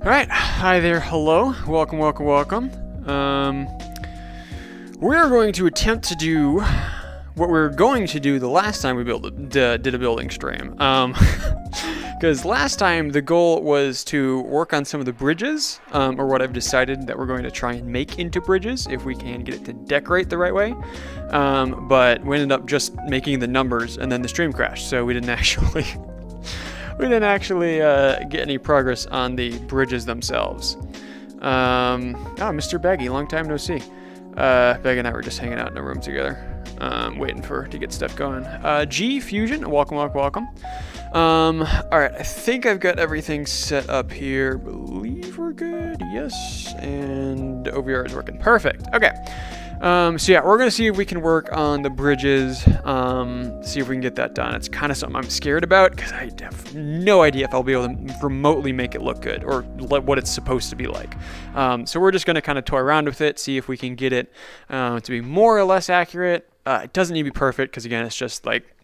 All right, hi there, hello, welcome. We're going to attempt to do what we were going to do the last time we did a building stream. Because last time the goal was to work on some of the bridges, or what I've decided that we're going to try and make into bridges if we can get it to decorate the right way. But we ended up just making the numbers and then the stream crashed, so we didn't actually get any progress on the bridges themselves. Mr. Baggy, long time no see. Beg and I were just hanging out in a room together, waiting to get stuff going. G Fusion, welcome. Alright, I think I've got everything set up here. Believe we're good. Yes, and OVR is working. Perfect. Okay. So yeah, we're gonna see if we can work on the bridges, see if we can get that done. It's kind of something I'm scared about because I have no idea if I'll be able to remotely make it look good or what it's supposed to be like. So we're just gonna kind of toy around with it, see if we can get it to be more or less accurate. It doesn't need to be perfect because again, it's just like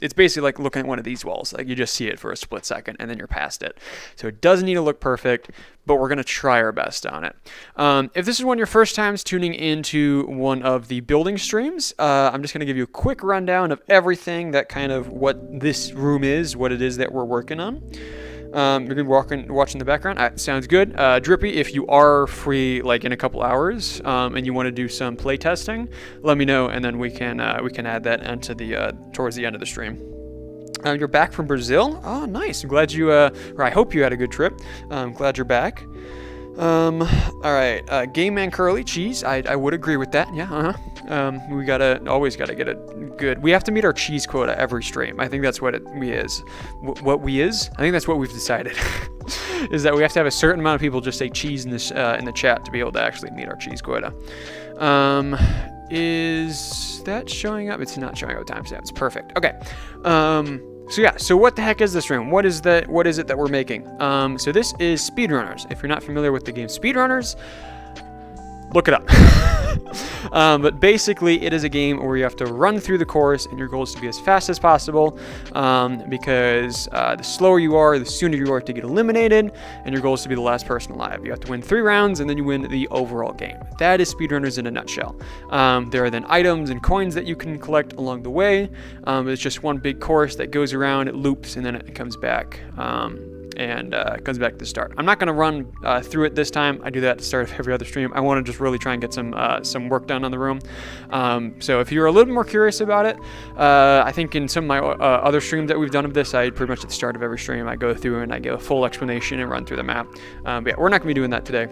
it's basically like looking at one of these walls. Like you just see it for a split second and then you're past it. So it doesn't need to look perfect, but we're going to try our best on it. If this is one of your first times tuning into one of the building streams, I'm just going to give you a quick rundown of everything that kind of what this room is, what it is that we're working on. You're going to be watching the background. Sounds good. Drippy, if you are free like in a couple hours and you want to do some play testing, let me know and then we can add that into the towards the end of the stream. You're back from Brazil? Oh, nice. I'm glad or I hope you had a good trip. I'm glad you're back. All right. Game Man Curly Cheese. I would agree with that. Yeah. We always gotta get it good. We have to meet our cheese quota every stream. I think that's what we is. What we is? I think that's what we've decided. Is that we have to have a certain amount of people just say cheese in this in the chat to be able to actually meet our cheese quota. Is that showing up? It's not showing up with timestamps. Perfect. Okay. So what the heck is this room? What is it that we're making? So this is Speedrunners. If you're not familiar with the game Speedrunners, look it up. But basically it is a game where you have to run through the course and your goal is to be as fast as possible, because the slower you are, the sooner you are to get eliminated, and your goal is to be the last person alive. You have to win 3 rounds and then you win the overall game. That is Speedrunners in a nutshell. There are then items and coins that you can collect along the way. It's just one big course that goes around, it loops, and then it comes back. It comes back to the start. I'm not going to run through it this time. I do that at the start of every other stream. I want to just really try and get some work done on the room. So if you're a little bit more curious about it, I think in some of my other streams that we've done of this, pretty much at the start of every stream, I go through and I give a full explanation and run through the map. But yeah, we're not going to be doing that today.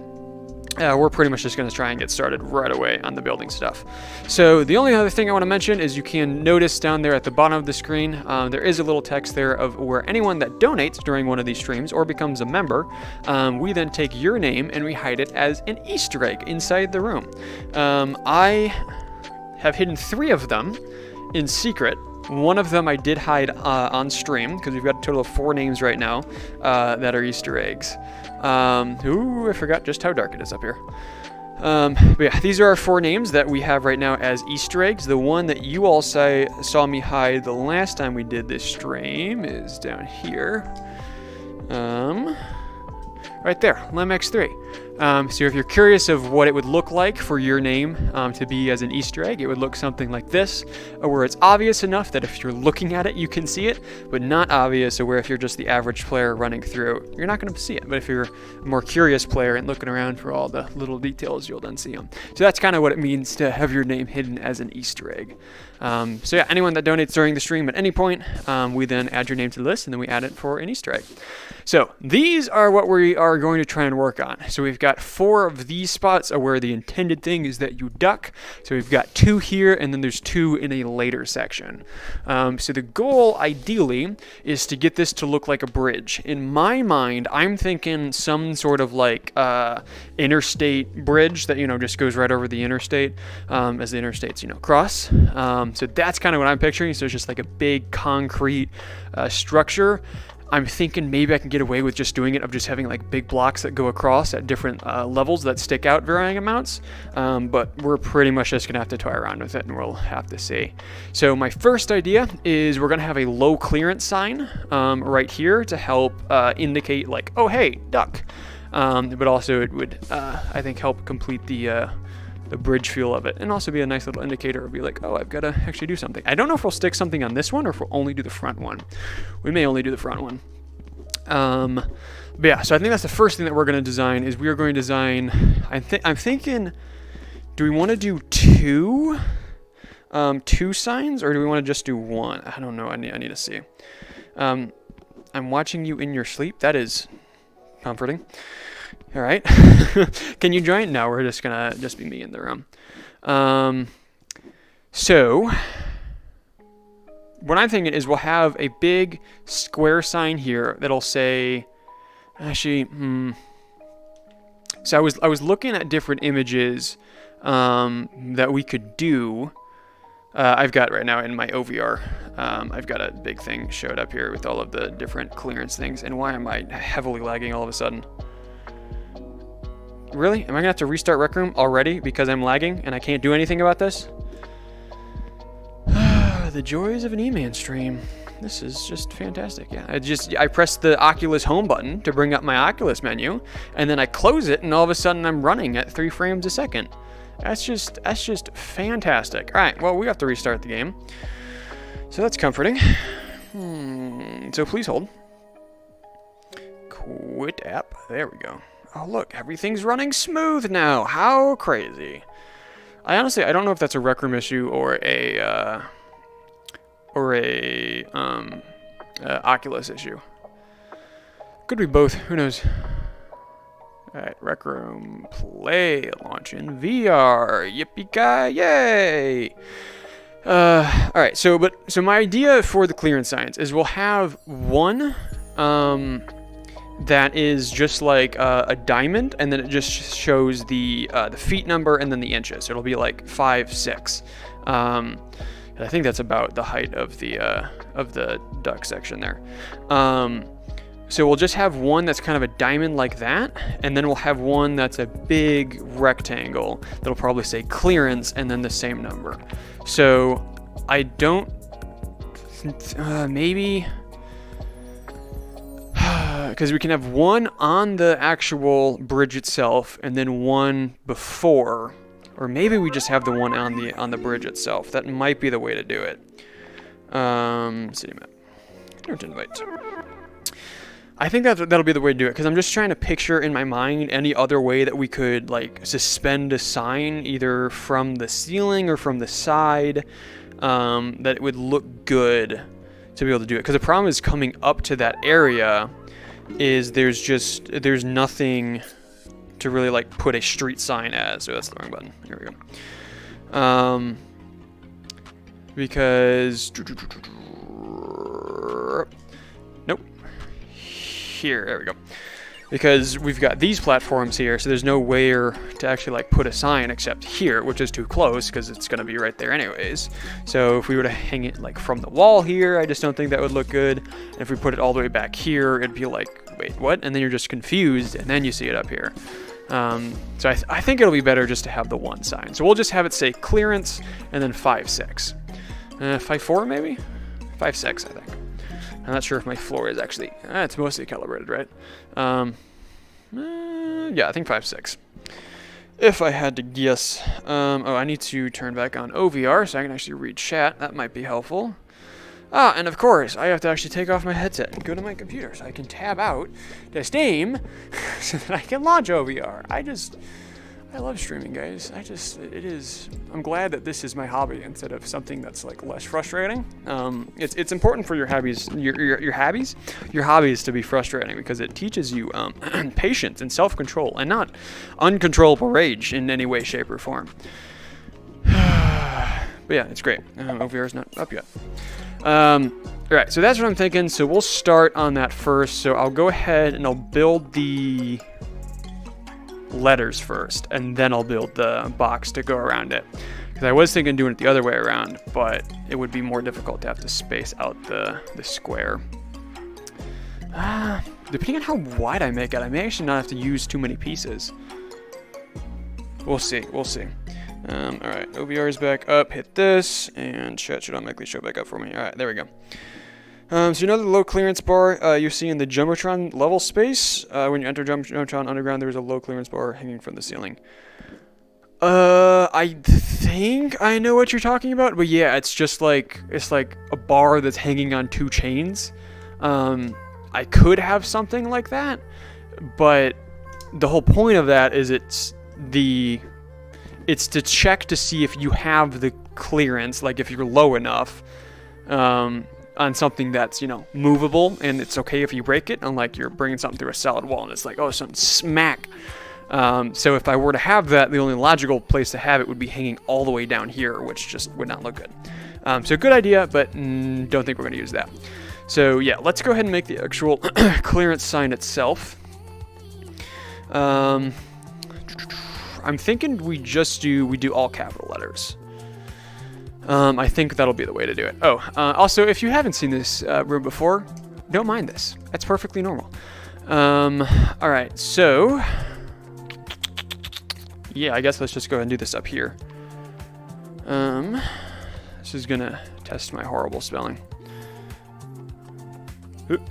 We're pretty much just going to try and get started right away on the building stuff. So the only other thing I want to mention is you can notice down there at the bottom of the screen, there is a little text there of where anyone that donates during one of these streams or becomes a member, we then take your name and we hide it as an Easter egg inside the room. I have hidden 3 of them in secret. One of them I did hide on stream because we've got a total of 4 names right now that are Easter eggs. I forgot just how dark it is up here. But yeah, these are our 4 names that we have right now as Easter eggs. The one that you all saw me hide the last time we did this stream is down here. Right there, LemX3. So if you're curious of what it would look like for your name to be as an Easter egg, it would look something like this, where it's obvious enough that if you're looking at it, you can see it, but not obvious, or where if you're just the average player running through, you're not going to see it. But if you're a more curious player and looking around for all the little details, you'll then see them. So that's kind of what it means to have your name hidden as an Easter egg. So yeah, anyone that donates during the stream at any point, we then add your name to the list, and then we add it for an Easter egg. So these are what we are going to try and work on. So we've got 4 of these spots where the intended thing is that you duck. So we've got 2 here, and then there's 2 in a later section. So the goal, ideally, is to get this to look like a bridge. In my mind, I'm thinking some sort of like interstate bridge that, just goes right over the interstate as the interstates, cross. So that's kind of what I'm picturing. So it's just like a big concrete structure. I'm thinking maybe I can get away with just doing it of just having like big blocks that go across at different levels that stick out varying amounts. But we're pretty much just gonna have to toy around with it, and we'll have to see. So my first idea is we're gonna have a low clearance sign right here to help indicate like, oh hey, duck. But also it would, I think, help complete the bridge feel of it, and also be a nice little indicator. It'll be like, oh, I've got to actually do something. I don't know if we'll stick something on this one or if we'll only do the front one. We may only do the front one. But yeah, so I think that's the first thing that we're going to design is we are going to design, I'm thinking, do we want to do two signs, or do we want to just do one? I don't know. I need to see. I'm watching you in your sleep. That is comforting. All right. Can you join? No, we're just gonna be me in the room. So what I'm thinking is we'll have a big square sign here that'll say, actually, so I was looking at different images that we could do. I've got right now in my OVR, I've got a big thing showed up here with all of the different clearance things. And why am I heavily lagging all of a sudden? Really? Am I gonna have to restart Rec Room already because I'm lagging and I can't do anything about this? The joys of an E-Man stream. This is just fantastic. Yeah, I press the Oculus home button to bring up my Oculus menu, and then I close it, and all of a sudden I'm running at 3 frames a second. That's just fantastic. All right, well, we have to restart the game, so that's comforting. So please hold. Quit app. There we go. Oh, look, everything's running smooth now. How crazy. I don't know if that's a Rec Room issue or a Oculus issue. Could be both. Who knows? All right, Rec Room play launch in VR. Yippee-ki, yay! All right, so my idea for the clearance signs is we'll have one that is just like a diamond, and then it just shows the feet number and then the inches. So it'll be like 5, 6. I think that's about the height of the duck section there. So we'll just have one that's kind of a diamond like that, and then we'll have one that's a big rectangle that'll probably say clearance and then the same number. So I don't maybe. Because we can have one on the actual bridge itself and then one before, or maybe we just have the one on the bridge itself. That might be the way to do it. City map. Don't invite. I think that'll be the way to do it, because I'm just trying to picture in my mind any other way that we could like suspend a sign either from the ceiling or from the side, that it would look good to be able to do it. Because the problem is coming up to that area is there's nothing to really like put a street sign as. So that's the wrong button. Here we go. Because nope. Here, there we go. Because we've got these platforms here, so there's nowhere to actually like put a sign except here, which is too close because it's gonna be right there anyways. So if we were to hang it like from the wall here, I just don't think that would look good. And if we put it all the way back here, it'd be like, wait, what? And then you're just confused, and then you see it up here. So I think it'll be better just to have the one sign. So we'll just have it say clearance and then 5, 6. 5, 4 maybe? 5, 6, I think. I'm not sure if my floor is actually, it's mostly calibrated, right? Yeah, I think 5, 6. If I had to guess. Oh, I need to turn back on OVR so I can actually read chat. That might be helpful. And of course, I have to actually take off my headset and go to my computer so I can tab out to Steam so that I can launch OVR. I love streaming, guys. I'm glad that this is my hobby instead of something that's like less frustrating. It's important for your hobbies, your hobbies to be frustrating, because it teaches you patience and self-control and not uncontrollable rage in any way, shape, or form. But yeah, it's great. OVR is not up yet. All right, so that's what I'm thinking. So we'll start on that first. So I'll go ahead and I'll build the letters first, and then I'll build the box to go around it, because I was thinking doing it the other way around, but it would be more difficult to have to space out the square. Depending on how wide I make it, I may actually not have to use too many pieces. We'll see. We'll see. Alright, OBR is back up. Hit this, and chat should automatically show back up for me. Alright, there we go. So you know the low clearance bar you see in the Jumbotron level space? When you enter Jumbotron Underground, there's a low clearance bar hanging from the ceiling. I think I know what you're talking about, but yeah, it's just like, it's like a bar that's hanging on 2 chains. I could have something like that, but the whole point of that is it's to check to see if you have the clearance, like if you're low enough, on something that's, you know, movable, and it's okay if you break it, unlike you're bringing something through a solid wall and it's like, oh, something smack. So if I were to have that, the only logical place to have it would be hanging all the way down here, which just would not look good. So good idea, but don't think we're going to use that. So yeah, let's go ahead and make the actual clearance sign itself. I'm thinking we do all capital letters. I think that'll be the way to do it. Oh, also, if you haven't seen this room before, don't mind this. That's perfectly normal. All right, so yeah, I guess let's just go ahead and do this up here. This is gonna test my horrible spelling. Oop.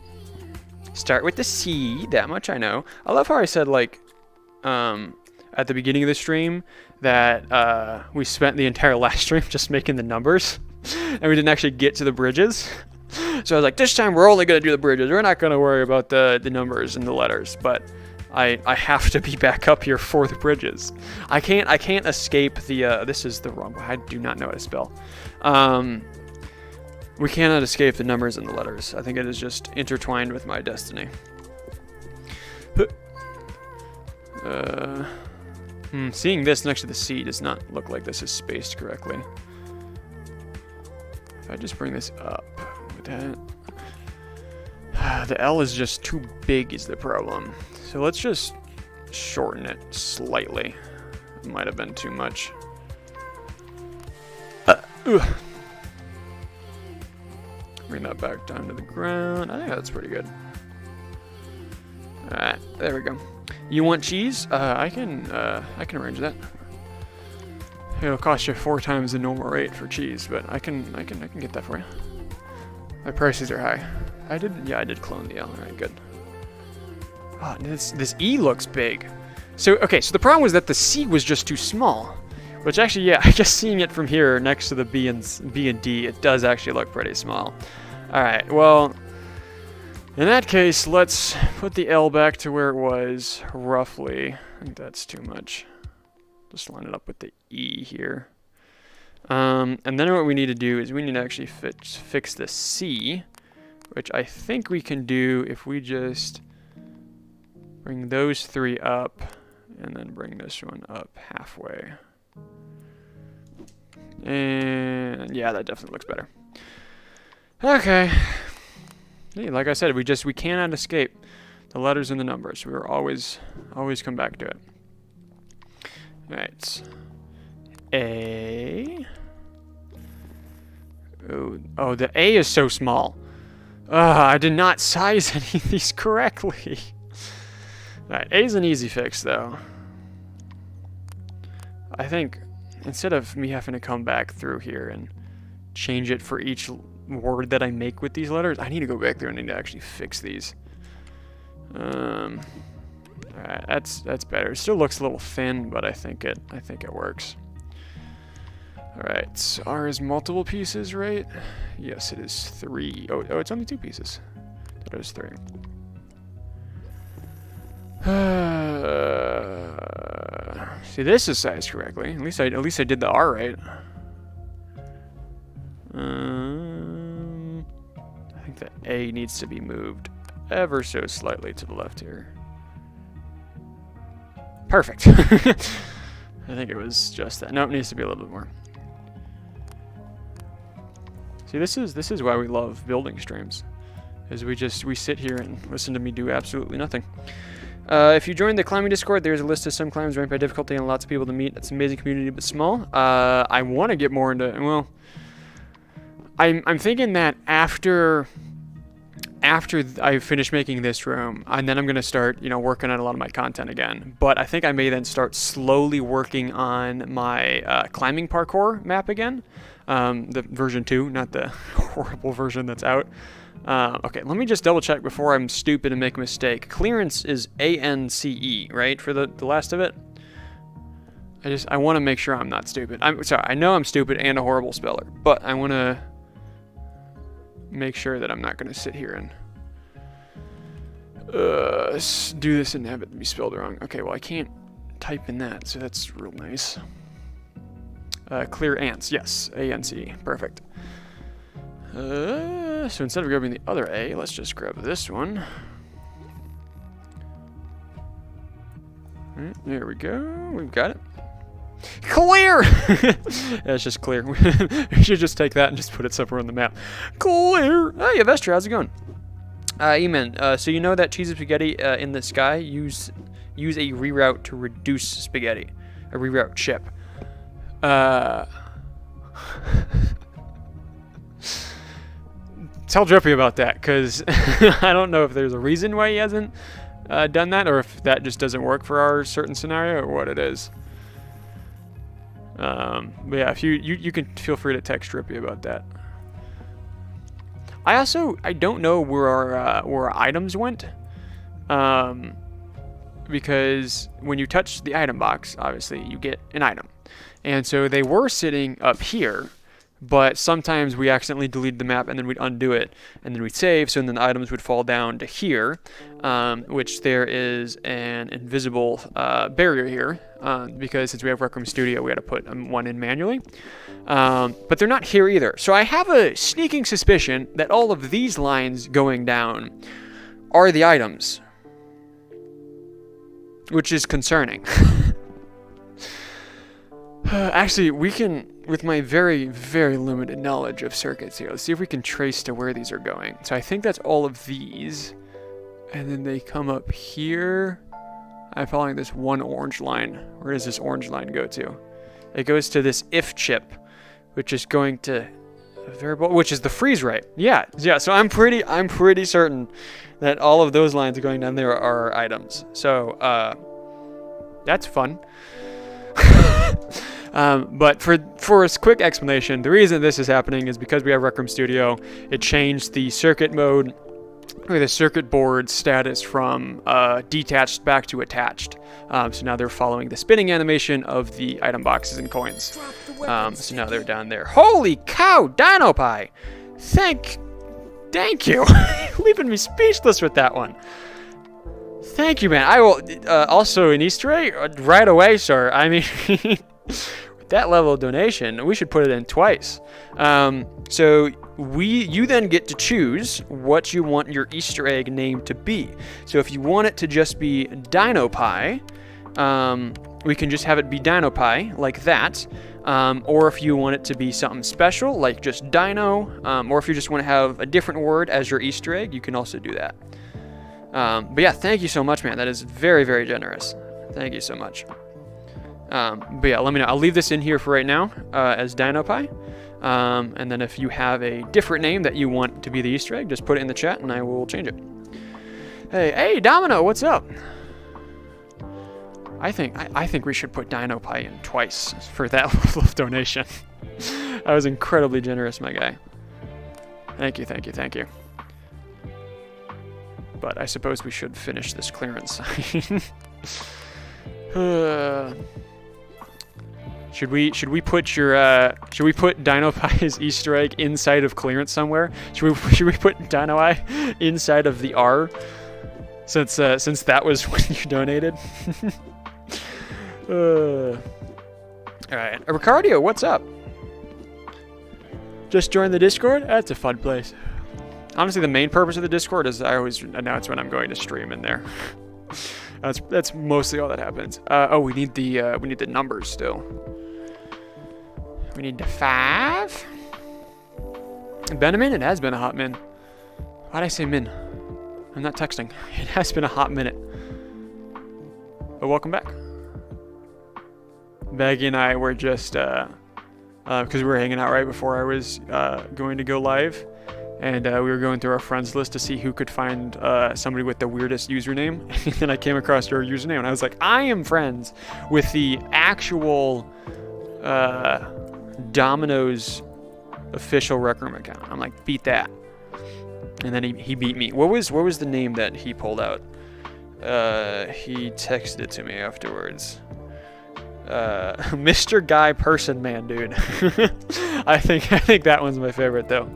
Start with the C, that much I know. I love how I said, like, at the beginning of the stream that we spent the entire last stream just making the numbers, and we didn't actually get to the bridges. So I was like, this time we're only going to do the bridges. We're not going to worry about the numbers and the letters, but I have to be back up here for the bridges. I can't escape the, this is the wrong way. I do not know how to spell. We cannot escape the numbers and the letters. I think it is just intertwined with my destiny. Seeing this next to the C does not look like this is spaced correctly. If I just bring this up with that, the L is just too big is the problem. So let's just shorten it slightly. It might have been too much. Bring that back down to the ground. I think that's pretty good. Alright, there we go. You want cheese? I can arrange that. It'll cost you 4 times the normal rate for cheese, but I can get that for you. My prices are high. I did clone the L. Alright, good. Oh, this E looks big. So okay, so the problem was that the C was just too small. Which actually, yeah, I guess seeing it from here next to the B and D, it does actually look pretty small. Alright, well, in that case, let's put the L back to where it was, roughly. I think that's too much. Just line it up with the E here. And then what we need to do is we need to actually fix the C, which I think we can do if we just bring those 3 up and then bring this one up halfway. And yeah, that definitely looks better. Okay. Yeah, like I said, we cannot escape the letters and the numbers. We will always come back to it. All right. A. Oh, the A is so small. I did not size any of these correctly. All right, A is an easy fix though. I think instead of me having to come back through here and change it for each word that I make with these letters, I need to go back there and need to actually fix these. Alright, that's better. It still looks a little thin, but I think it works. Alright, so R is multiple pieces, right? Yes, it is 3. Oh, it's only 2 pieces. That is 3. See, this is sized correctly. At least I did the R right. I think the A needs to be moved ever so slightly to the left here. Perfect. I think it was just that. No, it needs to be a little bit more. See, this is why we love building streams, is we sit here and listen to me do absolutely nothing. If you join the climbing Discord, there's a list of some climbs ranked by difficulty and lots of people to meet. It's an amazing community, but small. I want to get more into, well, I'm thinking that after after I finish making this room, and then I'm gonna start, working on a lot of my content again. But I think I may then start slowly working on my climbing parkour map again, the version 2, not the horrible version that's out. Okay, let me just double check before I'm stupid and make a mistake. Clearance is ANCE, right, for the last of it? I want to make sure I'm not stupid. I'm sorry, I know I'm stupid and a horrible speller, but I want to make sure that I'm not going to sit here and do this and have it be spelled wrong. Okay, well, I can't type in that, so that's real nice. Clear ants, yes, A-N-C, perfect. So instead of grabbing the other A, let's just grab this one. All right, there we go, we've got it. Clear! Yeah, it's just clear. We should just take that and just put it somewhere on the map. Clear! Hey, Vestra, how's it going? Eamon, so you know that cheese and spaghetti in the sky use a reroute to reduce spaghetti. A reroute chip. Tell Drippy about that, because I don't know if there's a reason why he hasn't done that, or if that just doesn't work for our certain scenario, or what it is. But yeah, if you can feel free to text Drippy about that. I don't know where our items went, because when you touch the item box, obviously you get an item, and so they were sitting up here, but sometimes we accidentally deleted the map and then we'd undo it and then we'd save, so then the items would fall down to here, which there is an invisible barrier here, because since we have Rec Room Studio, we had to put one in manually. But they're not here either. So I have a sneaking suspicion that all of these lines going down are the items, which is concerning. Actually, we can, with my very, very limited knowledge of circuits here, let's see if we can trace to where these are going. So I think that's all of these, and then they come up here. I'm following this one orange line. Where does this orange line go to? It goes to this if chip, which is going to a variable, which is the freeze rate. Yeah. So I'm pretty certain that all of those lines going down there are items. So that's fun. But for a quick explanation, the reason this is happening is because we have Rec Room Studio. It changed the circuit mode, or the circuit board status, from detached back to attached. So now they're following the spinning animation of the item boxes and coins. So now they're down there. Holy cow, DinoPie! Thank you. Leaving me speechless with that one. Thank you, man. I will also an Easter egg right away, sir. I mean, with that level of donation, we should put it in twice. So you then get to choose what you want your Easter egg name to be. So if you want it to just be DinoPie, we can just have it be DinoPie like that. Or if you want it to be something special, like just Dino, or if you just want to have a different word as your Easter egg, you can also do that. But yeah, thank you so much, man. That is very, very generous. Thank you so much. But yeah, let me know. I'll leave this in here for right now as DinoPie. And then if you have a different name that you want to be the Easter egg, just put it in the chat and I will change it. Hey, Domino, what's up? I think we should put DinoPie in twice for that level of donation. That was incredibly generous, my guy. Thank you. But I suppose we should finish this clearance sign. Should we put DinoPie's Easter egg inside of clearance somewhere? Should we put Dino-Eye inside of the R? Since that was when you donated. All right, Ricardio, what's up? Just joined the Discord. That's a fun place. Honestly, the main purpose of the Discord is I always announce when I'm going to stream in there. That's mostly all that happens. Oh, we need the numbers still. We need the 5. Been a minute. It has been a hot min. Why'd I say min? I'm not texting. It has been a hot minute. But welcome back. Baggy and I were just because we were hanging out right before I was going to go live. and we were going through our friends list to see who could find somebody with the weirdest username. And then I came across your username, and I was like, I am friends with the actual Domino's official Rec Room account. I'm like, beat that. And then he beat me. What was the name that he pulled out? He texted it to me afterwards. Mr. Guy Person Man, dude. I think that one's my favorite though.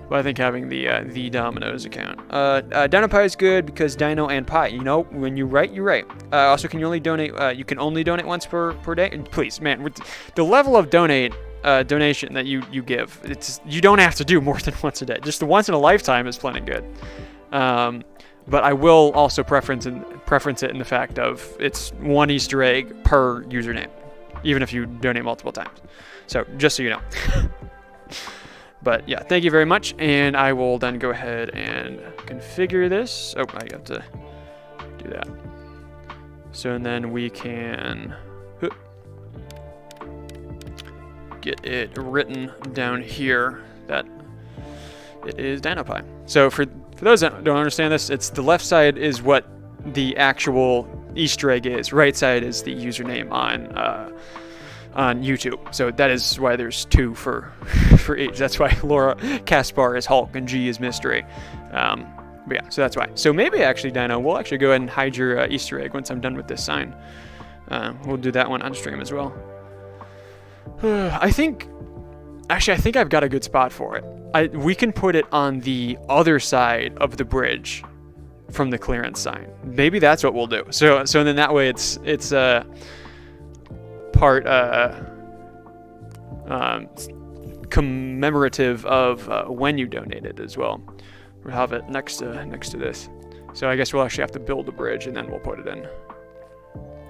But I think having the Domino's account. DinoPie is good because Dino and Pie. You know, when you write, you write. Also, can you only donate? You can only donate once per day. And please, man, with the level of donation that you give, you don't have to do more than once a day. Just the once in a lifetime is plenty good. But I will also preference it in the fact of it's one Easter egg per username, even if you donate multiple times. So just so you know. But yeah, thank you very much, and I will then go ahead and configure this. Oh, I have to do that. So and then we can get it written down here that it is DinoPie. So for those that don't understand this, it's the left side is what the actual Easter egg is. Right side is the username on YouTube. So that is why there's two for each. That's why Laura Caspar is Hulk and G is Mystery. But yeah, so that's why. So maybe actually, Dino, we'll actually go ahead and hide your Easter egg once I'm done with this sign. We'll do that one on stream as well. I think I've got a good spot for it. We can put it on the other side of the bridge from the clearance sign. Maybe that's what we'll do. So then that way it's part commemorative of when you donated as well. We'll have it next to this. So I guess we'll actually have to build a bridge and then we'll put it in.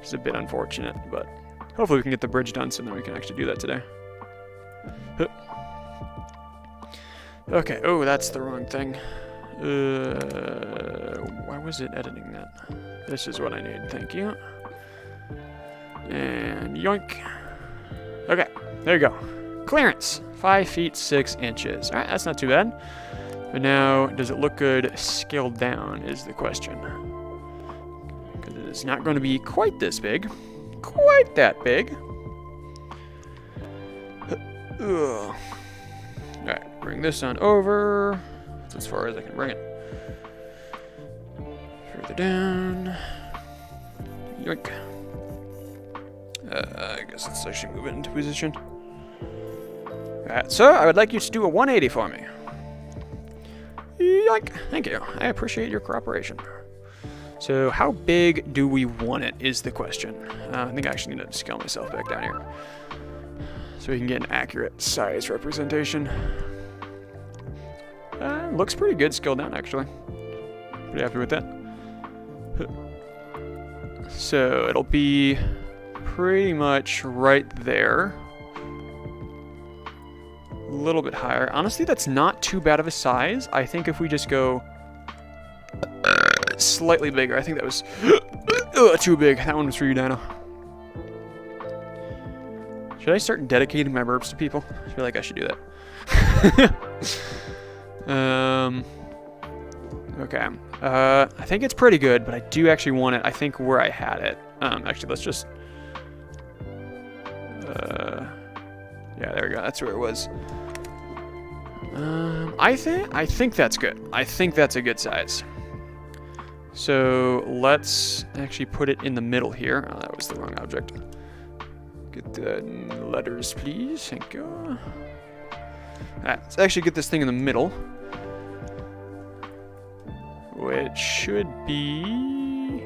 It's a bit unfortunate, but hopefully we can get the bridge done so then we can actually do that today. Okay, oh, that's the wrong thing. Why was it editing that? This is what I need, thank you. And yoink. Okay, there you go. Clearance, 5 feet 6 inches. All right, that's not too bad. But now, does it look good scaled down is the question. Because it's not going to be quite this big. Quite that big. Ugh. Alright, bring this on over. That's as far as I can bring it. Further down. Yoink. I guess let's actually move it into position. Alright, so I would like you to do a 180 for me. Yoink. Thank you. I appreciate your cooperation. So how big do we want it is the question. I think I actually need to scale myself back down here so we can get an accurate size representation. Looks pretty good scaled down, actually. Pretty happy with that. So it'll be pretty much right there. A little bit higher. Honestly, that's not too bad of a size. I think if we just go slightly bigger, I think that was too big. That one was for you, Dino. Should I start dedicating my burps to people? I feel like I should do that. Okay. I think it's pretty good, but I do actually want it, I think, where I had it. Actually, let's just... yeah, there we go. That's where it was. I think that's good. I think that's a good size. So let's actually put it in the middle here. Oh, that was the wrong object. Get the letters, please. Thank you. Alright, let's actually get this thing in the middle. Which should be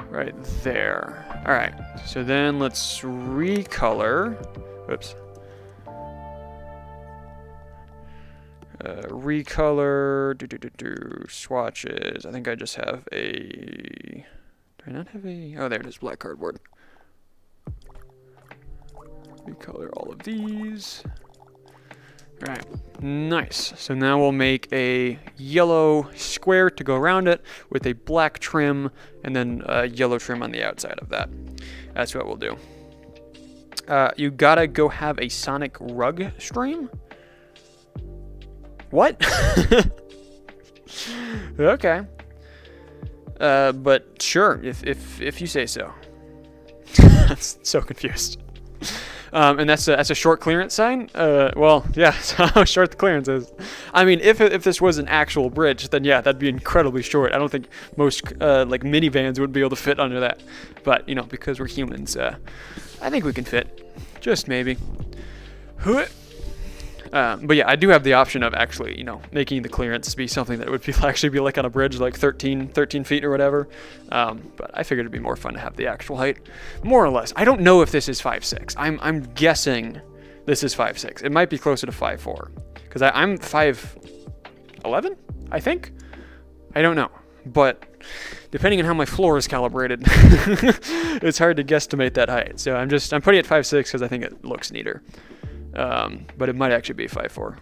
right there. Alright, so then let's recolor. Whoops. Recolor, swatches. I think I just have a... Do I not have a... Oh, there it is, black cardboard. Recolor all of these. Alright, nice. So now we'll make a yellow square to go around it with a black trim and then a yellow trim on the outside of that. That's what we'll do. You gotta go have a Sonic rug stream. What? Okay. But sure, if you say so. I'm so confused. And that's a short clearance sign. Well, yeah, that's how short the clearance is. I mean, if this was an actual bridge, then yeah, that'd be incredibly short. I don't think most like minivans would be able to fit under that. But you know, because we're humans, I think we can fit, just maybe. But yeah, I do have the option of actually, you know, making the clearance be something that would actually be like on a bridge, like 13 feet or whatever. But I figured it'd be more fun to have the actual height, more or less. I don't know if this is 5'6". I'm guessing this is 5'6". It might be closer to 5'4", because I'm 5'11", I think. I don't know, but depending on how my floor is calibrated, it's hard to guesstimate that height. So I'm putting it 5'6" because I think it looks neater. But it might actually be 5'4".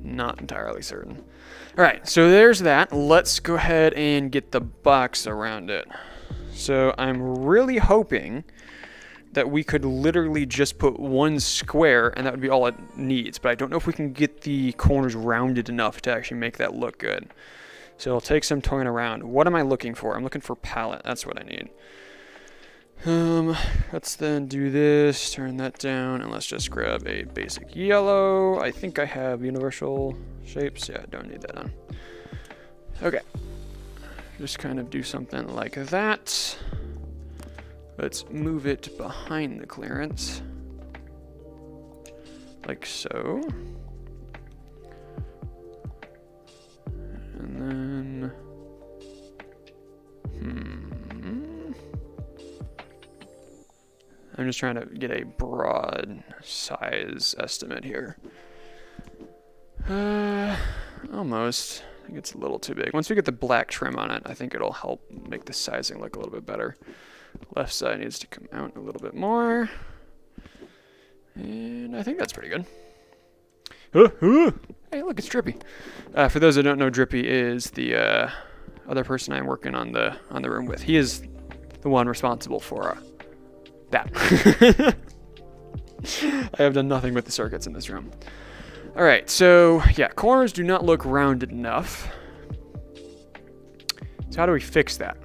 Not entirely certain. Alright, so there's that. Let's go ahead and get the box around it. So I'm really hoping that we could literally just put one square and that would be all it needs. But I don't know if we can get the corners rounded enough to actually make that look good. So it'll take some toying around. What am I looking for? I'm looking for palette. That's what I need. Let's then do this, turn that down, and let's just grab a basic yellow. I think I have universal shapes. Yeah, don't need that on. Okay. Just kind of do something like that. Let's move it behind the clearance. Like so. And then... I'm just trying to get a broad size estimate here. Almost. I think it's a little too big. Once we get the black trim on it, I think it'll help make the sizing look a little bit better. Left side needs to come out a little bit more. And I think that's pretty good. Hey, look, it's Drippy. For those that don't know, Drippy is the other person I'm working on the room with. He is the one responsible for that. I have done nothing with the circuits in this room. Alright, so yeah, corners do not look rounded enough. So how do we fix that?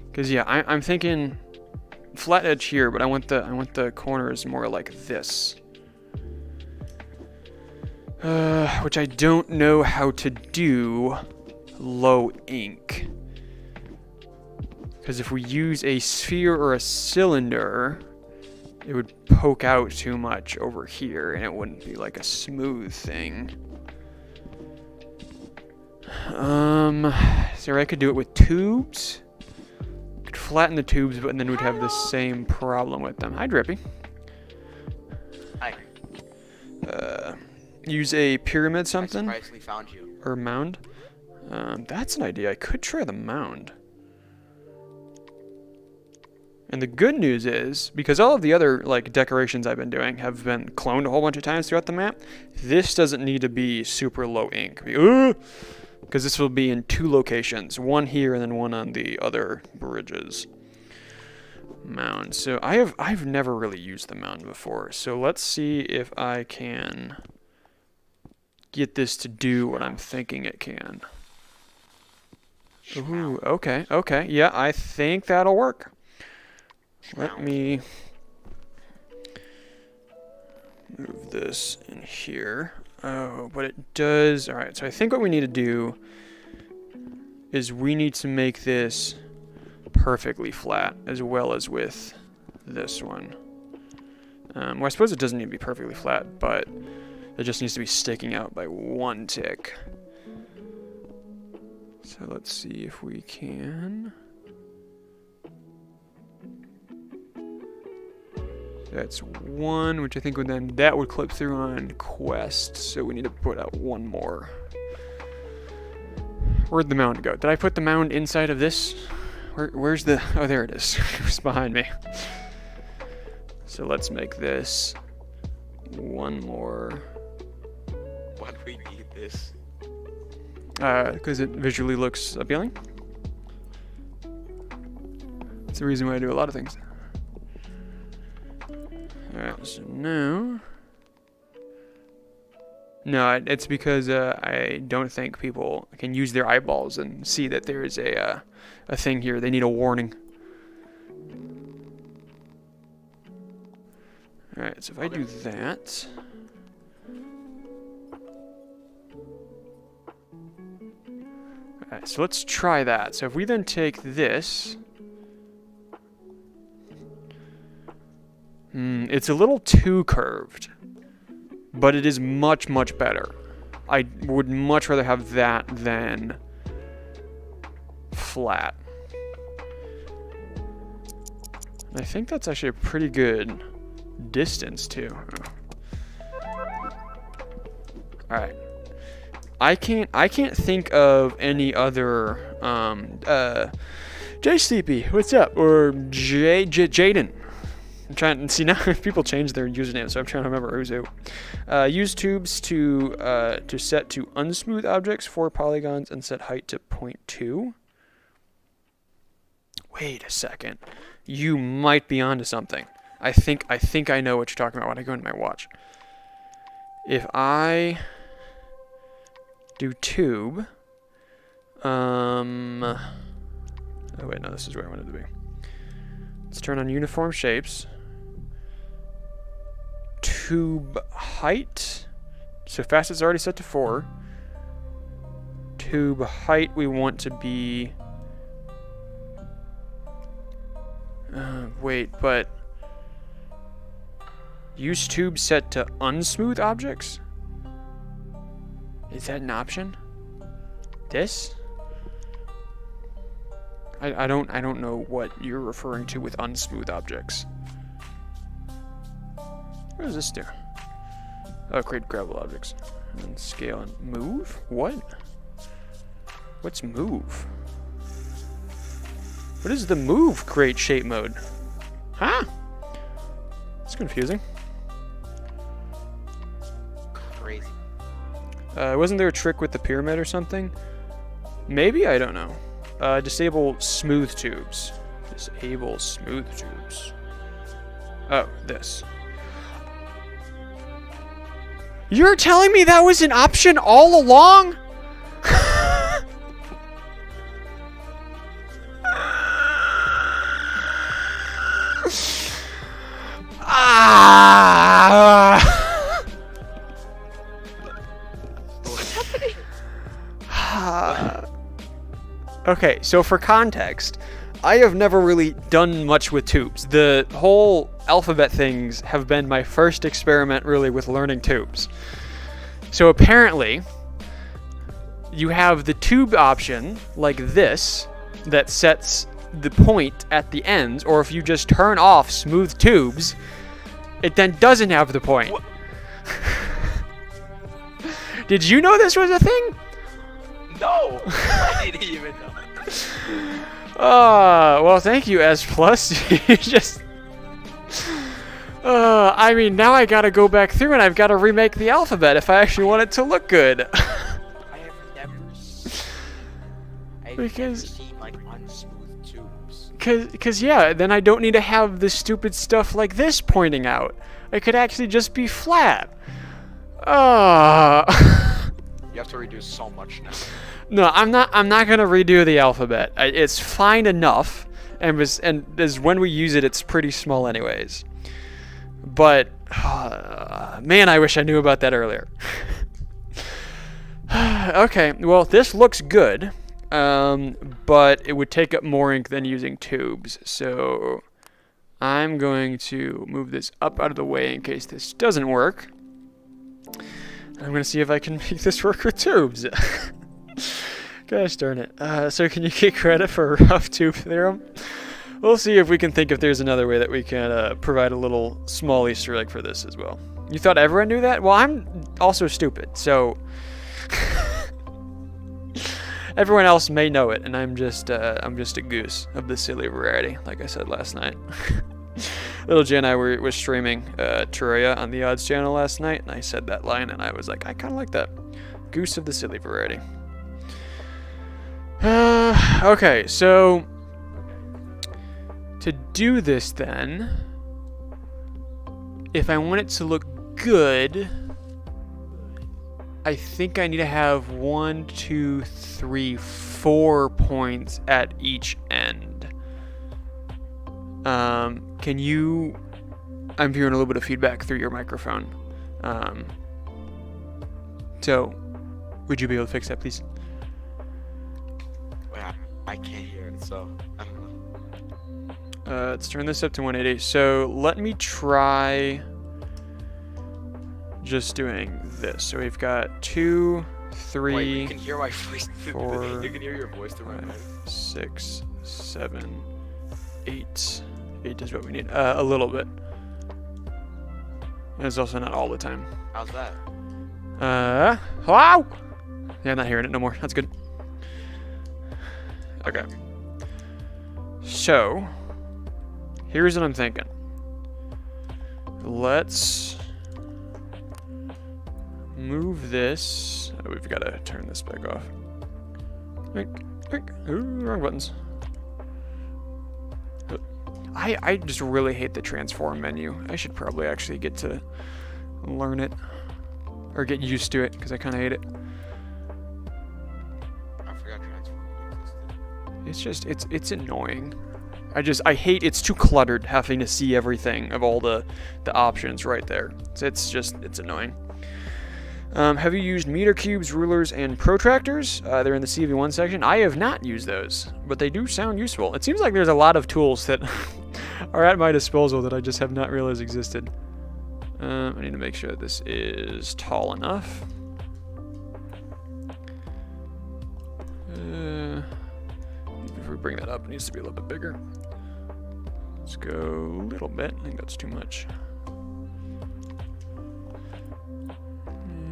Because yeah, I'm thinking flat edge here, but I want the corners more like this. Which I don't know how to do low ink. Because if we use a sphere or a cylinder, it would poke out too much over here, and it wouldn't be like a smooth thing. So I could do it with tubes. Could flatten the tubes, but then we'd have the same problem with them. Hi, Drippy. Hi. Use a pyramid something? I surprisingly found you. Or mound? That's an idea. I could try the mound. And the good news is, because all of the other like decorations I've been doing have been cloned a whole bunch of times throughout the map, this doesn't need to be super low ink. Because this will be in 2 locations, one here and then one on the other bridges. Mound. So I've never really used the mound before. So let's see if I can get this to do what I'm thinking it can. Ooh, okay, okay. Yeah, I think that'll work. Let me move this in here. Oh, but it does. All right, so I think what we need to do is we need to make this perfectly flat as well as with this one. Well, I suppose it doesn't need to be perfectly flat, but it just needs to be sticking out by 1 tick. So let's see if we can. That's 1, which I think would then that would clip through on quest. So we need to put out 1 more. Where'd the mound go? Did I put the mound inside of this? Where's the? Oh, there it is. It's behind me. So let's make this 1 more. Why do we need this? Because it visually looks appealing. That's the reason why I do a lot of things. Alright, so now No, it's because I don't think people can use their eyeballs and see that there is a thing here. They need a warning. Alright, so if I do that... Alright, so let's try that. So if we then take this... it's a little too curved. But it is much, much better. I would much rather have that than flat. I think that's actually a pretty good distance too. Alright. I can't think of any other JSleepy, what's up? Or Jaden. I'm trying to see now if people change their username, so I'm trying to remember who's who. Use tubes to set to unsmooth objects 4 polygons and set height to 0.2. Wait a second. You might be onto something. I think I know what you're talking about when I go into my watch. If I do tube, oh wait, no, this is where I wanted to be. Let's turn on uniform shapes. Tube height. So facet's already set to 4. Tube height we want to be... wait, but... Use tube set to unsmooth objects? Is that an option? This? I don't know what you're referring to with unsmooth objects. What does this do? Oh, create gravel objects. And then scale and move? What? What's move? What is the move create shape mode? Huh? It's confusing. Crazy. Wasn't there a trick with the pyramid or something? Maybe? I don't know. Disable smooth tubes. Disable smooth tubes. Oh, this. You're telling me that was an option all along? Okay, so for context, I have never really done much with tubes. The whole alphabet things have been my first experiment really with learning tubes. So apparently, you have the tube option, like this, that sets the point at the ends, or if you just turn off smooth tubes, it then doesn't have the point. Did you know this was a thing? No! I didn't even know. Well, thank you, S+. You just... I mean, now I gotta go back through and I've gotta remake the alphabet if I actually want it to look good. I have never Because- seen, like, unsmooth tubes. Cause yeah, then I don't need to have the stupid stuff like this pointing out. It could actually just be flat. You have to redo so much now. No, I'm not gonna redo the alphabet. It's fine enough, and as when we use it, it's pretty small anyways. But man, I wish I knew about that earlier. Okay, well this looks good, but it would take up more ink than using tubes. So I'm going to move this up out of the way in case this doesn't work. I'm gonna see if I can make this work with tubes. Gosh darn it. So can you get credit for rough tube theorem? We'll see if we can think if there's another way that we can provide a little small Easter egg for this as well. You thought everyone knew that? Well, I'm also stupid, so... Everyone else may know it, and I'm just a goose of the silly variety, like I said last night. Little Jen and I were streaming Terraria on the Odds channel last night, and I said that line, and I was like, I kind of like that. Goose of the silly variety. Okay, so to do this then, if I want it to look good, I think I need to have 1, 2, 3, 4 points at each end. Can you... I'm hearing a little bit of feedback through your microphone. So, would you be able to fix that, please? Wait, I can't hear it, so I don't know. Let's turn this up to 180. So let me try just doing this. So we've got 2, 3, Wait, you can hear my voice. 4, You can hear your voice through my head. 6, 7, 8. 8 is what we need. A little bit. And it's also not all the time. How's that? Hello? Yeah, I'm not hearing it no more. That's good. Okay. So, here's what I'm thinking. Let's move this. Oh, we've got to turn this back off. Ooh, wrong buttons. I just really hate the transform menu. I should probably actually get to learn it. Or get used to it, because I kind of hate it. I forgot transform existed. It's just, it's annoying. I hate, it's too cluttered having to see everything of all the options right there. It's annoying. Have you used meter cubes, rulers, and protractors? They're in the CV1 section. I have not used those, but they do sound useful. It seems like there's a lot of tools that are at my disposal that I just have not realized existed. I need to make sure that this is tall enough. If we bring that up, it needs to be a little bit bigger. Let's go a little bit. I think that's too much.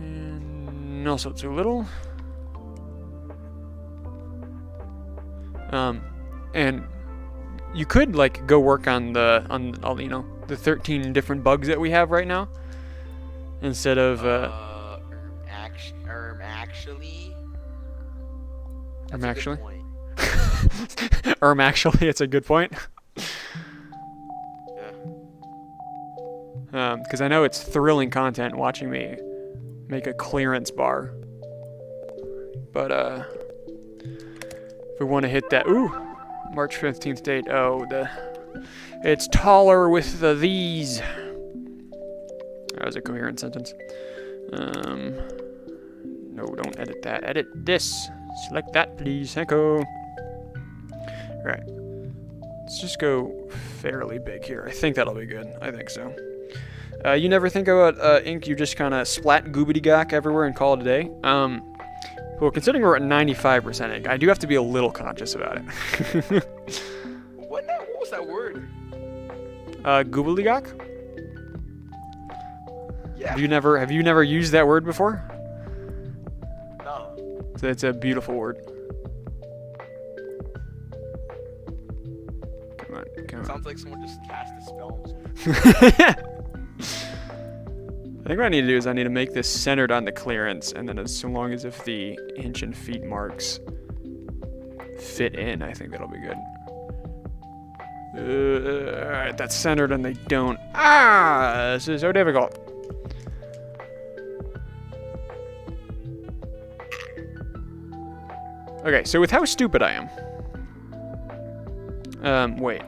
And also too little. And you could like go work on all you know, the 13 different bugs that we have right now, instead of actually. Actually. Point. Actually, it's a good point. Yeah. Because I know it's thrilling content watching me make a clearance bar. But if we want to hit that, ooh, March 15th date. Oh, it's taller with the these. That was a coherent sentence. No, don't edit that. Edit this. Select that, please. Echo. All right. Let's just go fairly big here. I think that'll be good. I think so. You never think about ink, you just kind of splat goobity-gock everywhere and call it a day? Well, considering we're at 95% ink, I do have to be a little conscious about it. What was that word? Goobity-gock? Yeah. Have you never used that word before? No. So it's a beautiful word. Come on. Sounds like someone just cast a spell. I think what I need to do is I need to make this centered on the clearance, and then as long as if the inch and feet marks fit in, I think that'll be good. Alright, that's centered and they don't. This is so difficult. Okay, so with how stupid I am. Wait.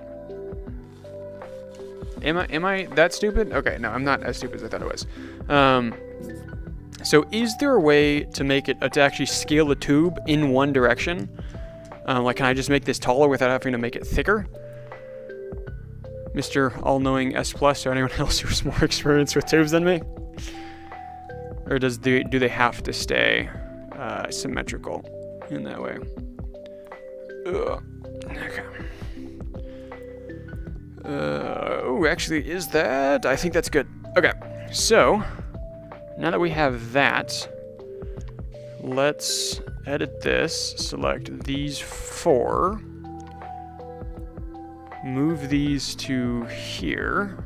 Am I that stupid? Okay, no, I'm not as stupid as I thought I was. So is there a way to make it, to actually scale the tube in one direction? Like, can I just make this taller without having to make it thicker? Mr. All-Knowing S+, or anyone else who's more experienced with tubes than me? Or do they have to stay symmetrical in that way? Ugh. Okay. Oh, actually, is that? I think that's good. Okay, so now that we have that, let's edit this, select these 4, move these to here,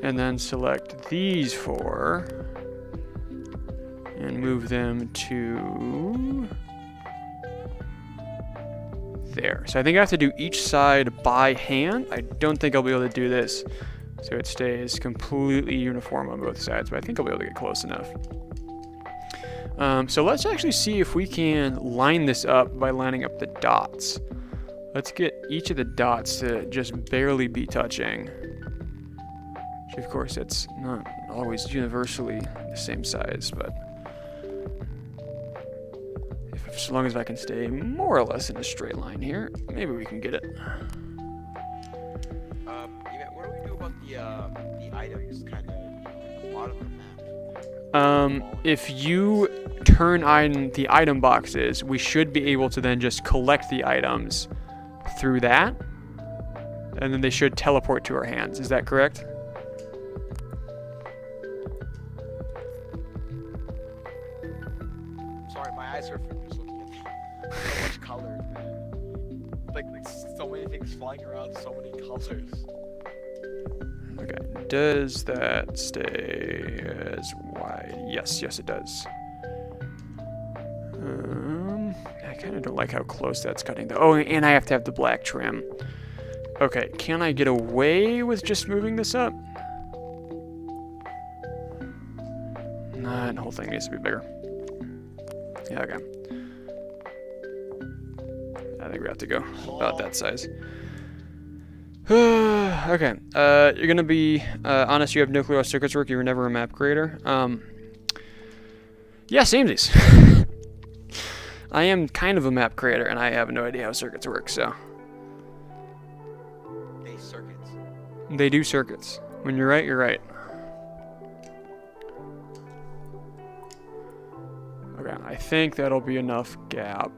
and then select these 4 and move them to there. So I think I have to do each side by hand. I don't think I'll be able to do this so it stays completely uniform on both sides, but I think I'll be able to get close enough. So let's actually see if we can line this up by lining up the dots. Let's get each of the dots to just barely be touching. Which of course it's not always universally the same size, but as long as I can stay more or less in a straight line here, maybe we can get it. What do we do about the items kind of at the bottom of the map? If you turn on the item boxes, we should be able to then just collect the items through that, and then they should teleport to our hands. Is that correct? Sorry, my eyes are from just looking at so much color, man. Like so many things flying around, so many colors. Okay, does that stay as wide? Yes, it does. I kind of don't like how close that's cutting though. Oh, and I have to have the black trim. Okay, can I get away with just moving this up? Nah, the whole thing needs to be bigger. Yeah, okay. I think we have to go about that size. Okay, you're gonna be honest. You have no clue how circuits work. You were never a map creator. Yeah, samesies. I am kind of a map creator, and I have no idea how circuits work. So Circuits. they do circuits. When you're right, you're right. Okay, I think that'll be enough gap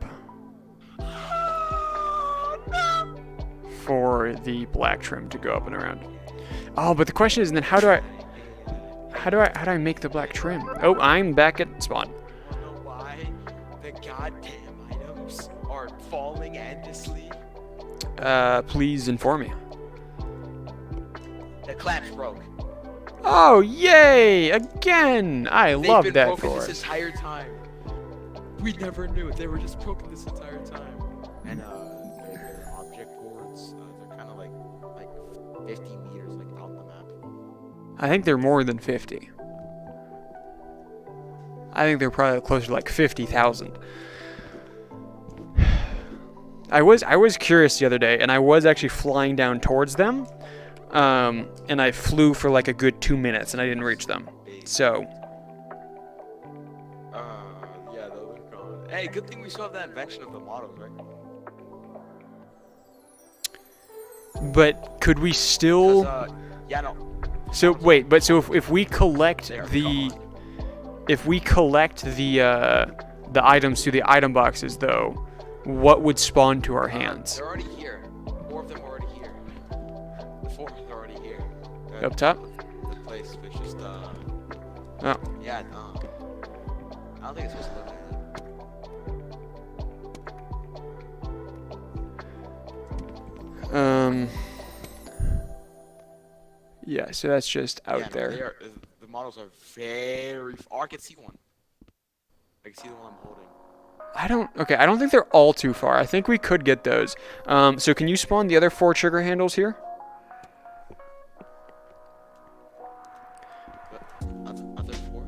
for the black trim to go up and around. Oh, but the question is then how do I make the black trim? Oh, I'm back at spawn. You know why the goddamn items are falling endlessly? Please inform me. The clamps broke. Oh, yay! Again! I love They've been that broken for this us. entire time. We never knew it. They were just broken this entire time. And their object boards, they're kind of like 50 meters like out the map. I think they're more than 50. I think they're probably closer to like 50,000. I was curious the other day, and I was actually flying down towards them, and I flew for like a good 2 minutes, and I didn't reach them. So, Yeah, those are gone. Hey, good thing we still have that invention of the models, right? but could we still? 'Cause, yeah, no. So wait, but so if we collect They are the, gone. if we collect the items through the item boxes, though, what would spawn to our hands? They're already here. 4 of them are already here. The 4 of them are already here. Up top? The place was just Oh. Yeah, no. I don't think it's supposed to look like that. Yeah, so that's just out Yeah, no, there. they are, the models are very. Oh, I can see one. I can see the one I'm holding. I don't think they're all too far. I think we could get those. So can you spawn the other 4 trigger handles here? Other 4?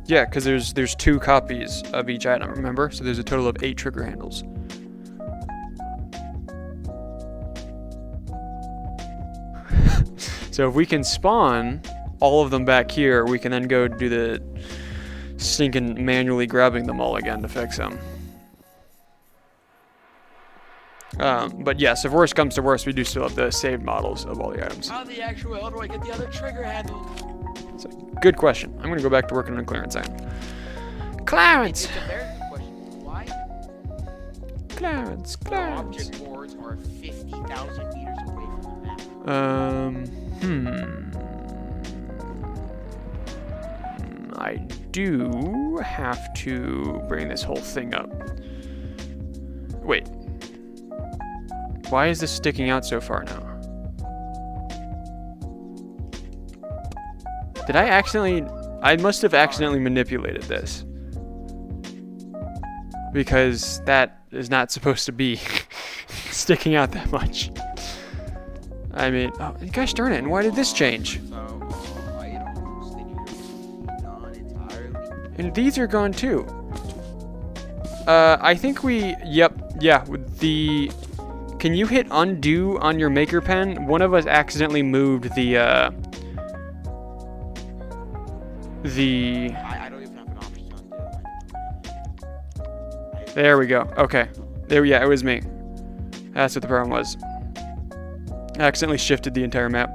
Yeah, because there's 2 copies of each item, remember? So there's a total of 8 trigger handles. So if we can spawn all of them back here, we can then go do the stinking manually grabbing them all again to fix them. But yes, if worst comes to worst, we do still have the saved models of all the items. How the actual hell do I get the other trigger handle? It's a good question. I'm gonna go back to working on clearance item. Clarence! It's a very good question. Why? Clarence, The Clarence. object boards are 50,000 meters away from the map. I do have to bring this whole thing up. Wait. Why is this sticking out so far now? Did I accidentally... I must have accidentally manipulated this. Because that is not supposed to be sticking out that much. I mean, oh, gosh darn it, and why did this change? So, items, they need to be gone entirely. And these are gone too. I think yeah, with the... Can you hit undo on your maker pen? One of us accidentally moved the... I don't even have an option to undo. There we go. Okay. There, yeah, it was me. That's what the problem was. I accidentally shifted the entire map.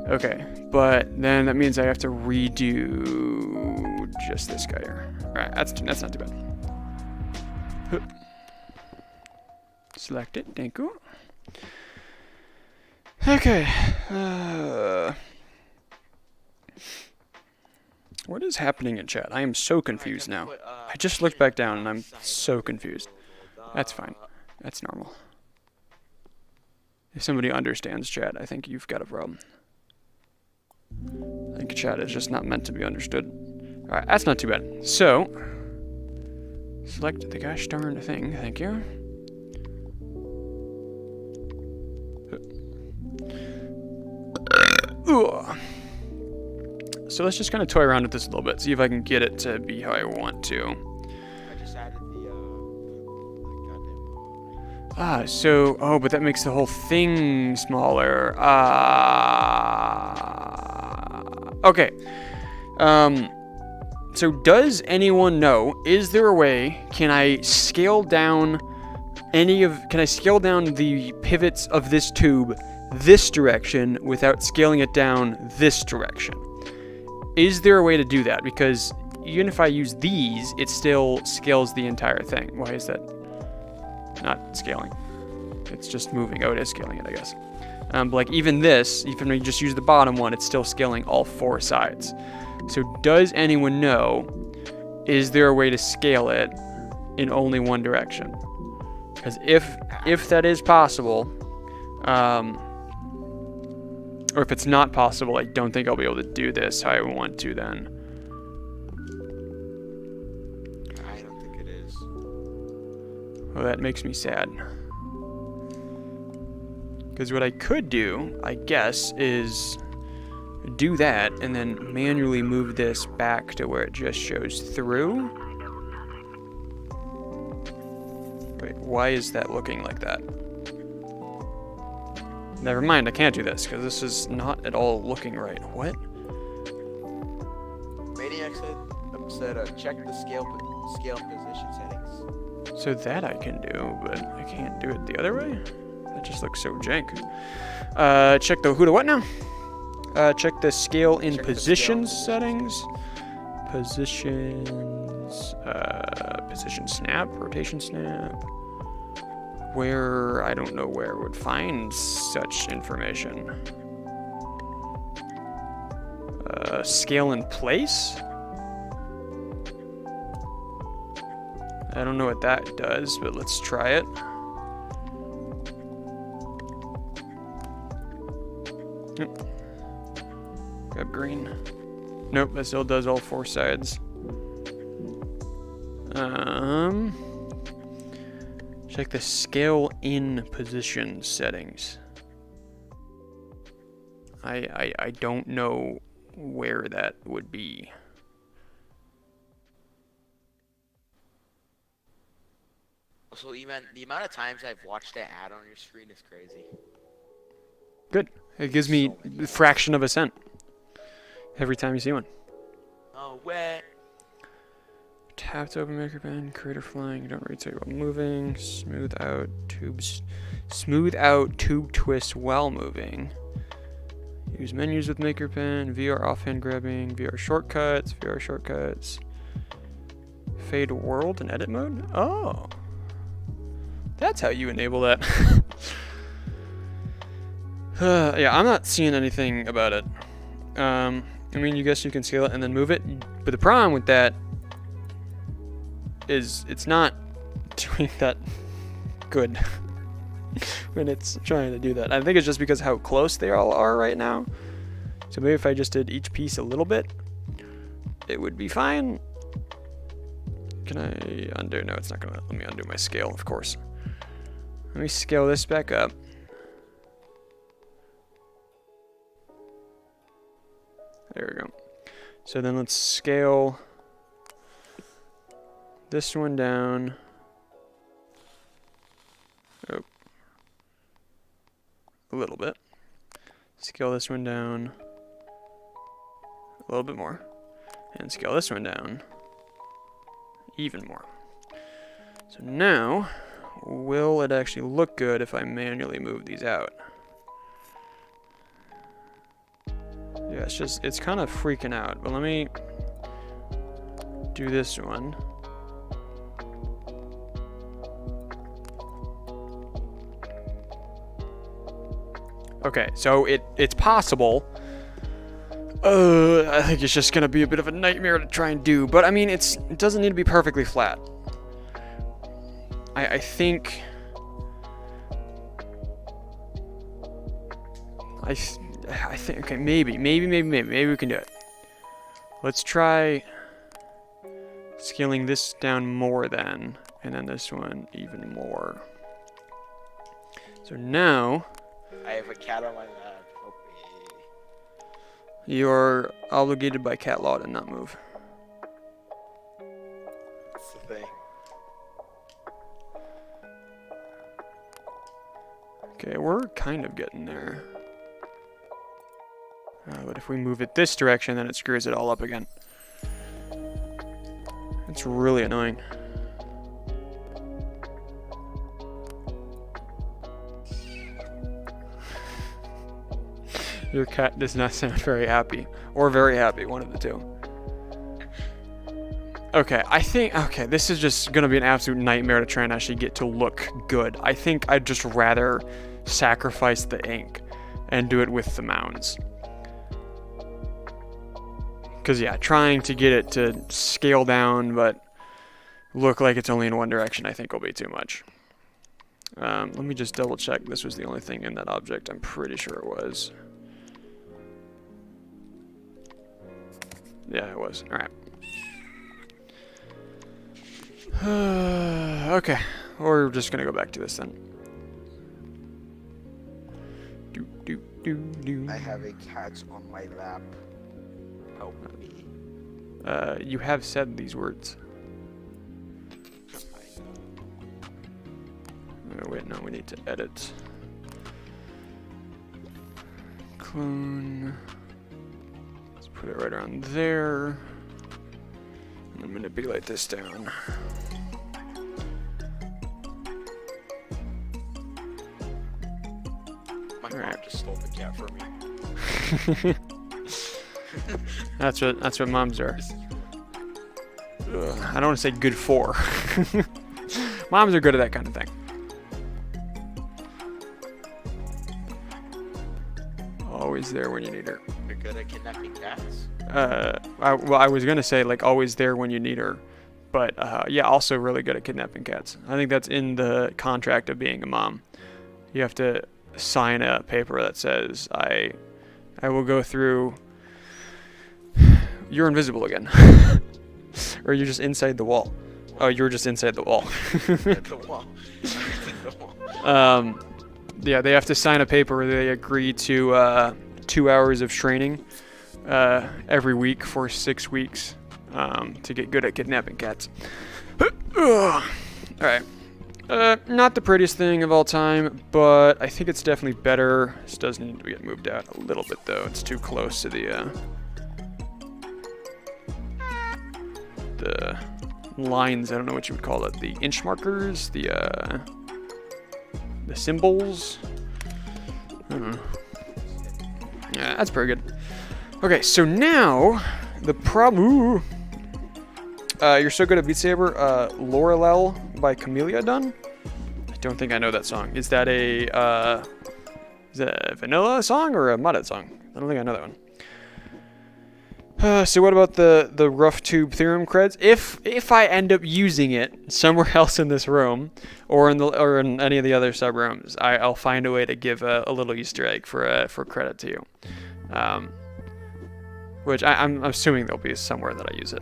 Okay, but then that means I have to redo just this guy here. All right, that's not too bad. Hup. Select it. Thank you. Okay. What is happening in chat? I am so confused now. I just looked back down and I'm so confused. That's fine. That's normal. If somebody understands chat, I think you've got a problem. I think chat is just not meant to be understood. Alright, that's not too bad. So, select the gosh darn thing. Thank you. Ugh. So let's just kind of toy around with this a little bit, see if I can get it to be how I want to. I just added the goddamn. Oh, but that makes the whole thing smaller. Okay. So does anyone know, is there a way, can I scale down the pivots of this tube this direction without scaling it down this direction? Is there a way to do that? Because even if I use these, it still scales the entire thing. Why is that not scaling? It's just moving. Oh, it is scaling it, I guess. But like even this, even when you just use the bottom one, it's still scaling all four sides. So does anyone know, is there a way to scale it in only one direction? Because if that is possible, or if it's not possible, I don't think I'll be able to do this how I want to then. I don't think it is. Well, that makes me sad. Because what I could do, I guess, is do that and then manually move this back to where it just shows through. Wait, why is that looking like that? Never mind, I can't do this because this is not at all looking right. What? Maniac said check the scale position settings. So that I can do, but I can't do it the other way? That just looks so jank. Check the who to what now? Check the scale in positions settings. Positions, position snap, rotation snap. Where, I don't know where it would find such information. Scale in place? I don't know what that does, but let's try it. Yep. Grab green. Nope, that still does all four sides. Check the scale in position settings. I don't know where that would be. So, Eman, the amount of times I've watched that ad on your screen is crazy. Good. It gives me a fraction of a cent every time you see one. Oh, way. Tap to open maker pen, creator flying, don't rotate while moving, smooth out tube twist while moving. Use menus with maker pen, VR offhand grabbing, VR shortcuts, fade world in edit mode. Oh, that's how you enable that. Yeah, I'm not seeing anything about it. I mean, you guess you can scale it and then move it, but the problem with that is it's not doing that good when it's trying to do that. I think it's just because how close they all are right now. So maybe if I just did each piece a little bit, it would be fine. Can I undo? No, it's not gonna let me undo my scale, of course. Let me scale this back up. There we go. So then let's scale this one down. Oh. A little bit. Scale this one down a little bit more. And scale this one down even more. So now, will it actually look good if I manually move these out? Yeah, it's kind of freaking out, but let me do this one. Okay, so it's possible. I think it's just gonna be a bit of a nightmare to try and do, but I mean, it doesn't need to be perfectly flat. I think okay, maybe we can do it. Let's try scaling this down more then, and then this one even more. So now I have a cat on my lap. Help me. you're obligated by cat law to not move. That's the thing. Okay, we're kind of getting there. But if we move it this direction, then it screws it all up again. It's really annoying. Your cat does not sound very happy. Or very happy, one of the two. Okay, okay, this is just gonna be an absolute nightmare to try and actually get to look good. I think I'd just rather sacrifice the ink and do it with the mounds. Because yeah, trying to get it to scale down but look like it's only in one direction I think will be too much. Let me just double check this was the only thing in that object. I'm pretty sure it was. Yeah, it was. Alright. Okay, we're just gonna go back to this then. I have a cat on my lap. Help me. You have said these words. Oh, wait, no, we need to edit. Clone. Let's put it right around there. And then manipulate this down. My mom just stole the cat from me. That's what moms are. Ugh, I don't want to say good for. Moms are good at that kind of thing. Always there when you need her. You're good at kidnapping cats? I was gonna say like always there when you need her, but yeah, also really good at kidnapping cats. I think that's in the contract of being a mom. You have to sign a paper that says I will go through. You're invisible again, or you're just inside the wall. Oh, you're just inside the wall. The wall. The wall. Yeah, they have to sign a paper where they agree to 2 hours of training every week for 6 weeks to get good at kidnapping cats. Alright. Not the prettiest thing of all time, but I think it's definitely better. This does need to get moved out a little bit, though. It's too close to the lines. I don't know what you would call it. The inch markers? The symbols? I don't know. Yeah, that's pretty good. Okay, so now the problem. You're so good at Beat Saber. Lorelel by Camellia Dunn. I don't think I know that song. Is that a vanilla song or a modded song? I don't think I know that one. So what about the rough tube theorem creds? If I end up using it somewhere else in this room, or in any of the other sub rooms, I'll find a way to give a little Easter egg for credit to you. Which I'm assuming there'll be somewhere that I use it.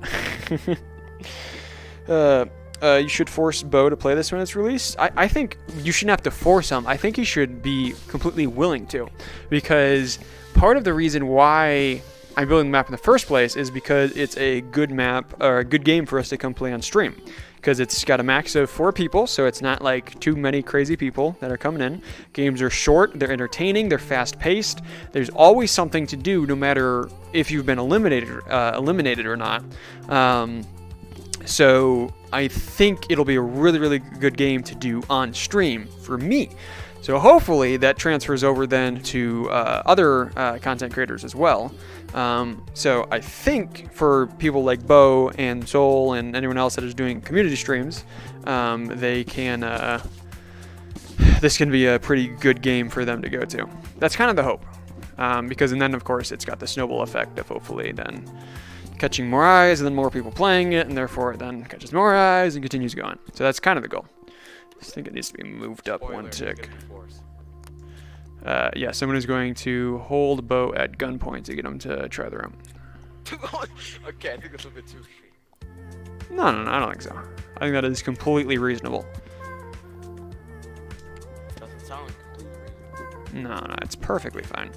you should force Bo to play this when it's released. I think you shouldn't have to force him. I think he should be completely willing to, because part of the reason why I'm building the map in the first place is because it's a good map or a good game for us to come play on stream. Because it's got a max of 4 people, so it's not like too many crazy people that are coming in. Games are short, they're entertaining, they're fast-paced. There's always something to do, no matter if you've been eliminated or not. So I think it'll be a really, really good game to do on stream for me. So hopefully that transfers over then to other content creators as well. So I think for people like Bo and Soul and anyone else that is doing community streams, they can. This can be a pretty good game for them to go to. That's kind of the hope, because and then of course it's got the snowball effect of hopefully then catching more eyes and then more people playing it, and therefore it then catches more eyes and continues going. So that's kind of the goal. I just think it needs to be moved up one tick. Yeah, someone is going to hold Bo at gunpoint to get him to try the room. Okay, I think that's a bit too extreme. No, I don't think so. I think that is completely reasonable. Doesn't sound completely reasonable. No, it's perfectly fine.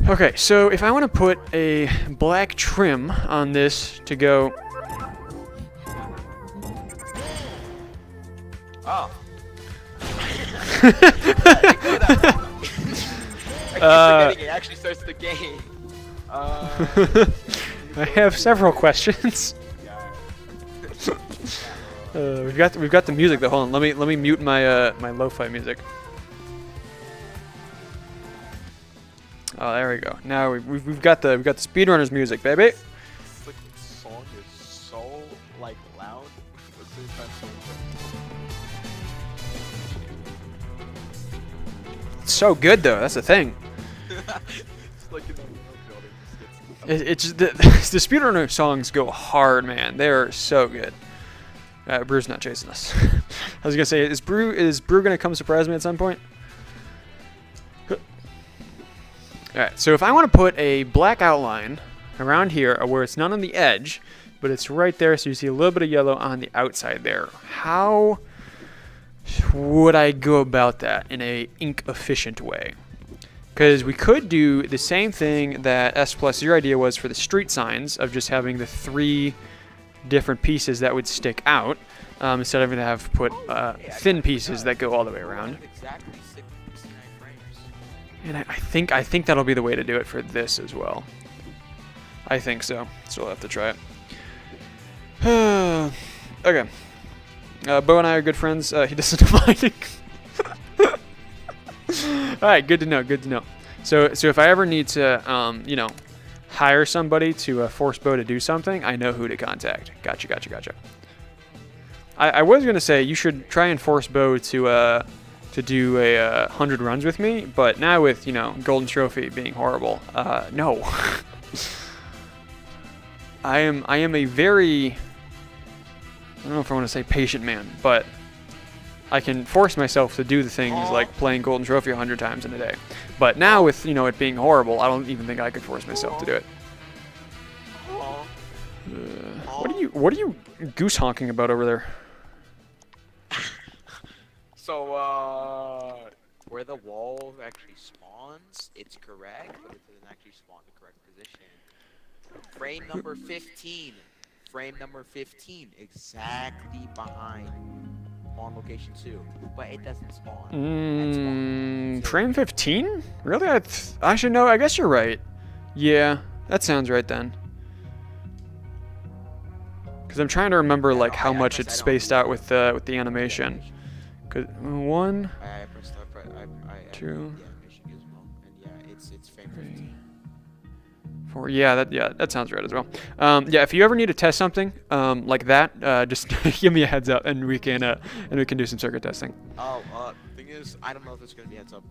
Okay, so if I want to put a black trim on this to go... Oh. It actually starts the game. I have several questions. We've got the music though. Hold on, let me mute my my lo-fi music. Oh, there we go. Now we've got the speedrunners music, baby. This like song is so like loud. It's so good though. That's the thing. It's like in the building. It's the speedrunner songs go hard, man. They're so good. Brew's not chasing us. I was gonna say, is Brew gonna come surprise me at some point? Alright, so if I want to put a black outline around here where it's not on the edge, but it's right there, so you see a little bit of yellow on the outside there, how would I go about that in a ink efficient way? Because we could do the same thing that S Plus your idea was for the street signs, of just having the 3 different pieces that would stick out, instead of having to have put thin pieces that go all the way around. Exactly 69 frames. And I think that'll be the way to do it for this as well. I think so. So we'll have to try it. Okay. Bo and I are good friends. He doesn't mind. All right, good to know. Good to know. So if I ever need to, you know, hire somebody to force Bo to do something, I know who to contact. Gotcha. I was gonna say you should try and force Bo to do a 100 runs with me, but now with, you know, Golden Trophy being horrible, no. I am a very, I don't know if I want to say patient man, but I can force myself to do the things like playing Golden Trophy 100 times in a day. But now with, you know, it being horrible, I don't even think I could force myself to do it. What are you goose honking about over there? So, where the wall actually spawns, it's correct, but it doesn't actually spawn the correct position. Frame number 15. Frame number 15, exactly behind spawn location 2, but it doesn't spawn. Frame 15? Really? I should know. I guess you're right. Yeah, that sounds right then. Because I'm trying to remember like how much it's spaced out with the animation. 'Cause 1, 2, the animation gizmo, and yeah, it's frame 15. 4. Yeah, that sounds right as well. Yeah, if you ever need to test something like that, just give me a heads up, and we can do some circuit testing. Oh, thing is, I don't know if there's gonna be heads up.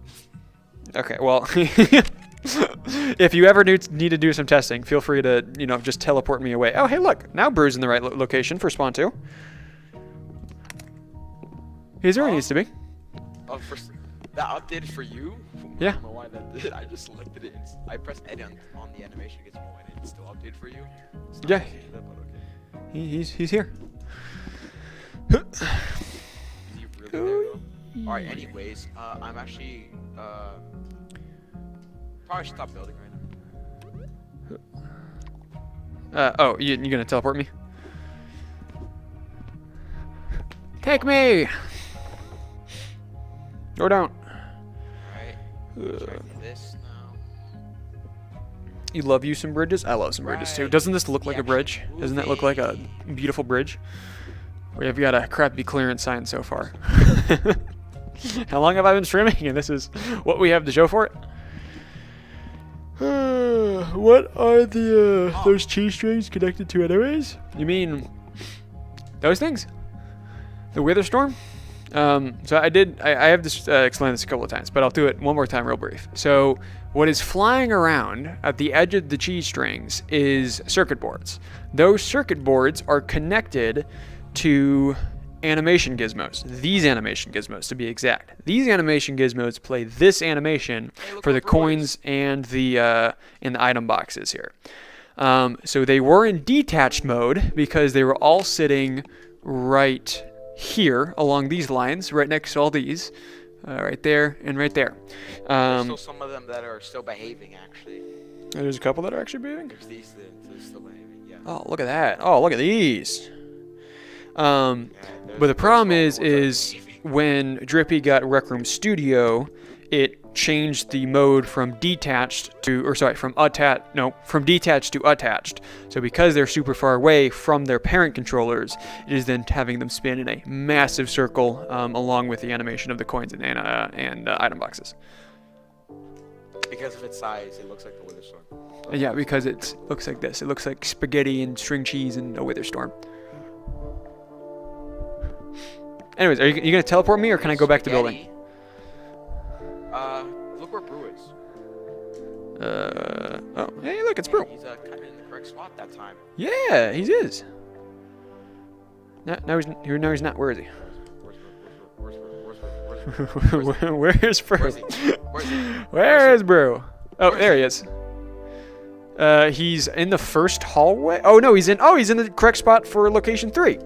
Okay, well, if you ever need to do some testing, feel free to, you know, just teleport me away. Oh, hey, look, now Brew's in the right location for spawn 2. He's where he needs to be. Oh, that updated for you? Yeah. I don't know why that did. I just selected it. I pressed edit on the animation gizmo and it still updated for you. Yeah. But okay. He's here. Is he really there though? Alright, anyways, I'm actually, probably should stop building right now. Oh, you gonna teleport me? Take me! Or don't. Alright, check this now. You love you some bridges? I love some bridges too. Right. Doesn't this look like a bridge? Doesn't that look like a beautiful bridge? We have got a crappy clearance sign so far. How long have I been streaming? And this is what we have to show for it? What are the those cheese strings connected to anyways? You mean those things? The Wither Storm? So I have this explained this a couple of times, but I'll do it one more time real brief. So what is flying around at the edge of the cheese strings is circuit boards. Those circuit boards are connected to animation gizmos. These animation gizmos, to be exact. These animation gizmos play this animation for the coins and the item boxes here. So they were in detached mode because they were all sitting right here along these lines, right next to all these, right there and right there. There's still some of them that are still behaving, actually. There's a couple that are actually behaving. There's these that are still behaving, yeah. Oh, look at that. Oh, look at these. But the problem is when Drippy got Rec Room Studio, it changed the mode from detached to from detached to attached. So because they're super far away from their parent controllers, it is then having them spin in a massive circle along with the animation of the coins and item boxes. Because of its size, it looks like the Wither Storm. Yeah, because it looks like this. It looks like spaghetti and string cheese and a Wither Storm. Anyways, are you going to teleport me or can I go back to building? Look where Brew is. Oh, hey, look, it's Brew. He's kind of in the correct spot that time. Yeah, he is. No, he's not. Where is he? Where's Brew? Where is Brew? Oh, there he is. He's in the first hallway. Oh no, he's in the correct spot for location 3.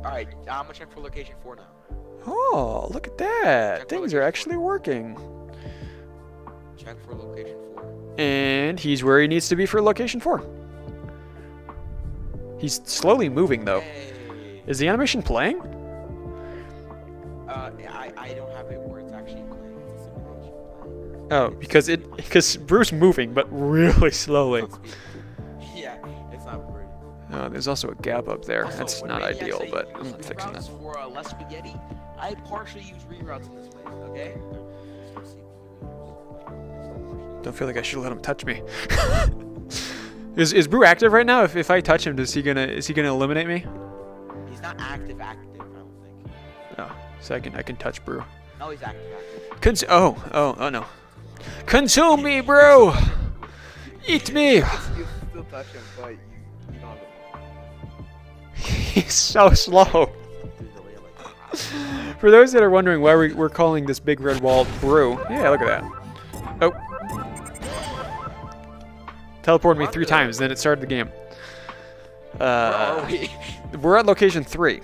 Alright, I'm gonna check for location 4 now. Oh, look at that. Check Things for are location actually working. Check for location 4. And he's where he needs to be for location 4. He's slowly moving though. Hey. Is the animation playing? I don't have it where it's actually playing. It's a simulation playing. Oh, because Bruce moving, but really slowly. Yeah, it's not pretty. Oh, there's also a gap up there. Also, That's when not Maniac ideal, say but use I'm fixing that. reroutes for less spaghetti, I partially use reroutes in this place, okay? Don't feel like I should let him touch me. Is Brew active right now? If I touch him, is he gonna eliminate me? He's not active, I don't think. Oh, so I can touch Brew. No, he's active. Oh no. Consume me, Brew! Eat me! You still touch him, but you don't have He's so slow. For those that are wondering why we're calling this big red wall Brew, yeah, look at that. Oh. Teleported me 3 times, then it started the game. Where are we? We're at location 3.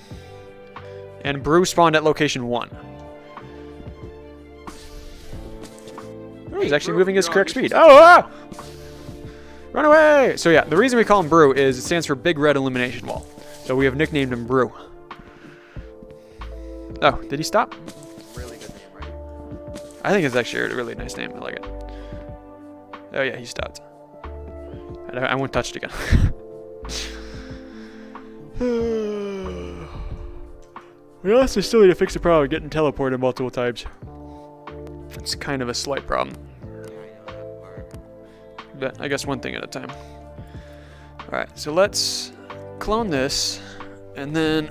And Brew spawned at location 1. Oh, he's actually moving his correct speed. Oh, ah! Run away! So yeah, the reason we call him Brew is it stands for Big Red Elimination Wall. So we have nicknamed him Brew. Oh, did he stop? Really good name, right? I think it's actually a really nice name. I like it. Oh yeah, he stopped. I won't touch it again. We also still need to fix the problem of getting teleported multiple times. It's kind of a slight problem. Yeah, I know that part. But I guess one thing at a time. Alright, so let's clone this and then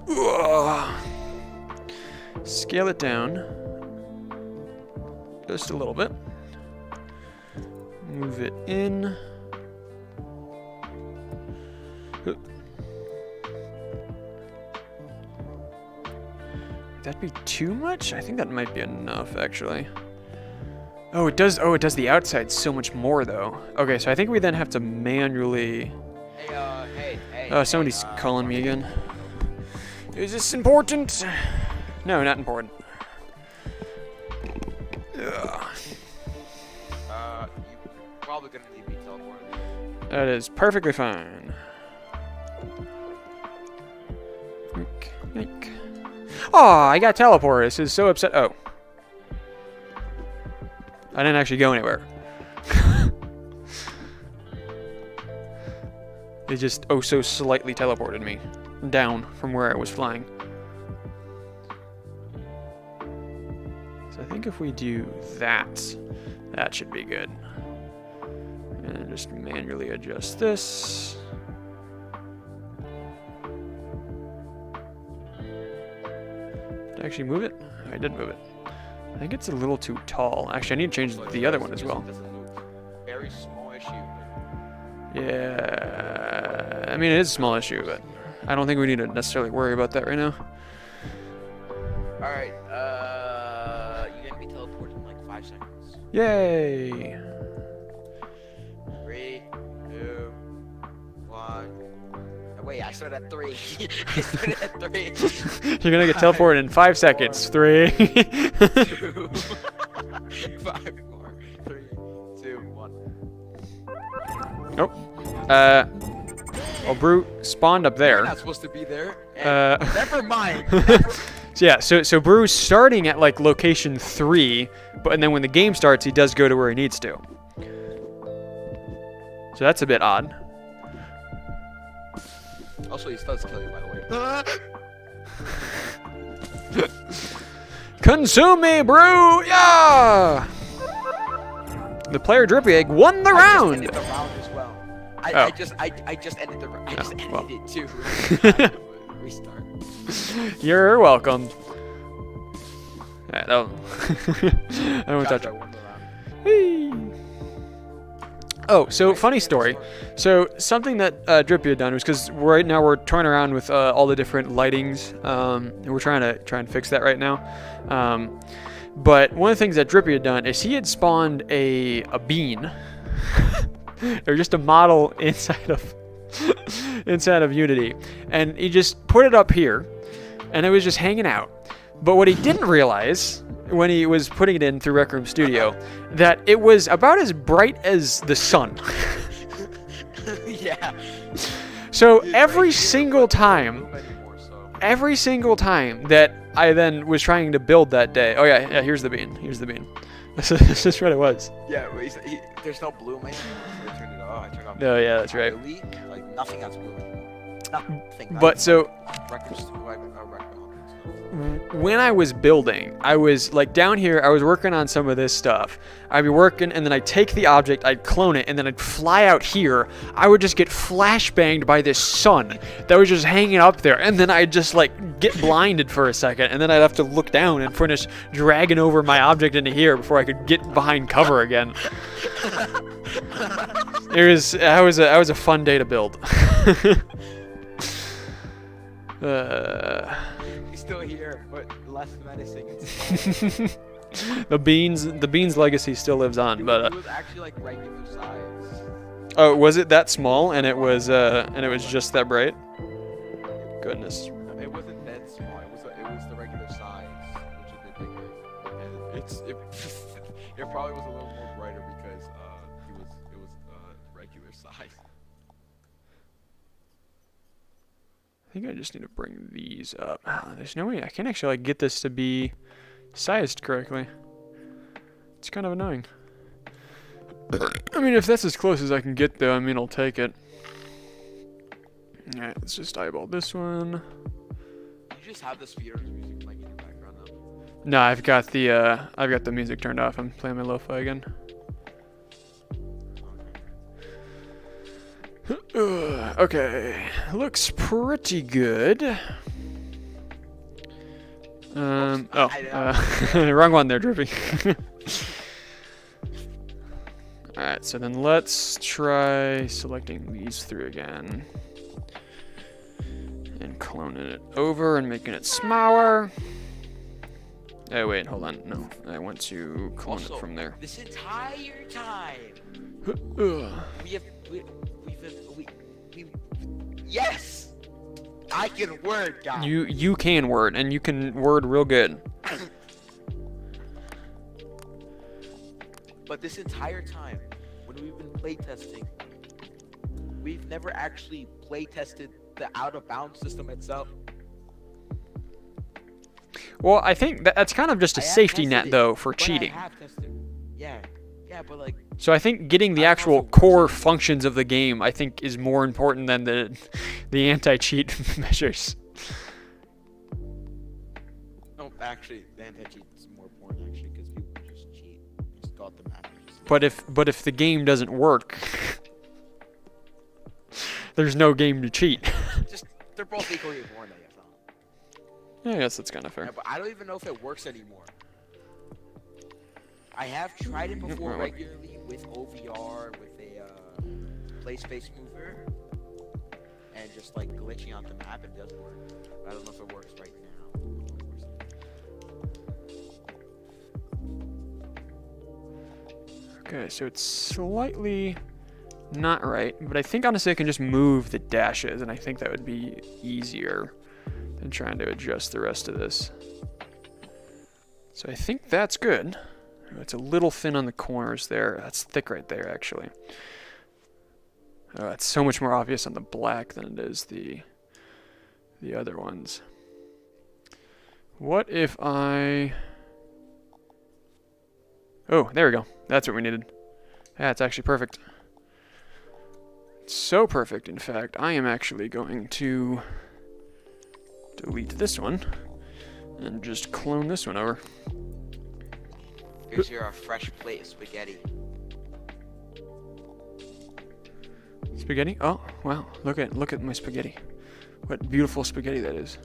scale it down just a little bit. Move it in. Would that be too much? I think that might be enough actually. Oh, it does the outside so much more though. Okay, so I think we then have to manually Hey, somebody's calling me again. Is this important? No, not important. Ugh. You probably gonna need me teleported. That is perfectly fine. Oh, I got teleported. This is so upset. Oh. I didn't actually go anywhere. It just oh so slightly teleported me down from where I was flying. So I think if we do that, that should be good. And just manually adjust this. Did I actually move it? I did move it. I think it's a little too tall. Actually, I need to change the other one as well. Very small issue. Yeah, I mean it is a small issue, but I don't think we need to necessarily worry about that right now. All right, you're gonna be teleported in like 5 seconds. Yay! 3, 2, 1. Wait, I started at 3. I started at 3. You're gonna get teleported in 5 seconds. 3. 2, 5, 4, 3, 2, 1. Nope. Well, Brute spawned up You're there. not supposed to be there. And never mind. So yeah, so Bru's starting at like location 3, and then when the game starts, he does go to where he needs to. So that's a bit odd. Also, he does kill you, by the way. Consume me, Bru! Yeah! The player Drippy Egg won the round. I just ended the round as well. I Oh. just ended the round. I just ended well. it too. Restart. You're welcome. Alright, that won't touch Josh, I it. won the round. Whee! Oh, so funny story. So something that Drippy had done was because right now we're toying around with all the different lightings, and we're trying to fix that right now. But one of the things that Drippy had done is he had spawned a bean, or just a model inside of Unity, and he just put it up here, and it was just hanging out. But what he didn't realize when he was putting it in through Rec Room Studio, that it was about as bright as the sun. Yeah. So every single time that I then was trying to build that day, oh yeah, here's the bean. This is what it was. Yeah, there's no bloom anymore. I turned it off. I turned off. Oh yeah, that's right. Really? Like nothing has bloom anymore. Nothing. But so Records. when I was building, I was like down here, I was working on some of this stuff. I'd be working and then I'd take the object, I'd clone it, and then I'd fly out here. I would just get flashbanged by this sun that was just hanging up there, and then I'd just like get blinded for a second, and then I'd have to look down and finish dragging over my object into here before I could get behind cover again. That was a fun day to build. He's still here, but less menacing. The beans legacy still lives on, but it was actually like regular size. oh, was it that small and it was just that bright? Goodness. It wasn't that small. It was the regular size, which is a bit bigger. And it probably was a little more brighter because it was regular size. I think I just need to bring these up. There's no way I can actually like get this to be sized correctly. It's kind of annoying. I mean, if that's as close as I can get though, I mean, I'll take it. Alright, let's just eyeball this one. You just have the speedrunner music playing in the background now. No, I've got the music turned off. I'm playing my lo-fi again. Okay, looks pretty good. Wrong one there, Drippy. Alright, so then let's try selecting these three again. And cloning it over and making it smaller. Oh wait, hold on. No, I want to clone it from there. This entire time, yes! I can word, guys. You can word, and you can word real good. But this entire time, when we've been playtesting, we've never actually playtested the out-of-bounds system itself. Well, I think that's kind of just a I have safety tested net, it, though, for but I cheating. have tested. Yeah, but like, So I think getting the I don't know actual if it works core anymore. functions of the game, I think, is more important than the anti-cheat measures. no, actually, the anti-cheat is more important actually because people just cheat. Just got the map. But if the game doesn't work, there's no game to cheat. Just they're both equally important, I guess. I guess that's kind of Yeah, fair. but I don't even know if it works anymore. I have tried it before Well, regularly with OVR, with a play space mover, and just like glitching on the map. It does work. But I don't know if it works right now. Okay, so it's slightly not right, but I think honestly I can just move the dashes, and I think that would be easier than trying to adjust the rest of this. So I think that's good. It's a little thin on the corners there. That's thick right there, actually. Oh, it's so much more obvious on the black than it is the other ones. What if I... Oh, there we go. That's what we needed. That's actually perfect. So perfect, in fact, I am actually going to delete this one and just clone this one over. Here's your fresh plate of spaghetti. Spaghetti? Oh, wow. Look at my spaghetti. What beautiful spaghetti that is.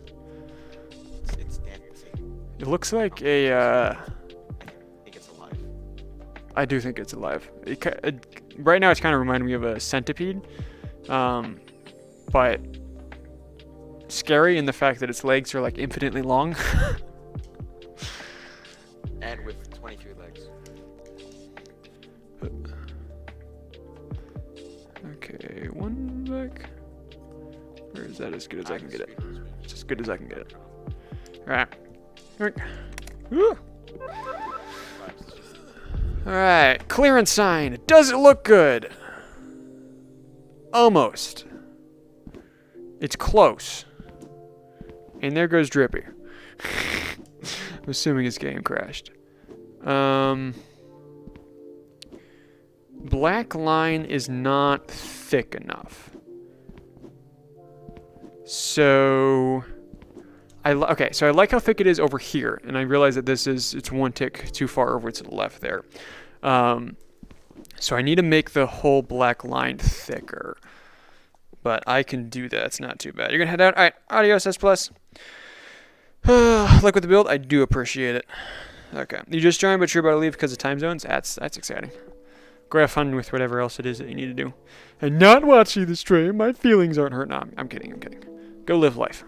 It's dancing. It looks like a I think it's alive. I do think it's alive. Right now it's kind of reminding me of a centipede. But scary in the fact that its legs are like infinitely long. And with 23 legs. Okay, one back. Or is that as good as I can get it? It's as good as I can get it. Alright. Alright, clearance sign. Does it look good? Almost. It's close. And there goes Drippy. I'm assuming his game crashed. Black line is not thick enough. So okay, so I like how thick it is over here, and I realize that it's one tick too far over to the left there. So I need to make the whole black line thicker. But I can do that. It's not too bad. You're gonna head out. All right, adios, S+. Luck with the build. I do appreciate it. Okay, you just joined, but you're about to leave because of time zones. That's exciting. Go have fun with whatever else it is that you need to do, and not watching the stream. My feelings aren't hurt. No, I'm kidding. I'm kidding. Go live life.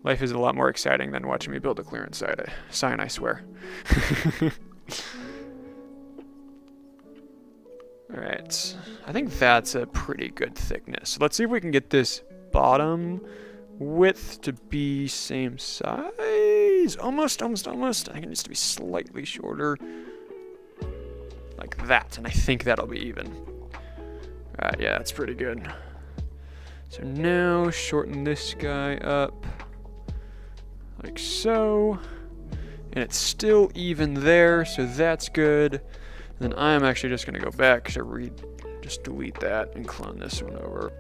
Life is a lot more exciting than watching me build a clearance sign. I swear. All right, I think that's a pretty good thickness. Let's see if we can get this bottom width to be same size. Almost. I think it needs to be slightly shorter. Like that, and I think that'll be even. Alright, yeah, that's pretty good. So now, shorten this guy up. Like so. And it's still even there, so that's good. And then I'm actually just gonna go back to just delete that and clone this one over.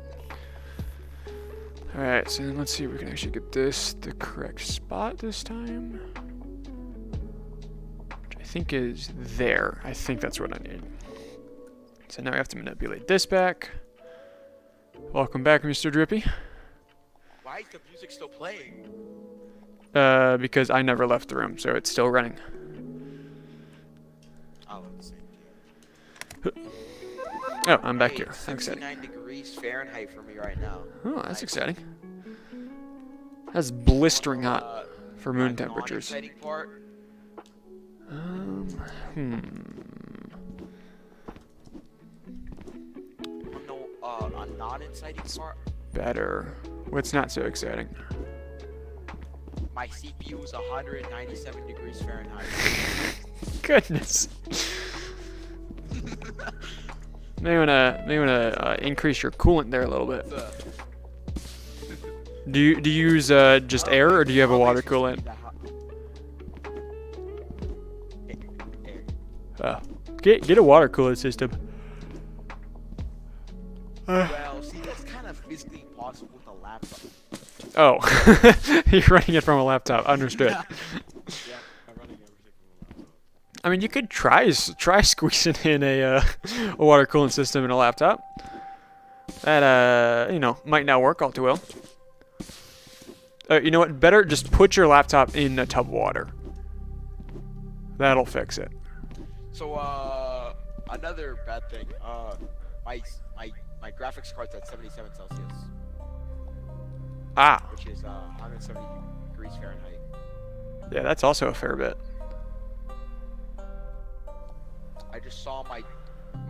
Alright, so then let's see if we can actually get this the correct spot this time. I think is there. I think that's what I need. So now I have to manipulate this back. Welcome back, Mr. Drippy. Why is the music still playing? Because I never left the room, so it's still running. Oh, let's see. Oh, I'm back Hey, here. it's That's exciting. 69 degrees Fahrenheit for me right now. Oh, that's exciting. That's blistering hot for moon My temperatures. non-exciting part, a non-inciting part. better? What's not so exciting? My CPU is 197 degrees Fahrenheit. Goodness. May wanna increase your coolant there a little bit. Do you use just air, or do you have a water coolant? Get a water coolant system. Well, see, that's kind of physically impossible with a laptop. Oh, you're running it from a laptop. Understood. Yeah, I'm running everything from a laptop. I mean, you could try squeezing in a water coolant system in a laptop. That might not work all too well. You know what? Better just put your laptop in a tub of water. That'll fix it. So, another bad thing. My graphics card's at 77 Celsius, Ah, which is 170 degrees Fahrenheit. yeah, that's also a fair bit. I just saw my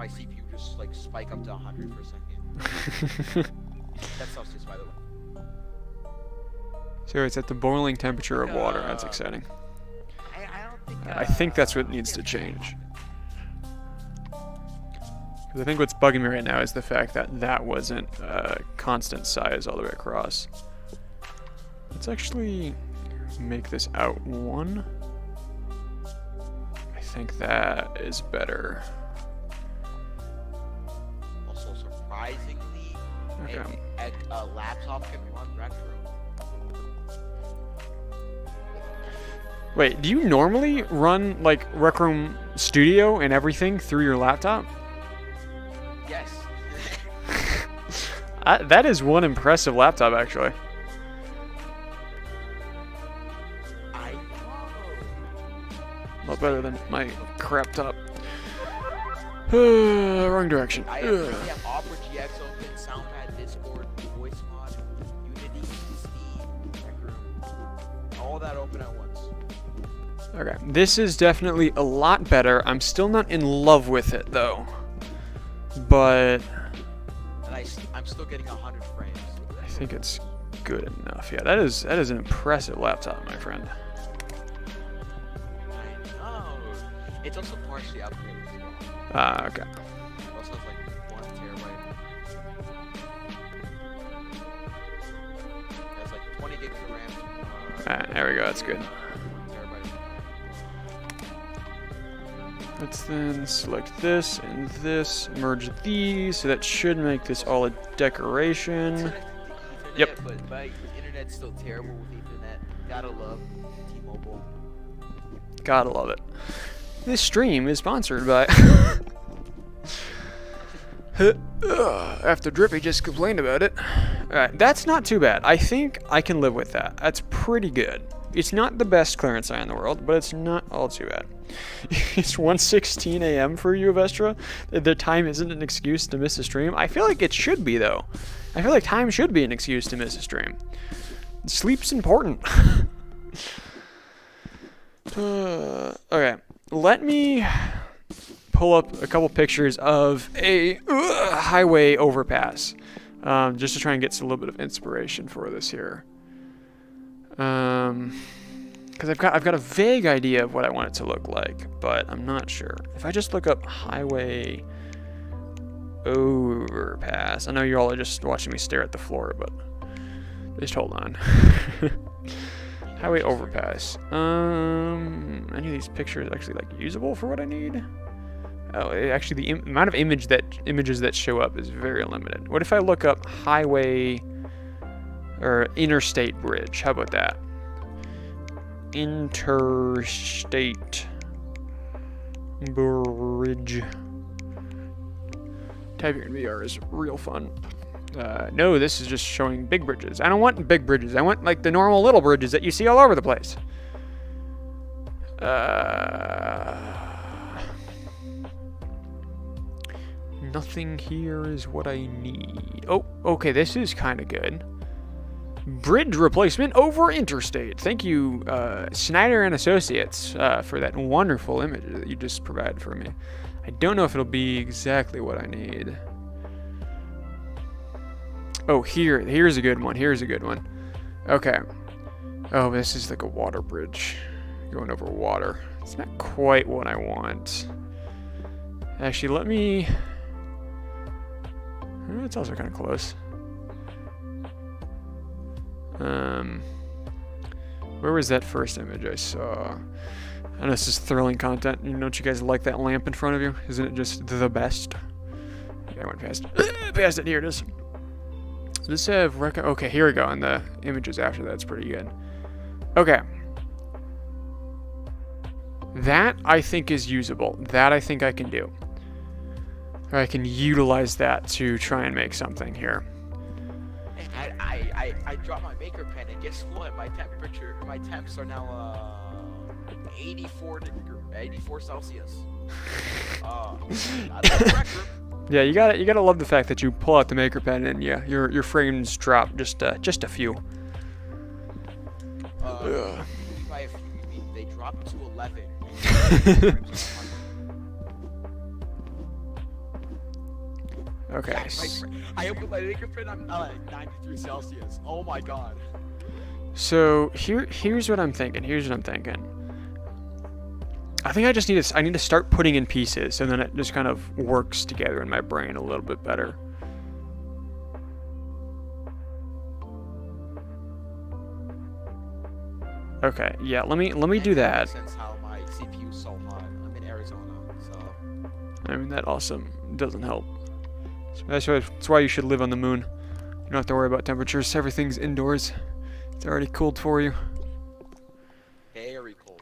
CPU just like spike up to 100 for a second. That's Celsius, by the way. So it's at the boiling temperature of water. That's exciting. I don't think. I think that's what needs to change. Because I think what's bugging me right now is the fact that that wasn't constant size all the way across. Let's actually make this out 1. I think that is better. Also, surprisingly, Okay. a laptop can run retro. Wait, do you normally run like Rec Room Studio and everything through your laptop? Yes. That is one impressive laptop, actually. I know. A lot better than my crap top. Wrong direction. I have Opera GX open, Soundpad, Discord, Voice Mod, Unity, Steam, Rec Room. All that open at once. Okay, this is definitely a lot better. I'm still not in love with it, though. But And I'm still getting 100 frames. I think it's good enough. Yeah, that is an impressive laptop, my friend. I know. It's also partially upgraded as well. Okay. It also has like 1 terabyte. It has like 20 gigs of RAM. There we go. That's good. 1 terabyte. Let's then select this and this, merge these, so that should make this all a decoration. It's connected to Ethernet, Yep. But my internet's still terrible with Ethernet. Gotta love T-Mobile. Gotta love it. This stream is sponsored by... After Drippy just complained about it. Alright, that's not too bad. I think I can live with that. That's pretty good. It's not the best clearance eye in the world, but it's not all too bad. It's 1:16 a.m. for you, Vestra. The time isn't an excuse to miss a stream. I feel like it should be, though. I feel like time should be an excuse to miss a stream. Sleep's important. Okay, let me pull up a couple pictures of a highway overpass, just to try and get a little bit of inspiration for this here. Because I've got a vague idea of what I want it to look like, but I'm not sure. If I just look up highway overpass, I know you all are just watching me stare at the floor, but just hold on. Highway overpass. Any of these pictures actually like usable for what I need? Oh, actually the amount of images that show up is very limited. What if I look up highway or interstate bridge? How about that? Interstate bridge. Typing in VR is real fun. No, this is just showing big bridges. I don't want big bridges. I want like the normal little bridges that you see all over the place. Nothing here is what I need. Oh, okay, this is kind of good. Bridge replacement over interstate. Thank you, Snyder and Associates, for that wonderful image that you just provided for me. I don't know if it'll be exactly what I need. Oh, here's a good one. Here's a good one. Okay. Oh, this is like a water bridge. Going over water. It's not quite what I want. Actually, let me... It's also kind of close. Where was that first image I saw? I know this is thrilling content. Don't you guys like that lamp in front of you? Isn't it just the best? Okay, I went past it. Here it is. Does this have okay, here we go. And the images after that's pretty good. Okay. That I think is usable. That I think I can do. Or I can utilize that to try and make something here. I dropped my maker pen, and guess what? My temps are now 84 Celsius. That's a record. Yeah, you gotta love the fact that you pull out the maker pen and yeah, your frames drop just a few. By a few, they dropped to 11. Okay. I opened my maker pen. I'm at 93 Celsius. Oh my god. So here's what I'm thinking. I think I need to start putting in pieces, and then it just kind of works together in my brain a little bit better. Okay, yeah, let me do that. Since how my CPU is so hot, I'm in Arizona, so. I mean, that also doesn't help. So that's why you should live on the moon. You don't have to worry about temperatures. Everything's indoors. It's already cooled for you. Very cold.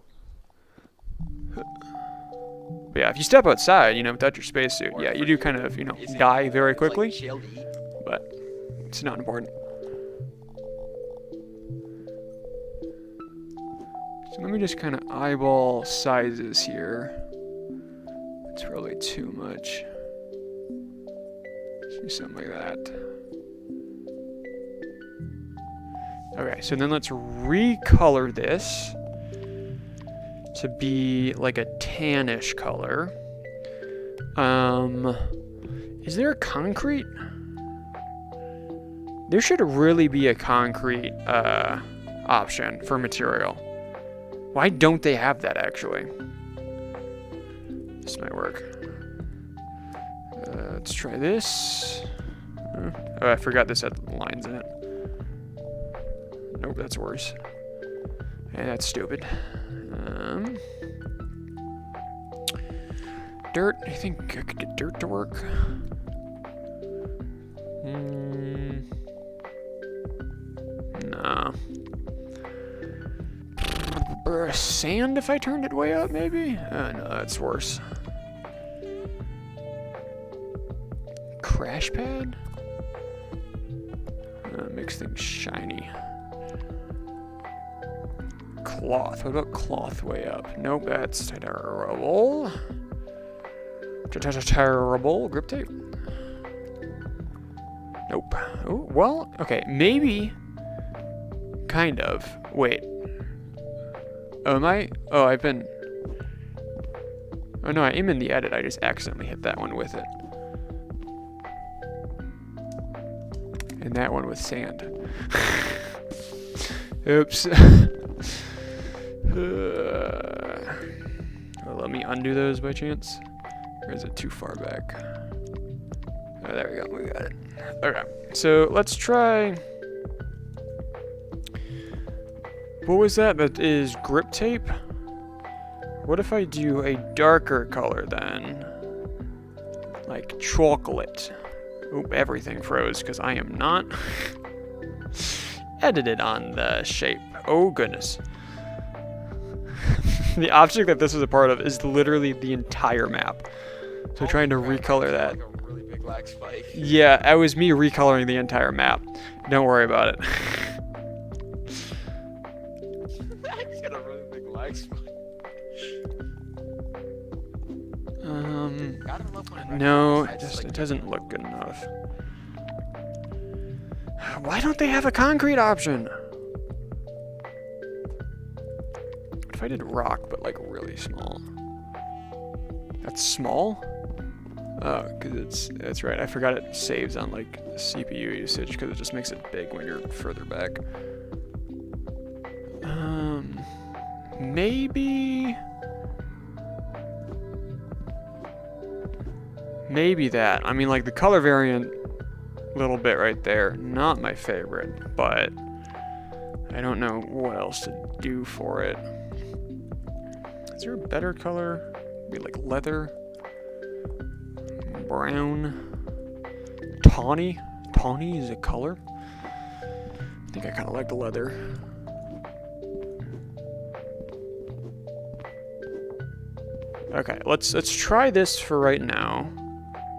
But yeah, if you step outside, without your spacesuit, yeah, you do kind of, die very quickly. But it's not important. So let me just kind of eyeball sizes here. It's really too much. Do something like that. Okay, so then let's recolor this to be like a tannish color. Is there a concrete? There should really be a concrete option for material. Why don't they have that actually? This might work. Let's try this. Oh, I forgot this had lines in it. Nope, that's worse. And that's stupid. Dirt. I think I could get dirt to work. Nah. Sand if I turned it way up, maybe? No, that's worse. Crash pad? Makes things shiny. Cloth. What about cloth way up? Nope, that's terrible. Terrible. Grip tape. Nope. Oh, well, okay, maybe. Kind of. Wait. Oh, am I? Oh, I've been... Oh, no, I am in the edit. I just accidentally hit that one with it. And that one with sand. Oops. Let me undo those by chance. Or is it too far back? Oh, there we go. We got it. Okay. So let's try... What was that? That is grip tape? What if I do a darker color then? Like chocolate. Oop, everything froze because I am not edited on the shape. Oh goodness. The object that this was a part of is literally the entire map. So trying to recolor that. Like a really big lag spike. Yeah, it was me recoloring the entire map. Don't worry about it. It's got a really big lag spike. No, it doesn't look good enough. Why don't they have a concrete option? What if I did rock, but like really small? That's small? Oh, because that's right. I forgot it saves on like CPU usage because it just makes it big when you're further back. Maybe that. I mean, like the color variant, little bit right there, not my favorite, but I don't know what else to do for it. Is there a better color? Maybe like leather, brown, tawny. Tawny is a color. I think I kind of like the leather. Okay, let's try this for right now.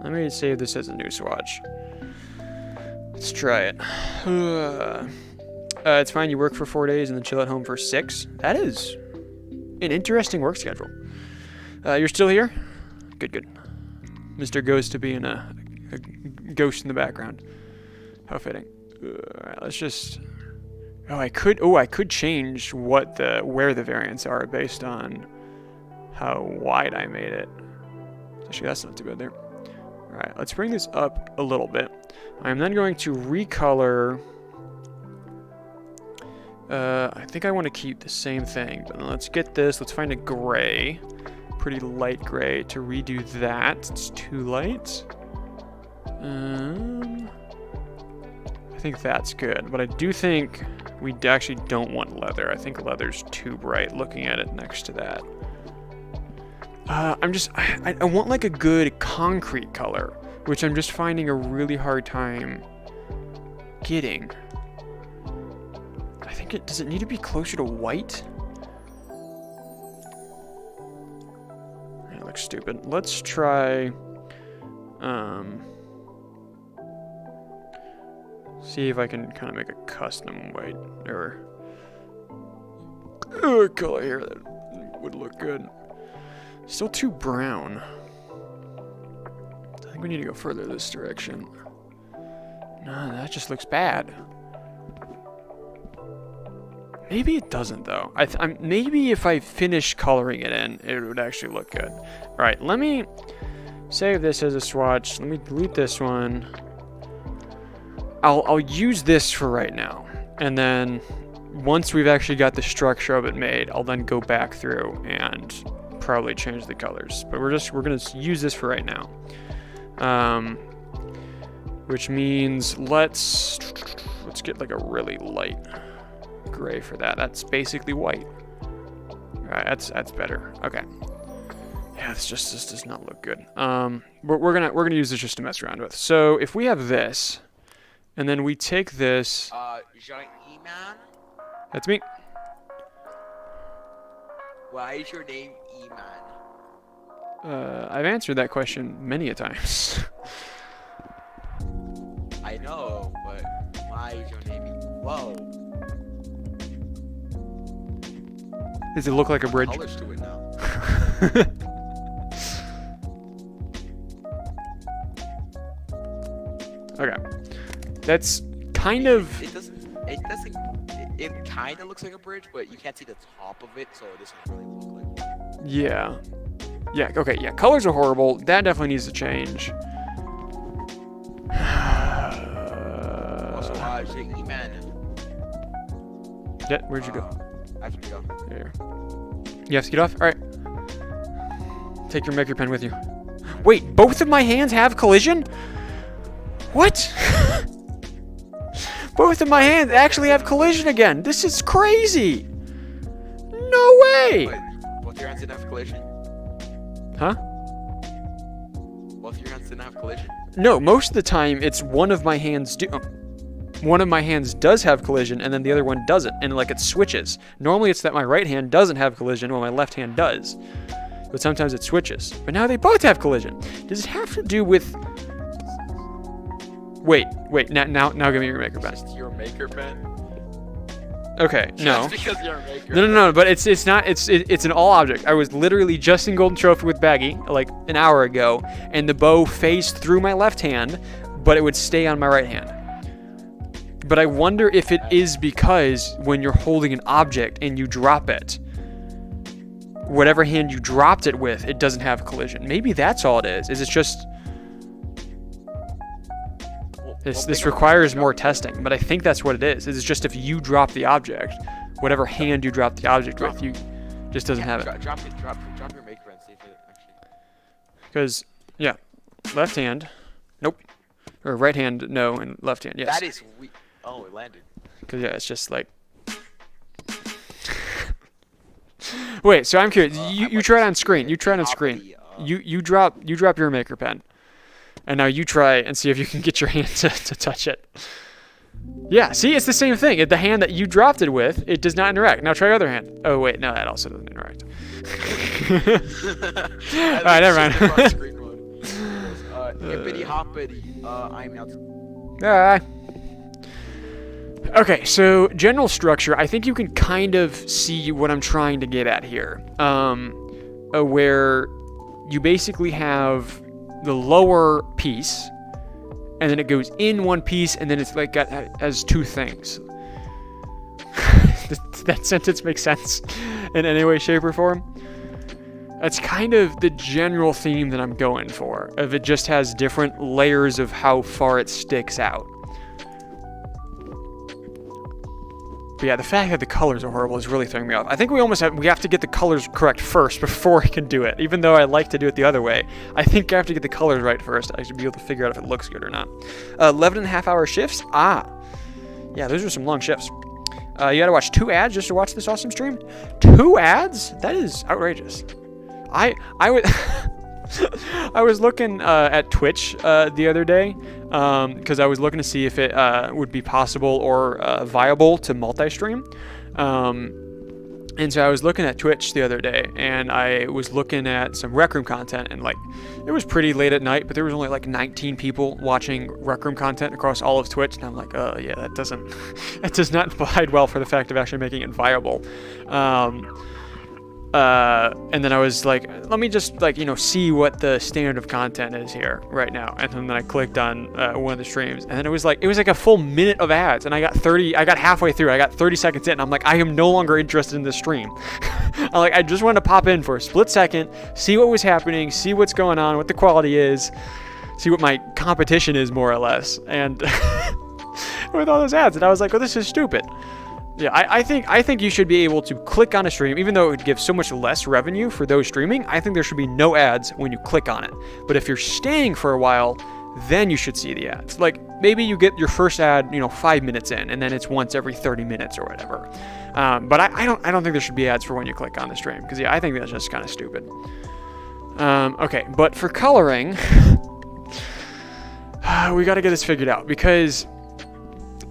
Let me save this as a new swatch. Let's try it. It's fine. You work for 4 days and then chill at home for 6. That is an interesting work schedule. You're still here? Good. Mr. Ghost to be in a ghost in the background. How fitting. Alright, let's just. I could change where the variants are based on how wide I made it. Actually, that's not too bad there. Alright, let's bring this up a little bit. I'm then going to recolor. I think I want to keep the same thing, but let's get this. Let's find a gray, pretty light gray to redo that. It's too light. I think that's good, but I do think we actually don't want leather. I think leather's too bright looking at it next to that. I want like a good concrete color, which I'm just finding a really hard time getting. I think does it need to be closer to white? That looks stupid. Let's try, see if I can kind of make a custom white or color here that would look good. Still too brown. I think we need to go further this direction. No, that just looks bad. Maybe it doesn't though. Maybe if I finish coloring it in, it would actually look good. All right, let me save this as a swatch. Let me delete this one. I'll use this for right now, and then once we've actually got the structure of it made, I'll then go back through and probably change the colors. But we're gonna use this for right now, which means let's get like a really light gray for that. That's basically white. All right, that's better. Okay. Yeah, this does not look good. We're gonna use this just to mess around with. So if we have this, and then we take this. E-Man? That's me. Why is your name E-Man? I've answered that question many a times. I know, but why is your name Whoa. Does it look like a bridge? Colors to it now. Okay. That's kind of. It kind of looks like a bridge, but you can't see the top of it, so it doesn't really look like one. Yeah. Yeah, okay, yeah. Colors are horrible. That definitely needs to change. Also, E-Man. Yeah, where'd you go? I have to go. Here. You have to get off? Alright. Take your maker pen with you. Wait, both of my hands have collision? What? Both of my hands actually have collision again. This is crazy. No way. Wait, both your hands didn't have collision? Huh? Both your hands didn't have collision? No, most of the time it's one of my hands one of my hands does have collision and then the other one doesn't, and like it switches. Normally it's that my right hand doesn't have collision while my left hand does. But sometimes it switches. But now they both have collision. Does it have to do with... Wait, now give me your maker pen. Just your maker pen? Okay, no. Just because you're a maker No, but it's not, it's an all object. I was literally just in Golden Trophy with Baggy, like an hour ago, and the bow phased through my left hand, but it would stay on my right hand. But I wonder if it is because when you're holding an object and you drop it, whatever hand you dropped it with, it doesn't have collision. Maybe that's all it is. Is it's just... This requires more testing, but I think that's what it is. It's just if you drop the object, whatever hand you drop the object with, you just doesn't have it. Drop your maker and see if it actually. Because, yeah, left hand, nope. Or right hand, no, and left hand, yes. That is weak. Oh, it landed. Because, yeah, it's just like... Wait, so I'm curious. You try it on screen. You try it on screen. You drop your maker pen. And now you try and see if you can get your hand to touch it. Yeah, see, it's the same thing. The hand that you dropped it with, it does not interact. Now try your other hand. Oh, wait, no, that also doesn't interact. Alright, never mind. Hippity hoppity. I'm out. Okay, so general structure, I think you can kind of see what I'm trying to get at here. Where you basically have the lower piece, and then it goes in one piece, and then it's like has two things. That sentence makes sense in any way, shape, or form. That's kind of the general theme that I'm going for. If it just has different layers of how far it sticks out. But yeah, the fact that the colors are horrible is really throwing me off. I think we have to get the colors correct first before I can do it. Even though I like to do it the other way, I think I have to get the colors right first. I should be able to figure out if it looks good or not. 11.5-hour shifts? Yeah, those are some long shifts. You gotta watch 2 ads just to watch this awesome stream? 2 ads? That is outrageous. I would... I was looking at Twitch the other day because I was looking to see if it would be possible or viable to multi-stream. And so I was looking at Twitch the other day, and I was looking at some Rec Room content, and like it was pretty late at night, but there was only like 19 people watching Rec Room content across all of Twitch, and I'm like, yeah, that does not bode well for the fact of actually making it viable. And then I was like, let me just see what the standard of content is here right now. And then I clicked on one of the streams, and then it was like a full minute of ads, and I got halfway through, I got 30 seconds in, and I'm like, I am no longer interested in this stream. I just wanted to pop in for a split second, see what was happening, see what's going on, what the quality is, see what my competition is more or less, and with all those ads, and I was like, oh, this is stupid. Yeah, I think you should be able to click on a stream, even though it would give so much less revenue for those streaming. I think there should be no ads when you click on it. But if you're staying for a while, then you should see the ads. Like maybe you get your first ad, 5 minutes in, and then it's once every 30 minutes or whatever. But I don't think there should be ads for when you click on the stream, because I think that's just kind of stupid. Okay, but for coloring, we got to get this figured out, because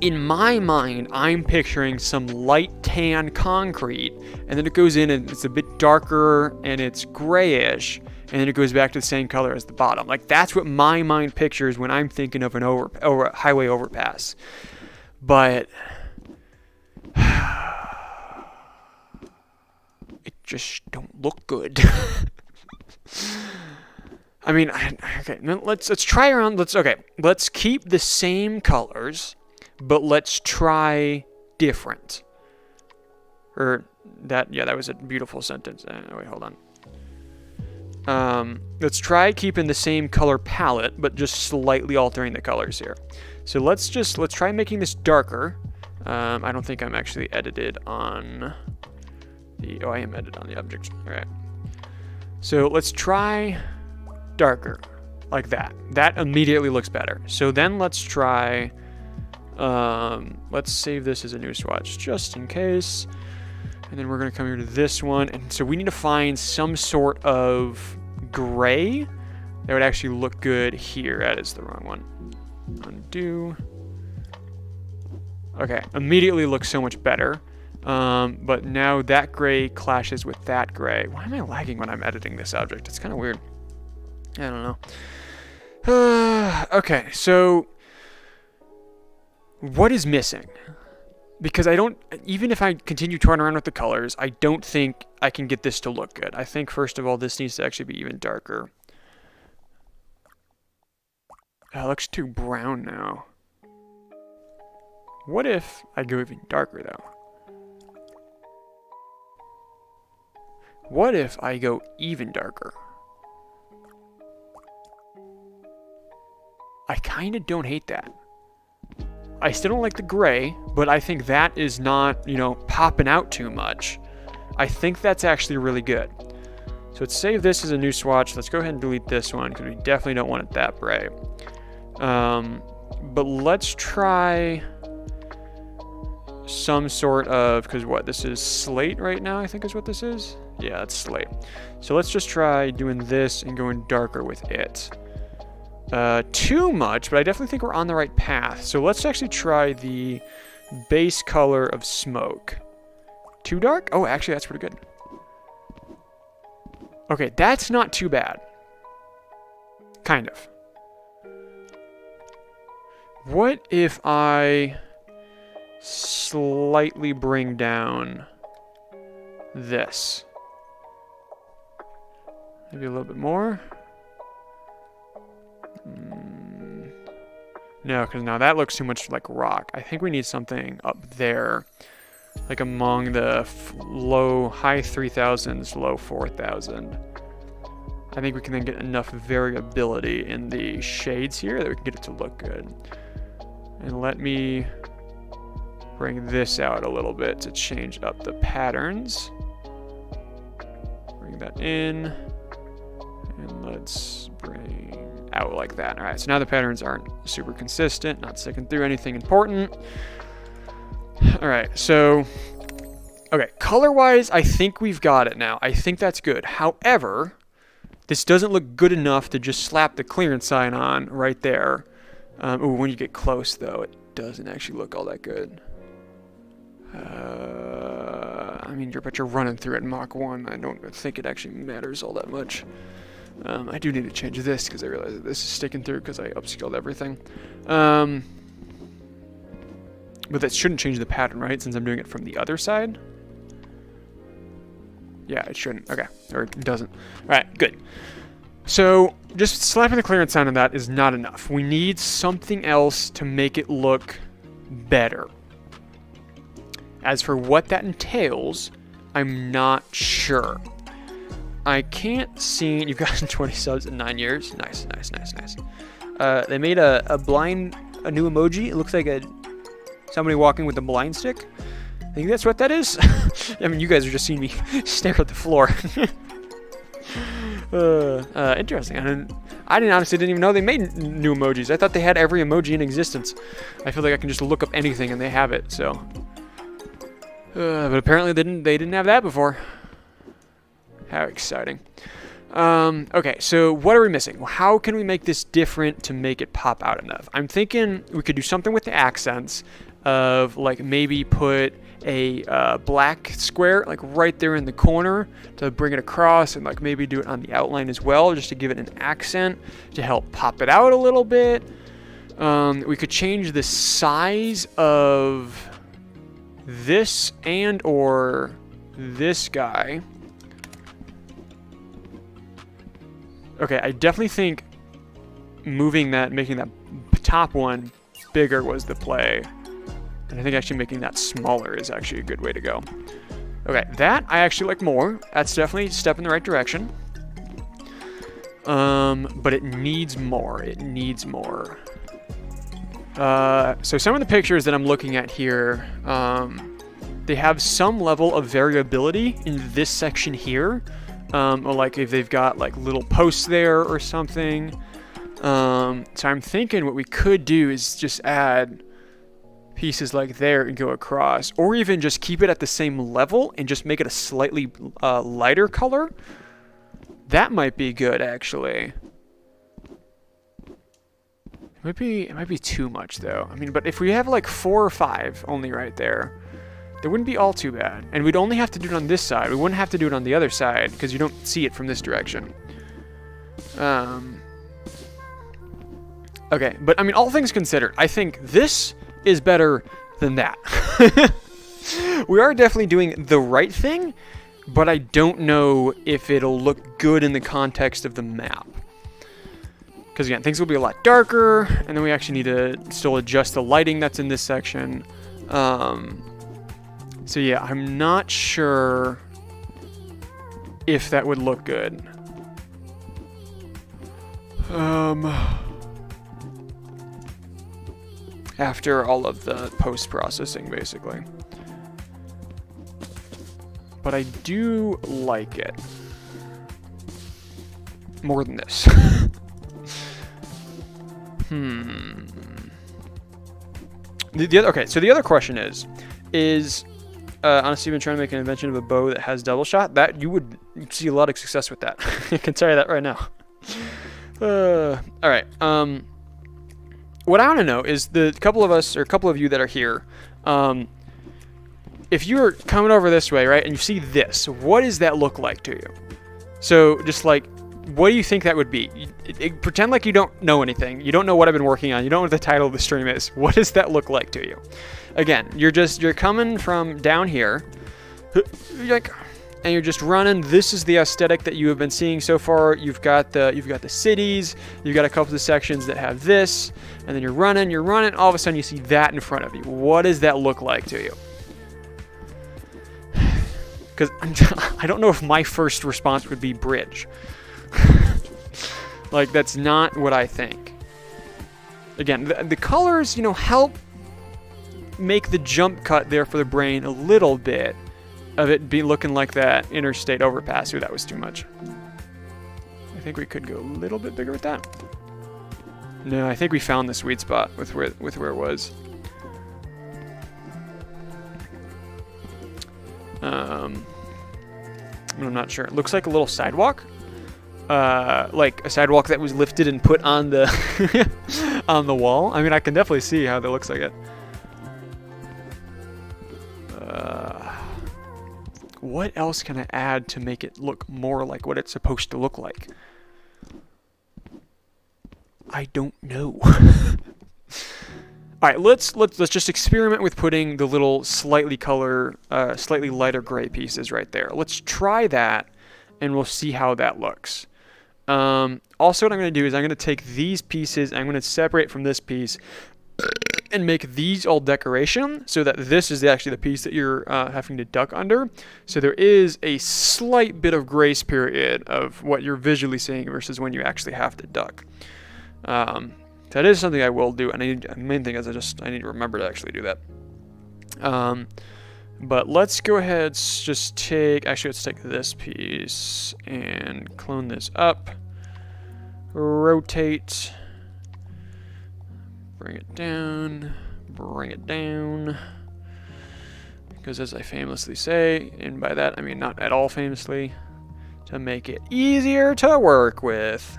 in my mind, I'm picturing some light tan concrete, and then it goes in and it's a bit darker and it's grayish, and then it goes back to the same color as the bottom. Like that's what my mind pictures when I'm thinking of an highway overpass. But it just don't look good. I mean, okay, let's try around. Let's keep the same colors, but let's try different. That was a beautiful sentence. Wait, hold on. Let's try keeping the same color palette, but just slightly altering the colors here. So let's try making this darker. I don't think I'm actually edited on the, I am edited on the object. All right. So let's try darker, like that. That immediately looks better. So then let's try, let's save this as a new swatch just in case. And then we're going to come here to this one. And so we need to find some sort of gray that would actually look good here. That is the wrong one. Undo. Okay, immediately looks so much better. But now that gray clashes with that gray. Why am I lagging when I'm editing this object? It's kind of weird. I don't know. Okay, so what is missing? Because even if I continue toying around with the colors, I don't think I can get this to look good. I think, first of all, this needs to actually be even darker. It looks too brown now. What if I go even darker, though? What if I go even darker? I kind of don't hate that. I still don't like the gray, but I think that is not, you know, popping out too much. I think that's actually really good. So let's save this as a new swatch. Let's go ahead and delete this one because we definitely don't want it that bright. But let's try some sort of, because what, this is slate right now, I think is what this is. Yeah, it's slate. So let's just try doing this and going darker with it. Too much, but I definitely think we're on the right path. So let's actually try the base color of smoke. Too dark? Oh, actually, that's pretty good. Okay, that's not too bad. Kind of. What if I slightly bring down this? Maybe a little bit more. No, because now that looks too much like rock. I think we need something up there, like among the high 3000s, low 4000. I think we can then get enough variability in the shades here that we can get it to look good. And let me bring this out a little bit to change up the patterns. Bring that in. And let's bring out like that. All right, so now the patterns aren't super consistent, not sticking through anything important. All right, so, okay, color-wise, I think we've got it now. I think that's good. However, this doesn't look good enough to just slap the clearance sign on right there. Ooh, when you get close, though, it doesn't actually look all that good. I mean, but you're running through it in Mach 1. I don't think it actually matters all that much. I do need to change this because I realize that this is sticking through because I upscaled everything. But that shouldn't change the pattern, right? Since I'm doing it from the other side. Yeah, it shouldn't. Okay, or it doesn't. All right, good. So just slapping the clearance sign on that is not enough. We need something else to make it look better. As for what that entails, I'm not sure. I can't see. You've gotten 20 subs in 9 years. Nice, nice, nice, nice. They made a new emoji. It looks like somebody walking with a blind stick. I think that's what that is. I mean, you guys are just seeing me stare at the floor. Interesting. I honestly didn't even know they made new emojis. I thought they had every emoji in existence. I feel like I can just look up anything and they have it. So, but apparently they didn't have that before. How exciting. Okay, so what are we missing? Well, how can we make this different to make it pop out enough? I'm thinking we could do something with the accents of like maybe put a black square like right there in the corner to bring it across, and like maybe do it on the outline as well just to give it an accent to help pop it out a little bit. We could change the size of this and or this guy. Okay, I definitely think making that top one bigger was the play. And I think actually making that smaller is actually a good way to go. Okay, that I actually like more. That's definitely a step in the right direction. But it needs more. It needs more. So some of the pictures that I'm looking at here, they have some level of variability in this section here. Like if they've got like little posts there or something. So I'm thinking what we could do is just add pieces like there and go across, or even just keep it at the same level and just make it a slightly lighter color. That might be good, actually. It might be too much though. I mean, but if we have like 4 or 5 only right there, that wouldn't be all too bad. And we'd only have to do it on this side. We wouldn't have to do it on the other side because you don't see it from this direction. Okay, but I mean, all things considered, I think this is better than that. We are definitely doing the right thing, but I don't know if it'll look good in the context of the map. Because again, things will be a lot darker, and then we actually need to still adjust the lighting that's in this section. So yeah, I'm not sure if that would look good. after all of the post-processing, basically. But I do like it more than this. Okay, so the other question is honestly, been trying to make an invention of a bow that has double shot. That you would see a lot of success with that. I can tell you that right now. All right. What I want to know is the couple of us or a couple of you that are here. If you're coming over this way, right, and you see this, what does that look like to you? So just like, what do you think that would be? Pretend like you don't know anything. You don't know what I've been working on. You don't know what the title of the stream is. What does that look like to you? Again, you're coming from down here, and you're just running. This is the aesthetic that you have been seeing so far. You've got the cities. You've got a couple of sections that have this, and then you're running. All of a sudden, you see that in front of you. What does that look like to you? Because I don't know if my first response would be bridge. Like, that's not what I think. Again, the colors, help make the jump cut there for the brain a little bit of it be looking like that interstate overpass. Ooh, that was too much. I think we could go a little bit bigger with that. No, I think we found the sweet spot with where it was. I'm not sure. It looks like a little sidewalk. Like a sidewalk that was lifted and put on the on the wall. I mean, I can definitely see how that looks like it. What else can I add to make it look more like what it's supposed to look like? I don't know. All right, let's just experiment with putting the little slightly lighter gray pieces right there. Let's try that, and we'll see how that looks. Also, what I'm going to do is I'm going to take these pieces, I'm going to separate from this piece, and make these all decoration, so that this is actually the piece that you're having to duck under. So there is a slight bit of grace period of what you're visually seeing versus when you actually have to duck. That is something I will do, and the main thing is I need to remember to actually do that. But let's go ahead, let's take this piece and clone this up, rotate, bring it down, because as I famously say, and by that I mean not at all famously, to make it easier to work with.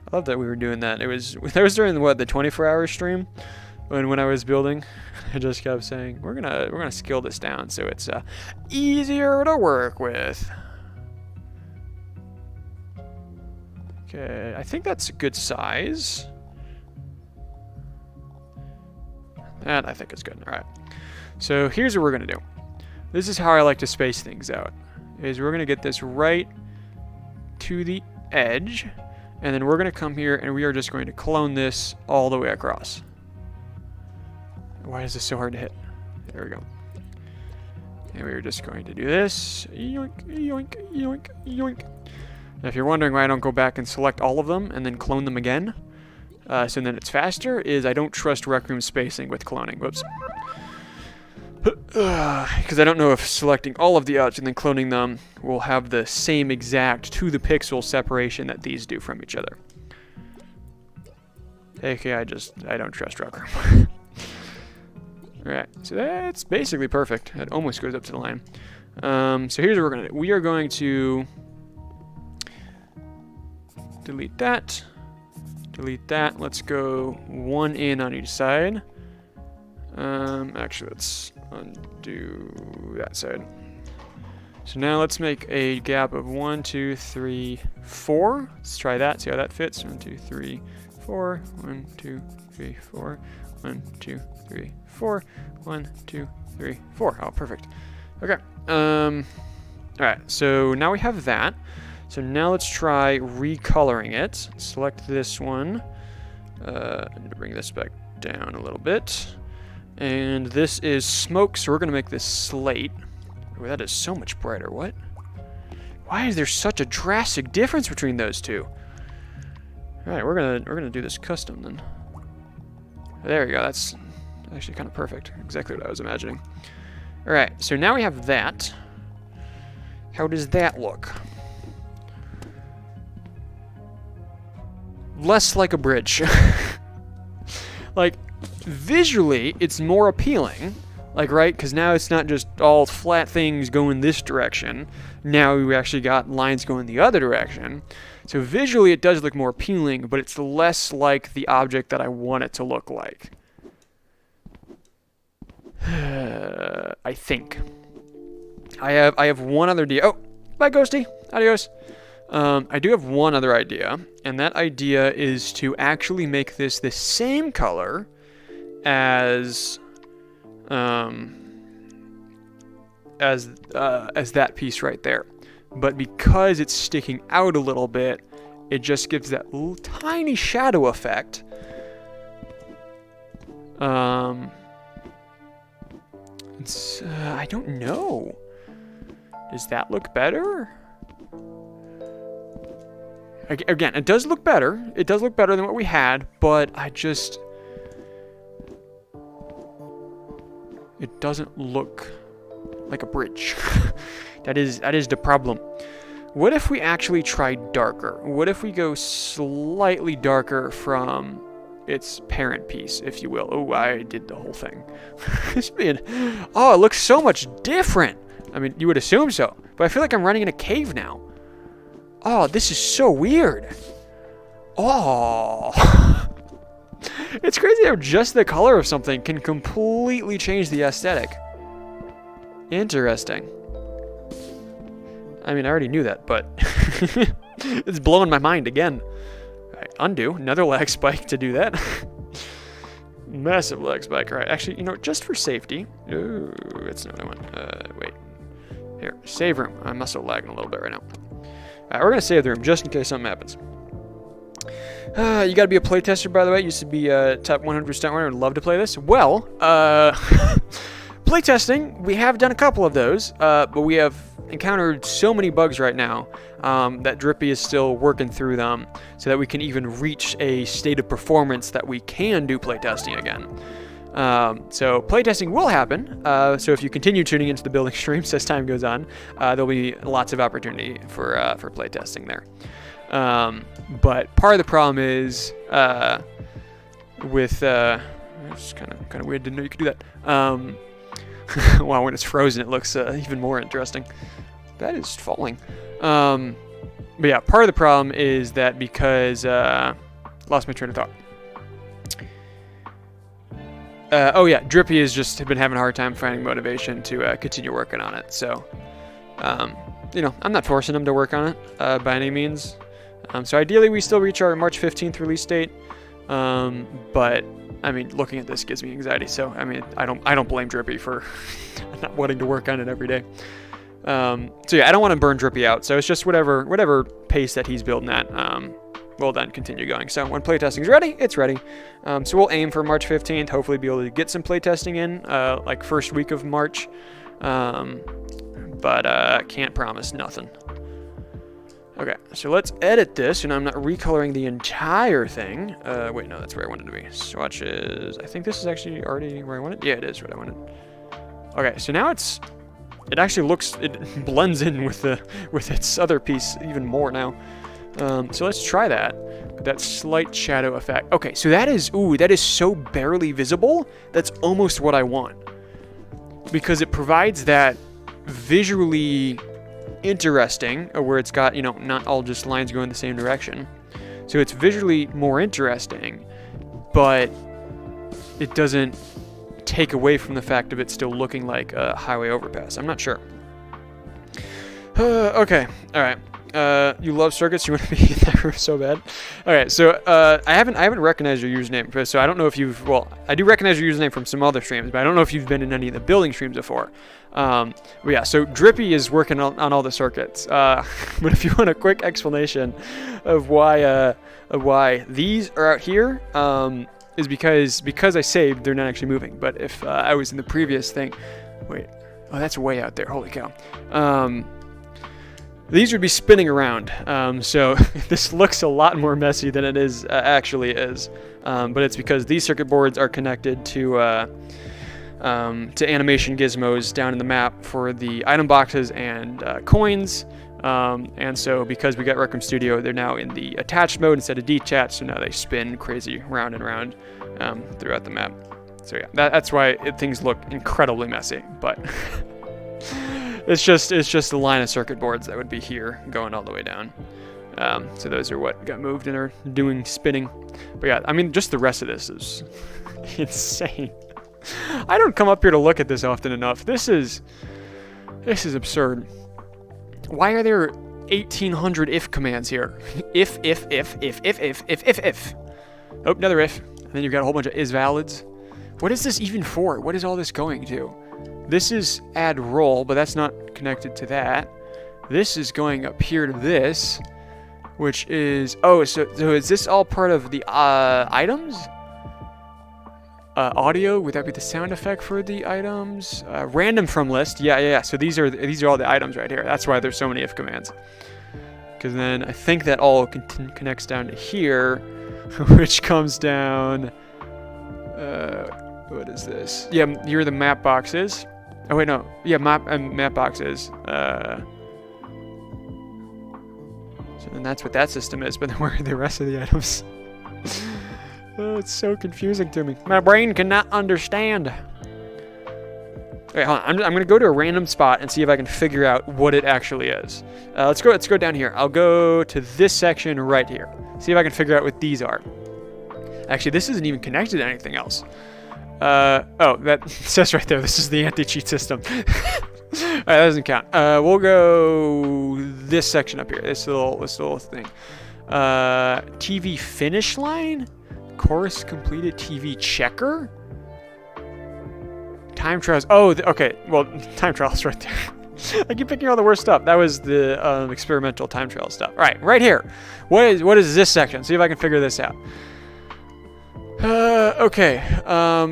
I love that we were doing that. That was during the 24-hour stream when I was building. I just kept saying we're gonna scale this down so it's easier to work with. Okay, I think that's a good size. That I think is good. All right. So here's what we're gonna do. This is how I like to space things out. Is we're gonna get this right to the edge. And then we're going to come here and we are just going to clone this all the way across. Why is this so hard to hit? There we go. And we're just going to do this. Yoink, yoink, yoink, yoink. Now, if you're wondering why I don't go back and select all of them and then clone them again, so then it's faster, is I don't trust Rec Room spacing with cloning. Whoops. Because I don't know if selecting all of the outs and then cloning them will have the same exact to the pixel separation that these do from each other. Okay, I don't trust Rec Room. Alright, so that's basically perfect. It almost goes up to the line. So here's what we're going to do. We are going to delete that. Delete that. Let's go one in on each side. Actually, let's undo that side. So now let's make a gap of 1, 2, 3, 4. Let's try that, see how that fits. 1, 2, 3, 4. 1, 2, 3, 4. 1, 2, 3, 4. 1, 2, 3, 4. Oh, perfect. Okay. Alright, so now we have that. So now let's try recoloring it. Select this one. I need to bring this back down a little bit. And this is smoke, so we're going to make this slate. Oh, that is so much brighter. What? Why is there such a drastic difference between those two? All right, we're gonna do this custom then. There we go. That's actually kind of perfect. Exactly what I was imagining. All right, so now we have that. How does that look? Less like a bridge. Like, visually, it's more appealing. Like, right? Because now it's not just all flat things going this direction. Now we actually got lines going the other direction. So visually, it does look more appealing, but it's less like the object that I want it to look like. I think. I have one other idea. Oh, bye, Ghosty. Adios. I do have one other idea, and that idea is to actually make this the same color as that piece right there. But because it's sticking out a little bit, it just gives that little tiny shadow effect. I don't know. Does that look better? Again, it does look better. It does look better than what we had, but it doesn't look like a bridge. That is the problem. What if we actually try darker? What if we go slightly darker from its parent piece, if you will? Oh, I did the whole thing. Oh, it looks so much different. I mean, you would assume so, but I feel like I'm running in a cave now. Oh, this is so weird. Oh. It's crazy how just the color of something can completely change the aesthetic. Interesting. I mean, I already knew that, but it's blowing my mind again. All right, undo. Another lag spike to do that. Massive lag spike. All right, actually, you know, just for safety. Ooh, that's not what I want. Wait. Here, save room. I'm also lagging a little bit right now. Alright, we're going to save the room just in case something happens. You got to be a playtester, by the way. Used to be a top 100 stunt runner. Would love to play this. Well, playtesting, we have done a couple of those, but we have encountered so many bugs right now that Drippy is still working through them so that we can even reach a state of performance that we can do playtesting again. So playtesting will happen. So if you continue tuning into the building streams as time goes on, there'll be lots of opportunity for playtesting there. But part of the problem is with it's kind of weird. Didn't know you could do that. Wow, when it's frozen, it looks even more interesting. That is falling. But yeah, part of the problem is that because lost my train of thought. Oh yeah, Drippy has just been having a hard time finding motivation to continue working on it. So, you know, I'm not forcing him to work on it by any means. So ideally, we still reach our March 15th release date. But I mean, looking at this gives me anxiety. So I mean, I don't blame Drippy for not wanting to work on it every day. So yeah, I don't want to burn Drippy out. So it's just whatever pace that he's building at. We'll then continue going. So when playtesting is ready, it's ready. So we'll aim for March 15th, hopefully be able to get some playtesting in, like first week of March. But can't promise nothing. Okay, so let's edit this, and I'm not recoloring the entire thing. Wait, no, that's where I wanted to be. Swatches, I think this is actually already where I wanted. Yeah, it is what I wanted. Okay, so now it actually looks, it blends in with its other piece even more now. So let's try that. That slight shadow effect. Okay, so that is so barely visible. That's almost what I want. Because it provides that visually interesting, where it's got, you know, not all just lines going the same direction. So it's visually more interesting, but it doesn't take away from the fact of it still looking like a highway overpass. I'm not sure. Okay, all right. You love circuits. You want to be in that room so bad. Okay, so I haven't recognized your username, so I don't know if you've. Well, I do recognize your username from some other streams, but I don't know if you've been in any of the building streams before. But yeah, so Drippy is working on all the circuits. But if you want a quick explanation of why these are out here, is because I saved, they're not actually moving. But if I was in the previous thing, wait, oh, that's way out there. Holy cow. these would be spinning around. So this looks a lot more messy than it is actually is. But it's because these circuit boards are connected to animation gizmos down in the map for the item boxes and coins. And so because we got Rec Room Studio, they're now in the attached mode instead of detached, so now they spin crazy round and round throughout the map. So yeah, that's why things look incredibly messy, but it's just the line of circuit boards that would be here going all the way down. So those are what got moved and are doing spinning. But yeah, I mean, just the rest of this is insane. I don't come up here to look at this often enough. This is absurd. Why are there 1,800 if commands here? If. Oh, another if. And then you've got a whole bunch of is valids. What is this even for? What is all this going to? This is add roll, but that's not connected to that. This is going up here to this, which is... Oh, so is this all part of the items? Audio, would that be the sound effect for the items? Random from list, yeah. So these are all the items right here. That's why there's so many if commands. Because then I think that all connects down to here, which comes down. What is this? Yeah, here are the map boxes. Oh wait, no. Yeah, map boxes. So then that's what that system is. But then where are the rest of the items? Oh, it's so confusing to me. My brain cannot understand. Okay, hold on. I'm gonna go to a random spot and see if I can figure out what it actually is. Let's go down here. I'll go to this section right here. See if I can figure out what these are. Actually, this isn't even connected to anything else. Oh, that says right there. This is the anti-cheat system. All right, that doesn't count. We'll go this section up here. This little thing. TV finish line. Course completed. TV checker. Time trials. Oh, okay. Well, time trials right there. I keep picking all the worst stuff. That was the experimental time trial stuff. All right, right here. What is this section? See if I can figure this out. Okay.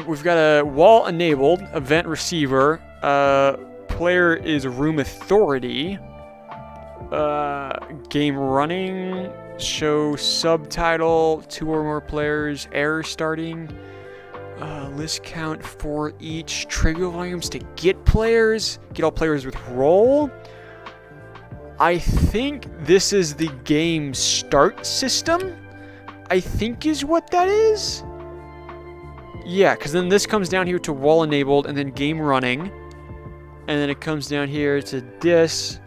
We've got a wall enabled event receiver. Player is room authority. Game running. Show subtitle, 2 or more players, error starting, list count for each, trigger volumes to get all players with roll. I think this is the game start system, I think is what that is. Yeah, because then this comes down here to wall enabled and then game running, and then it comes down here to this.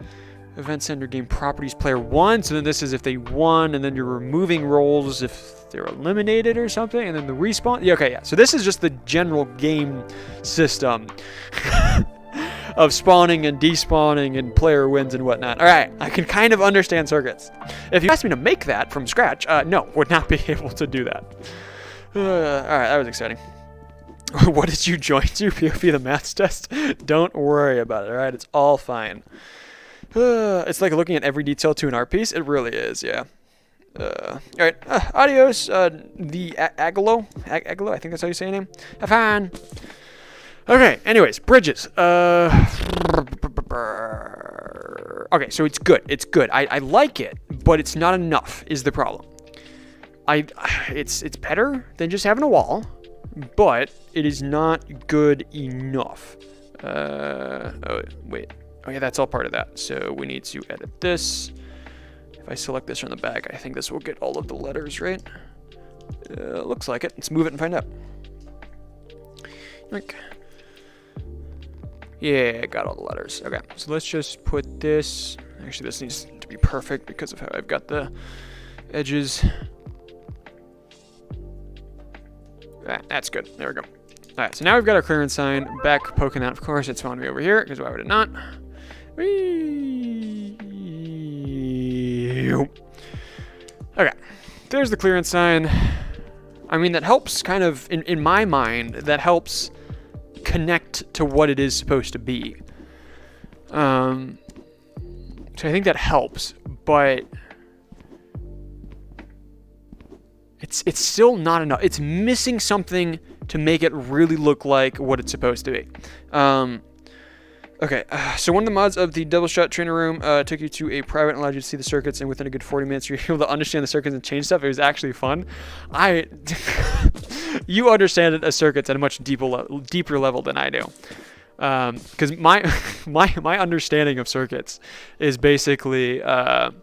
Event Center game properties player 1. So then this is if they won, and then you're removing rolls if they're eliminated or something, and then the respawn. Yeah, okay, yeah. So this is just the general game system of spawning and despawning and player wins and whatnot. All right, I can kind of understand circuits. If you asked me to make that from scratch, no, would not be able to do that. All right, that was exciting. What did you join to? POV the maths test? Don't worry about it, all right? It's all fine. It's like looking at every detail to an art piece. It really is, yeah. All right, adios, the Agalo, I think that's how you say your name. Have fun. Okay, anyways, bridges. Okay, so it's good. I like it, but it's not enough is the problem. It's better than just having a wall, but it is not good enough. Oh, wait. Oh yeah, that's all part of that. So we need to edit this. If I select this from the back, I think this will get all of the letters, right? Looks like it. Let's move it and find out. Okay. Yeah, got all the letters. Okay, so let's just put this. Actually, this needs to be perfect because of how I've got the edges. That's good. There we go. All right, so now we've got our clearance sign back poking out. Of course, it's found me over here because why would it not? Whee! Okay, there's the clearance sign. I mean, that helps kind of, in my mind, that helps connect to what it is supposed to be. So I think that helps, but it's still not enough. It's missing something to make it really look like what it's supposed to be. Okay, so one of the mods of the Double Shot Trainer Room took you to a private and allowed you to see the circuits, and within a good 40 minutes you're able to understand the circuits and change stuff. It was actually fun. You understand a circuits at a much deeper level than I do. Because my understanding of circuits is basically... Alright,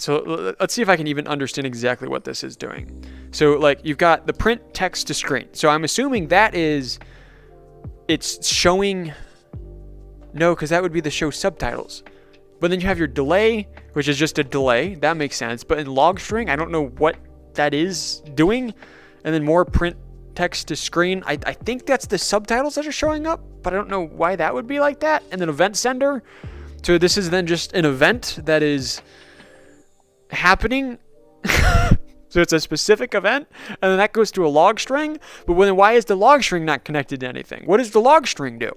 so let's see if I can even understand exactly what this is doing. So, like, you've got the print text to screen. So I'm assuming that is... It's showing... No, because that would be the show subtitles. But then you have your delay, which is just a delay. That makes sense. But in log string, I don't know what that is doing. And then more print text to screen. I think that's the subtitles that are showing up, but I don't know why that would be like that. And then event sender. So this is then just an event that is happening. So it's a specific event, and then that goes to a log string. But then why is the log string not connected to anything? What does the log string do?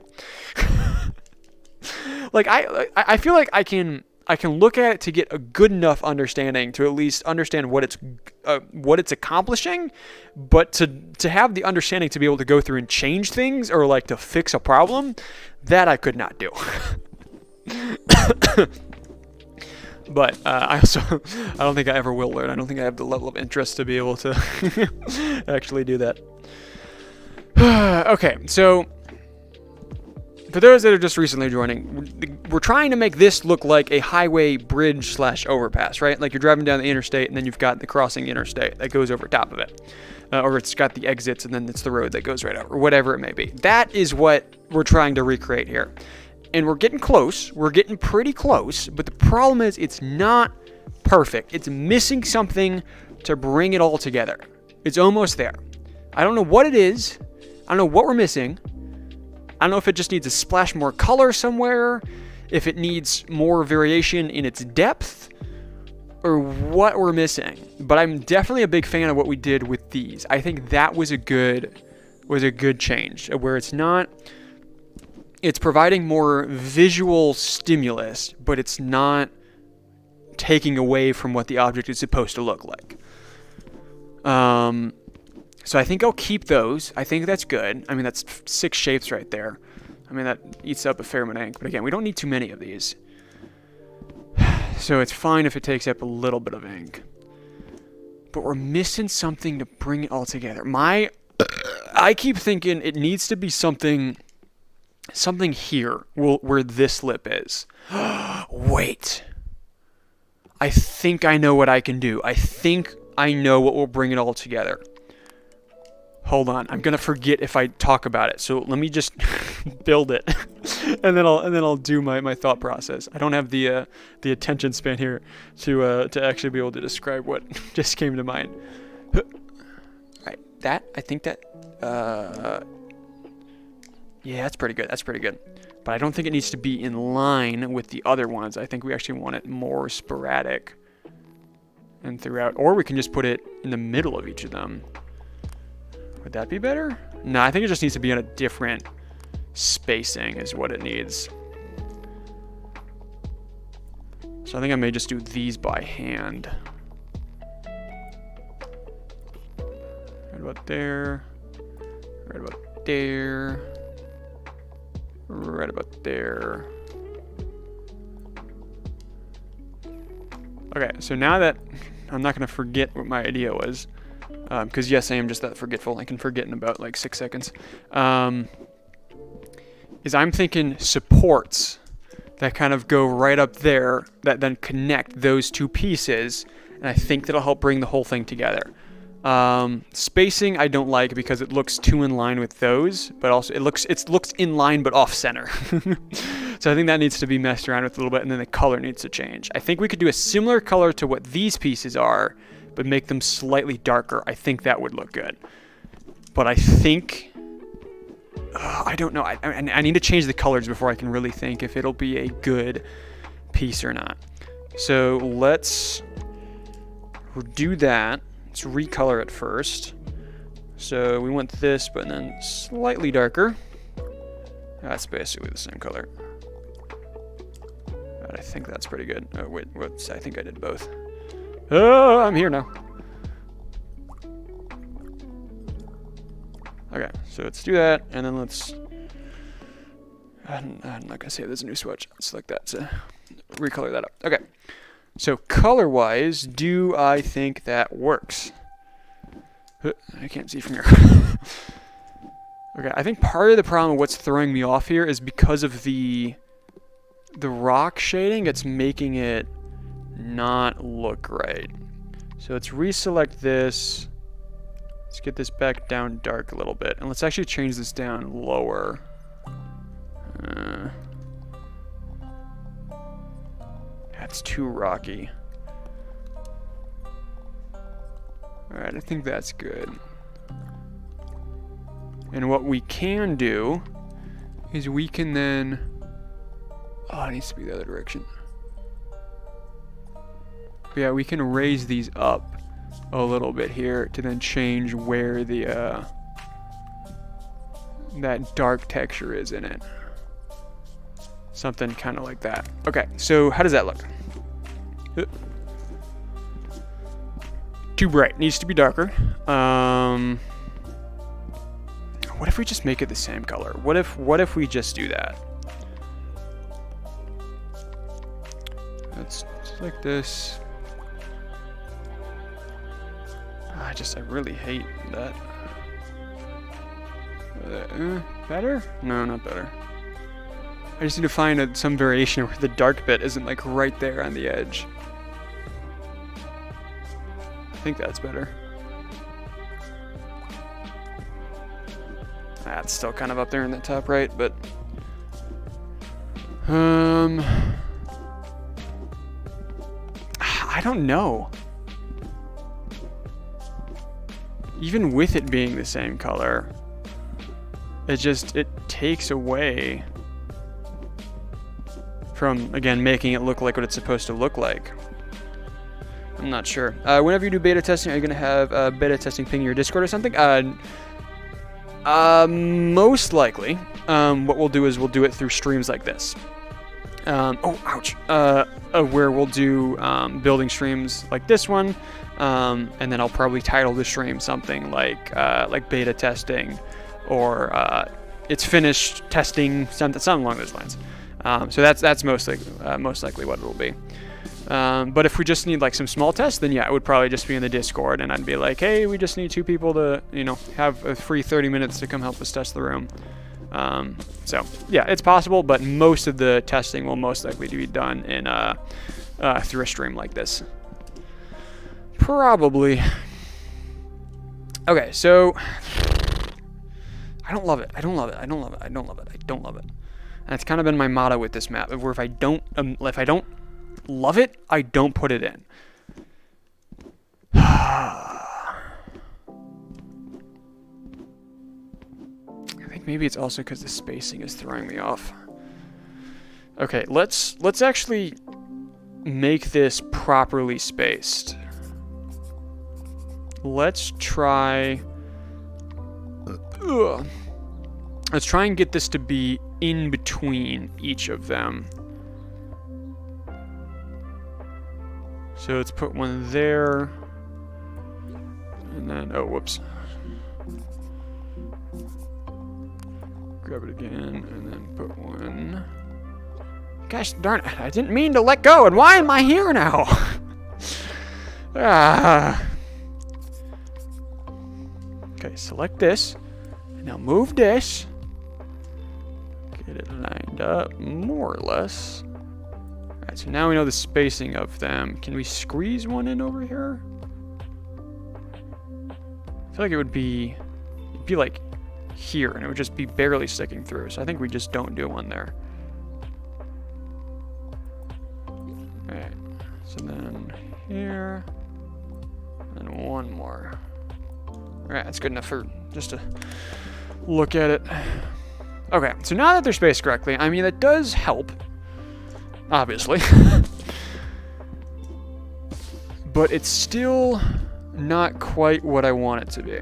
Like I feel like I can look at it to get a good enough understanding to at least understand what it's accomplishing, but to have the understanding to be able to go through and change things or like to fix a problem, that I could not do. But I don't think I ever will learn. I don't think I have the level of interest to be able to actually do that. Okay, so for those that are just recently joining, we're trying to make this look like a highway bridge / overpass, right? Like you're driving down the interstate and then you've got the crossing interstate that goes over top of it. Or it's got the exits and then it's the road that goes right over, whatever it may be. That is what we're trying to recreate here. And we're getting close. We're getting pretty close. But the problem is it's not perfect. It's missing something to bring it all together. It's almost there. I don't know what it is. I don't know what we're missing. I don't know if it just needs a splash more color somewhere, if it needs more variation in its depth, or what we're missing. But I'm definitely a big fan of what we did with these. I think that was a good change, where it's providing more visual stimulus, but it's not taking away from what the object is supposed to look like. So I think I'll keep those. I think that's good. I mean, that's 6 shapes right there. I mean, that eats up a fair amount of ink. But again, we don't need too many of these. So it's fine if it takes up a little bit of ink. But we're missing something to bring it all together. I keep thinking it needs to be something here where this lip is. Wait. I think I know what I can do. I think I know what will bring it all together. Hold on, I'm gonna forget if I talk about it. So let me just build it, and then I'll do my thought process. I don't have the attention span here to actually be able to describe what just came to mind. Right, I think that yeah, that's pretty good. That's pretty good. But I don't think it needs to be in line with the other ones. I think we actually want it more sporadic and throughout, or we can just put it in the middle of each of them. Would that be better? No, I think it just needs to be on a different spacing is what it needs. So I think I may just do these by hand. Right about there. Right about there. Right about there. Okay, so now that I'm not going to forget what my idea was, because yes, I am just that forgetful. I can forget in about like 6 seconds. Is I'm thinking supports that kind of go right up there that then connect those two pieces, and I think that'll help bring the whole thing together. Spacing I don't like because it looks too in line with those, but also it looks in line but off center. So I think that needs to be messed around with a little bit, and then the color needs to change. I think we could do a similar color to what these pieces are, but make them slightly darker. I think that would look good. But I think I don't know. I need to change the colors before I can really think if it'll be a good piece or not. So let's do that. Let's recolor it first. So we want this, but then slightly darker. That's basically the same color. But I think that's pretty good. Oh, wait, whoops, I think I did both. Oh, I'm here now. Okay, so let's do that, and then let's I'm not going to save this a new switch. Select that to recolor that up. Okay. So color-wise, do I think that works? I can't see from here. Okay, I think part of the problem of what's throwing me off here is because of the rock shading. It's making it not look right. So let's reselect this. Let's get this back down dark a little bit. And let's actually change this down lower. That's too rocky. Alright, I think that's good. And what we can do is we can then... Oh, it needs to be the other direction. But yeah, we can raise these up a little bit here to then change where the that dark texture is in it. Something kind of like that. Okay, so how does that look? Too bright. Needs to be darker. What if we just make it the same color? What if we just do that? Let's like this. I really hate that. Better? No, not better. I just need to find some variation where the dark bit isn't like right there on the edge. I think that's better. That's still kind of up there in the top right, but I don't know. Even with it being the same color, it takes away from, again, making it look like what it's supposed to look like. I'm not sure. Whenever you do beta testing, are you going to have beta testing ping your Discord or something? Most likely. What we'll do is we'll do it through streams like this. Oh, ouch. Where we'll do building streams like this one, and then I'll probably title the stream something like beta testing, or it's finished testing, something along those lines. So that's most likely what it'll be. But if we just need like some small tests, then yeah, it would probably just be in the Discord, and I'd be like, hey, we just need 2 people to, have a free 30 minutes to come help us test the room. So yeah, it's possible, but most of the testing will most likely be done in through a stream like this. Probably. Okay, so I don't love it. I don't love it. I don't love it. I don't love it. I don't love it. And it's kind of been my motto with this map, where if I don't love it, I don't put it in. I think maybe it's also because the spacing is throwing me off. Okay, let's actually make this properly spaced. Let's try and get this to be in between each of them. So let's put one there, and then, oh, whoops. Grab it again, and then put one. Gosh darn it, I didn't mean to let go, and why am I here now? Okay, select this, and now move this. Get it lined up, more or less. Alright, so now we know the spacing of them. Can we squeeze one in over here? I feel like it'd be like here, and it would just be barely sticking through. So I think we just don't do one there. Alright, so then here, and one more. Alright, that's good enough for just to look at it. Okay, so now that they're spaced correctly, I mean, that does help, obviously. But it's still not quite what I want it to be.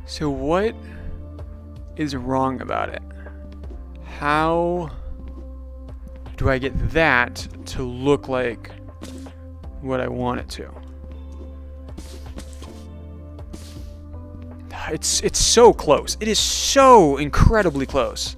So what is wrong about it? How do I get that to look like what I want it to? It's so close. It is so incredibly close.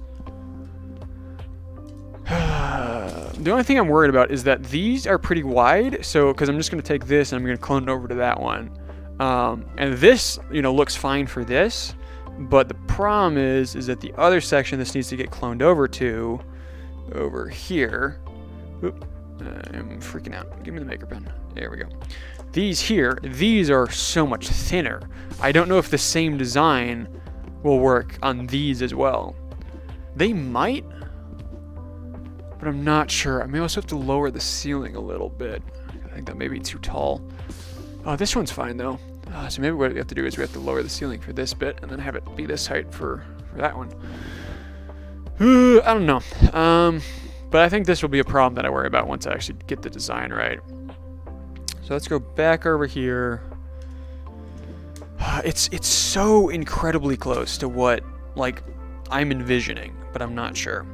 The only thing I'm worried about is that these are pretty wide. So, because I'm just going to take this and I'm going to clone it over to that one. And this, looks fine for this. But the problem is that the other section this needs to get cloned over to, over here. Oop, I'm freaking out. Give me the maker pen. There we go. These are so much thinner. I don't know if the same design will work on these as well. They might, but I'm not sure. I may also have to lower the ceiling a little bit. I think that may be too tall. Oh, this one's fine though. So maybe what we have to do is we have to lower the ceiling for this bit and then have it be this height for that one. I don't know. But I think this will be a problem that I worry about once I actually get the design right. So let's go back over here. It's so incredibly close to what I'm envisioning, but I'm not sure.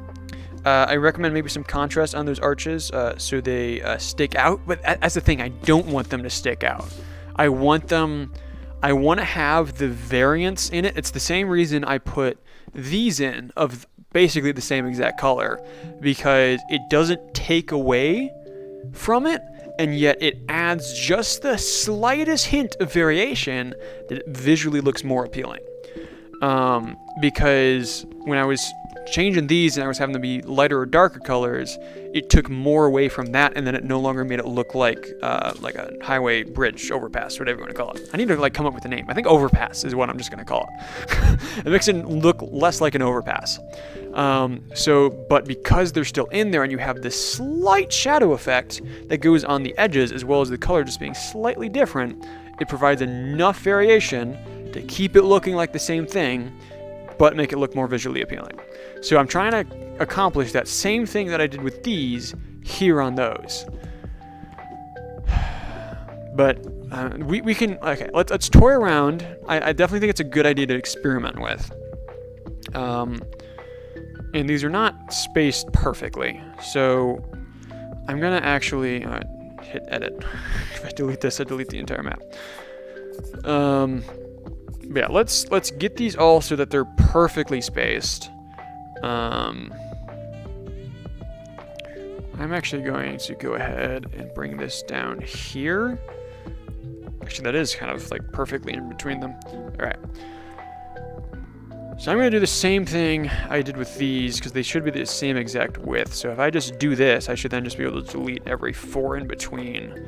I recommend maybe some contrast on those arches so they stick out. But that's the thing, I don't want them to stick out. I want to have the variance in it. It's the same reason I put these in of basically the same exact color, because it doesn't take away from it, and yet it adds just the slightest hint of variation that visually looks more appealing. Because when I was changing these and I was having them be lighter or darker colors, it took more away from that, and then it no longer made it look like a highway bridge overpass, whatever you want to call it. I need to come up with a name. I think overpass is what I'm just going to call it. It makes it look less like an overpass. But because they're still in there and you have this slight shadow effect that goes on the edges, as well as the color just being slightly different, it provides enough variation to keep it looking like the same thing, but make it look more visually appealing. So I'm trying to accomplish that same thing that I did with these here on those. But we can, okay, let's toy around. I definitely think it's a good idea to experiment with. And these are not spaced perfectly. So I'm gonna actually hit edit. If I delete this, I delete the entire map. Yeah, let's get these all so that they're perfectly spaced. I'm actually going to go ahead and bring this down here. Actually, that is kind of perfectly in between them. All right. So I'm going to do the same thing I did with these, because they should be the same exact width. So if I just do this, I should then just be able to delete every 4 in between,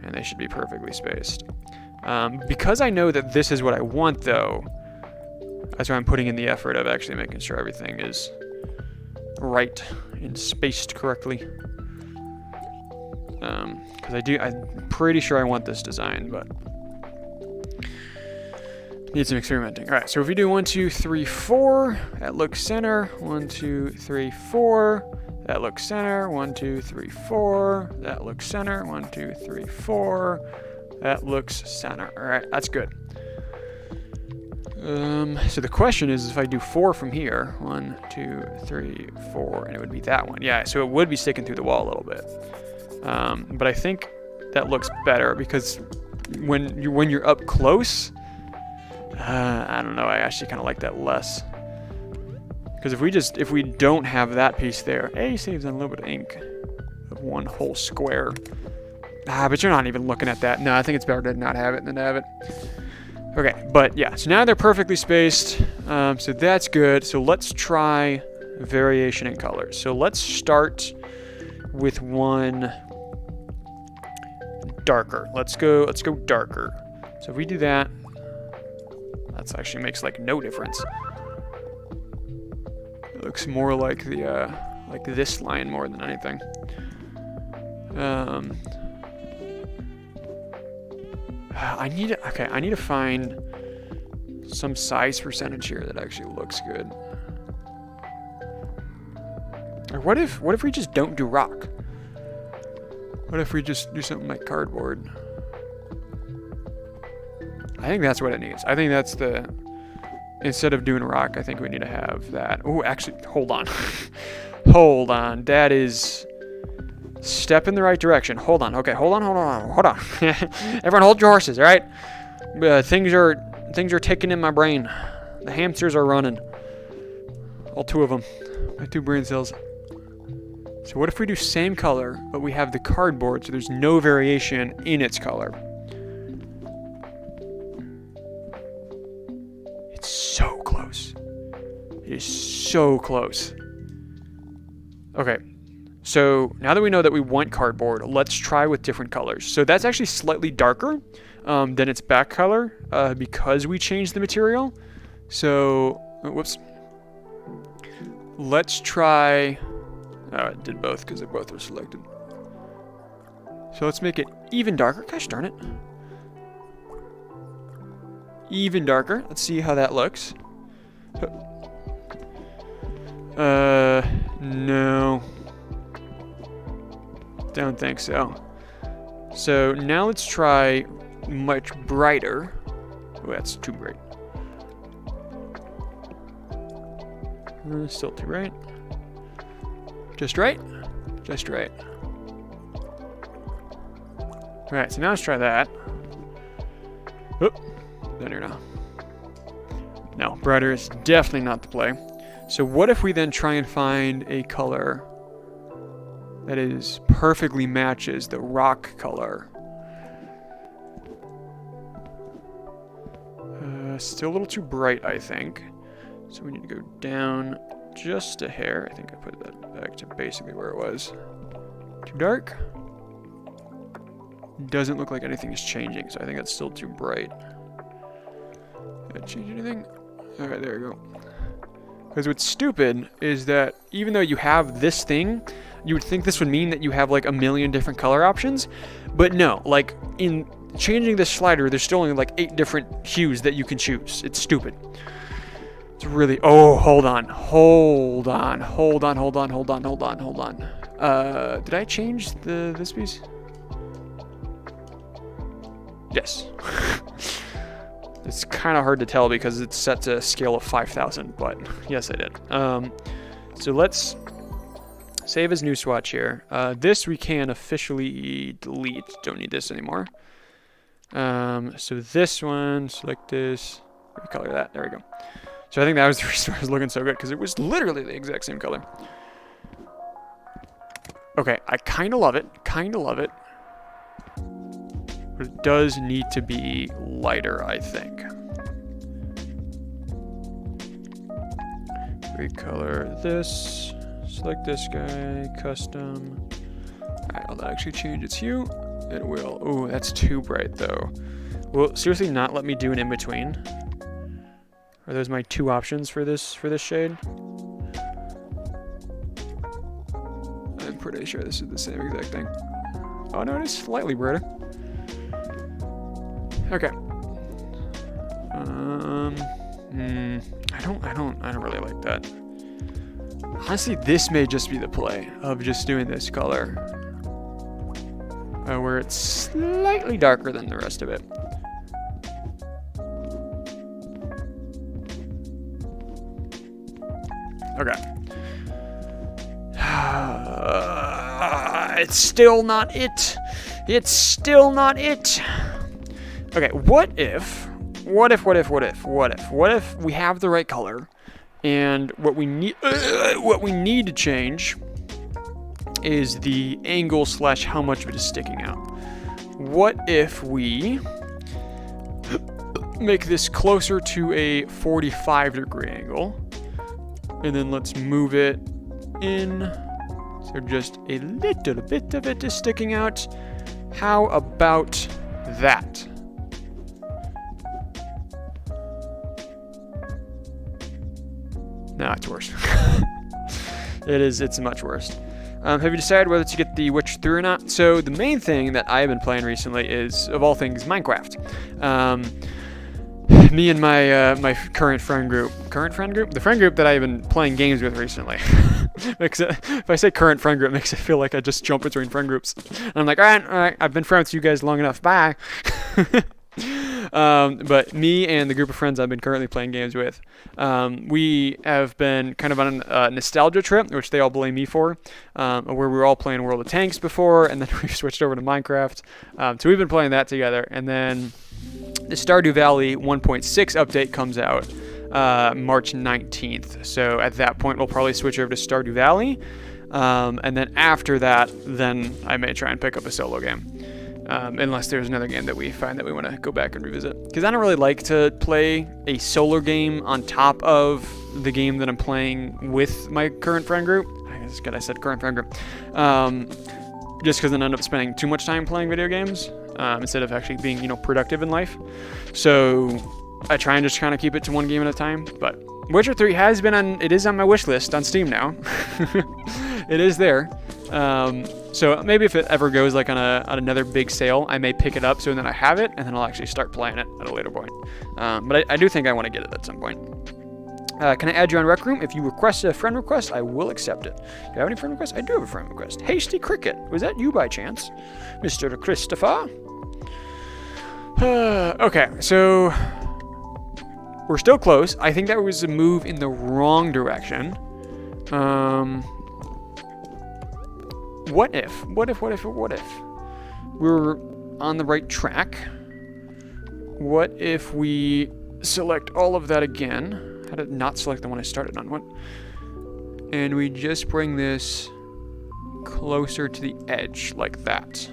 and they should be perfectly spaced. Because I know that this is what I want, though, that's why I'm putting in the effort of actually making sure everything is right and spaced correctly. Because I'm pretty sure I want this design, but need some experimenting. All right, so if we do 1, 2, 3, 4, that looks center. 1, 2, 3, 4, that looks center. 1, 2, 3, 4, that looks center. 1, 2, 3, 4, that looks center. All right, that's good. So the question is if I do 4 from here, 1, 2, 3, 4, and it would be that one. Yeah, so it would be sticking through the wall a little bit. But I think that looks better because when you're up close, I don't know, I actually kind of like that less. Because if we don't have that piece there, A saves on a little bit of ink of one whole square. But you're not even looking at that. No, I think it's better to not have it than to have it. Okay, but yeah, so now they're perfectly spaced. So that's good. So let's try variation in colors. So let's start with one darker. Let's go darker. So if we do that, that actually makes no difference. It looks more like the this line more than anything. I need to find some size percentage here that actually looks good. Or what if we just don't do rock? What if we just do something like cardboard? I think that's what it needs. I think that's instead of doing rock, I think we need to have that. Oh, actually, hold on. Hold on. That is step in the right direction. Hold on. Okay, hold on. Everyone hold your horses, all right? Things are Things are ticking in my brain. The hamsters are running. All 2 of them. My 2 brain cells. So what if we do same color, but we have the cardboard so there's no variation in its color? It's so close. It is so close. Okay. So now that we know that we want cardboard, let's try with different colors. So that's actually slightly darker than its back color because we changed the material. So, whoops. Let's try... Oh, it did both because they both were selected. So let's make it even darker. Gosh darn it. Even darker. Let's see how that looks. No. Don't think so. So now let's try much brighter. Oh, that's too bright. Still too bright. Just right? Just right. Alright, so now let's try that. Oop. Down here now. No, brighter is definitely not the play. So what if we then try and find a color that is perfectly matches the rock color? Still a little too bright, I think. So we need to go down just a hair. I think I put that back to basically where it was. Too dark? Doesn't look like anything is changing, so I think that's still too bright. Did I change anything? Alright, there we go. Because what's stupid is that even though you have this thing, you would think this would mean that you have like a million different color options. But no, like in changing this slider, there's still only like 8 different hues that you can choose. It's stupid. It's really... Oh, hold on. Hold on. Hold on, hold on, hold on, hold on, hold on. Did I change this piece? Yes. It's kind of hard to tell because it's set to a scale of 5,000, but yes, I did. So let's save as new swatch here. This we can officially delete. Don't need this anymore. So this one, select this, recolor that. There we go. So I think that was the reason why it was looking so good, because it was literally the exact same color. Okay, I kind of love it. Kind of love it. But it does need to be lighter, I think. Recolor this. Select this guy. Custom. Alright, will that actually change its hue? It will. Ooh, that's too bright, though. Will seriously not let me do an in-between? Are those my 2 options for this shade? I'm pretty sure this is the same exact thing. Oh no, it is slightly brighter. Okay. I don't really like that. Honestly, this may just be the play of just doing this color, where it's slightly darker than the rest of it. Okay. It's still not it. It's still not it. Okay, what if we have the right color, and what we need to change is the angle / how much of it is sticking out. What if we make this closer to a 45-degree angle, and then let's move it in so just a little bit of it is sticking out. How about that? No, it's worse. It's much worse. Have you decided whether to get the Witcher 3 or not? So the main thing that I've been playing recently is, of all things, Minecraft. Me and my current friend group, the friend group that I've been playing games with recently. If I say current friend group, it makes it feel like I just jump between friend groups. And I'm like, all right, I've been friends with you guys long enough. Bye. But me and the group of friends I've been currently playing games with, we have been kind of on a nostalgia trip, which they all blame me for, where we were all playing World of Tanks before, and then we switched over to Minecraft. So we've been playing that together, and then The Stardew Valley 1.6 update comes out March 19th. So at that point, we'll probably switch over to Stardew Valley. And then after that, then I may try and pick up a solo game. Unless there's another game that we find that we want to go back and revisit. Because I don't really like to play a solo game on top of the game that I'm playing with my current friend group. I guess it's good I said current friend group. Just because then I end up spending too much time playing video games instead of actually being, productive in life. So I try and just kind of keep it to one game at a time. But Witcher 3 it is on my wish list on Steam now. It is there. So maybe if it ever goes like on another big sale, I may pick it up so then I have it, and then I'll actually start playing it at a later point. But I do think I want to get it at some point. Can I add you on Rec Room? If you request a friend request, I will accept it. Do you have any friend requests? I do have a friend request. Hasty Cricket. Was that you by chance? Mr. Christopher? Okay, so we're still close. I think that was a move in the wrong direction. What if we're on the right track? What if we select all of that again? How did not select the one I started on? What? And we just bring this closer to the edge like that.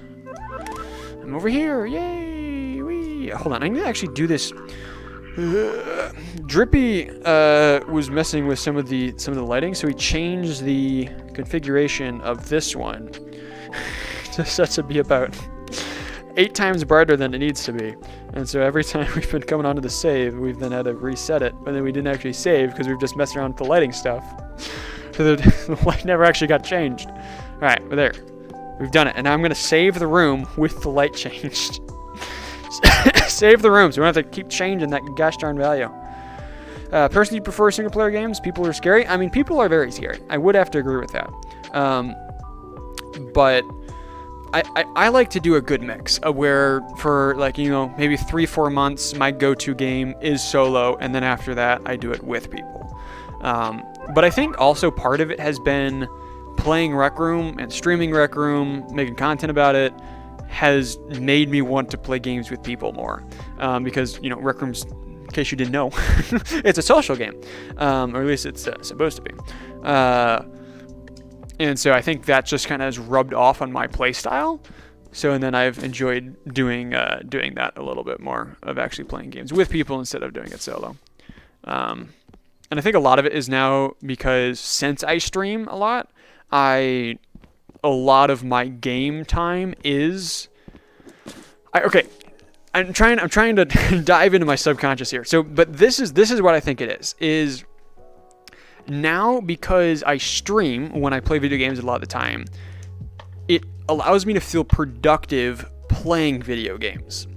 I'm over here. Yay! Wee. Hold on. I need to actually do this. Drippy was messing with some of the lighting, so he changed the configuration of this one to such to be about 8 times brighter than it needs to be. And so every time we've been coming onto the save, we've then had to reset it, but then we didn't actually save because we've just messed around with the lighting stuff. So the light never actually got changed. All right, we're there. We've done it, and now I'm gonna save the room with the light changed. Save the room so we don't have to keep changing that gosh darn value. Personally, you prefer single player games? People are scary? I mean, people are very scary. I would have to agree with that. But I like to do a good mix of where for maybe 3-4 months my go-to game is solo, and then after that I do it with people. But I think also part of it has been playing Rec Room and streaming Rec Room, making content about it, has made me want to play games with people more. Because, Rec Room's, in case you didn't know, it's a social game. Or at least it's supposed to be. And so I think that just kind of has rubbed off on my play style. So, and then I've enjoyed doing that a little bit more, of actually playing games with people instead of doing it solo. And I think a lot of it is now because since I stream a lot, a lot of my game time is I'm trying to dive into my subconscious here. So, but this is what I think it is now, because I stream when I play video games a lot of the time, it allows me to feel productive playing video games.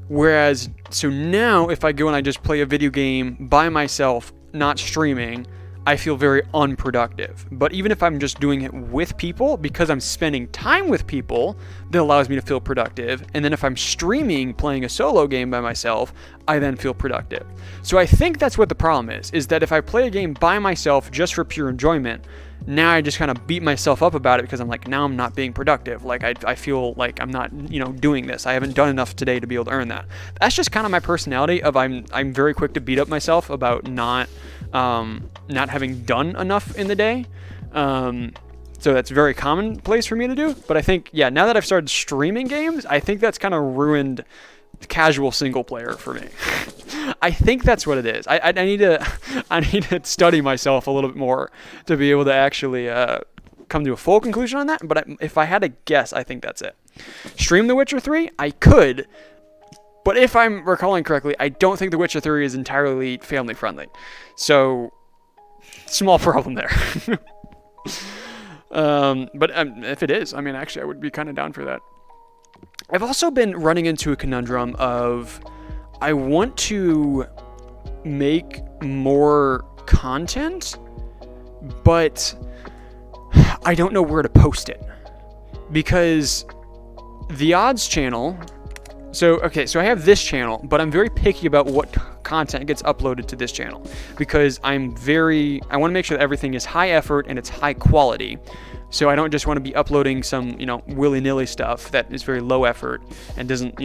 Whereas, so now if I go and I just play a video game by myself, not streaming, I feel very unproductive. But even if I'm just doing it with people, because I'm spending time with people, that allows me to feel productive. And then if I'm streaming, playing a solo game by myself, I then feel productive. So I think that's what the problem is that if I play a game by myself just for pure enjoyment, now I just kind of beat myself up about it because I'm like, now I'm not being productive. Like I feel like I'm not, doing this. I haven't done enough today to be able to earn that. That's just kind of my personality of I'm very quick to beat up myself about not having done enough in the day. So that's very commonplace for me to do. But I think, now that I've started streaming games, I think that's kind of ruined casual single player for me. I think that's what it is. I need to study myself a little bit more to be able to actually come to a full conclusion on that. But if I had to guess, I think that's it. Stream The Witcher 3? I could. But if I'm recalling correctly, I don't think The Witcher 3 is entirely family friendly. So, small problem there. But if it is, actually I would be kind of down for that. I've also been running into a conundrum of I want to make more content, but I don't know where to post it. Because the odds channel... So I have this channel, but I'm very picky about what content gets uploaded to this channel. Because I want to make sure that everything is high effort and it's high quality. So I don't just want to be uploading some, willy-nilly stuff that is very low effort and doesn't,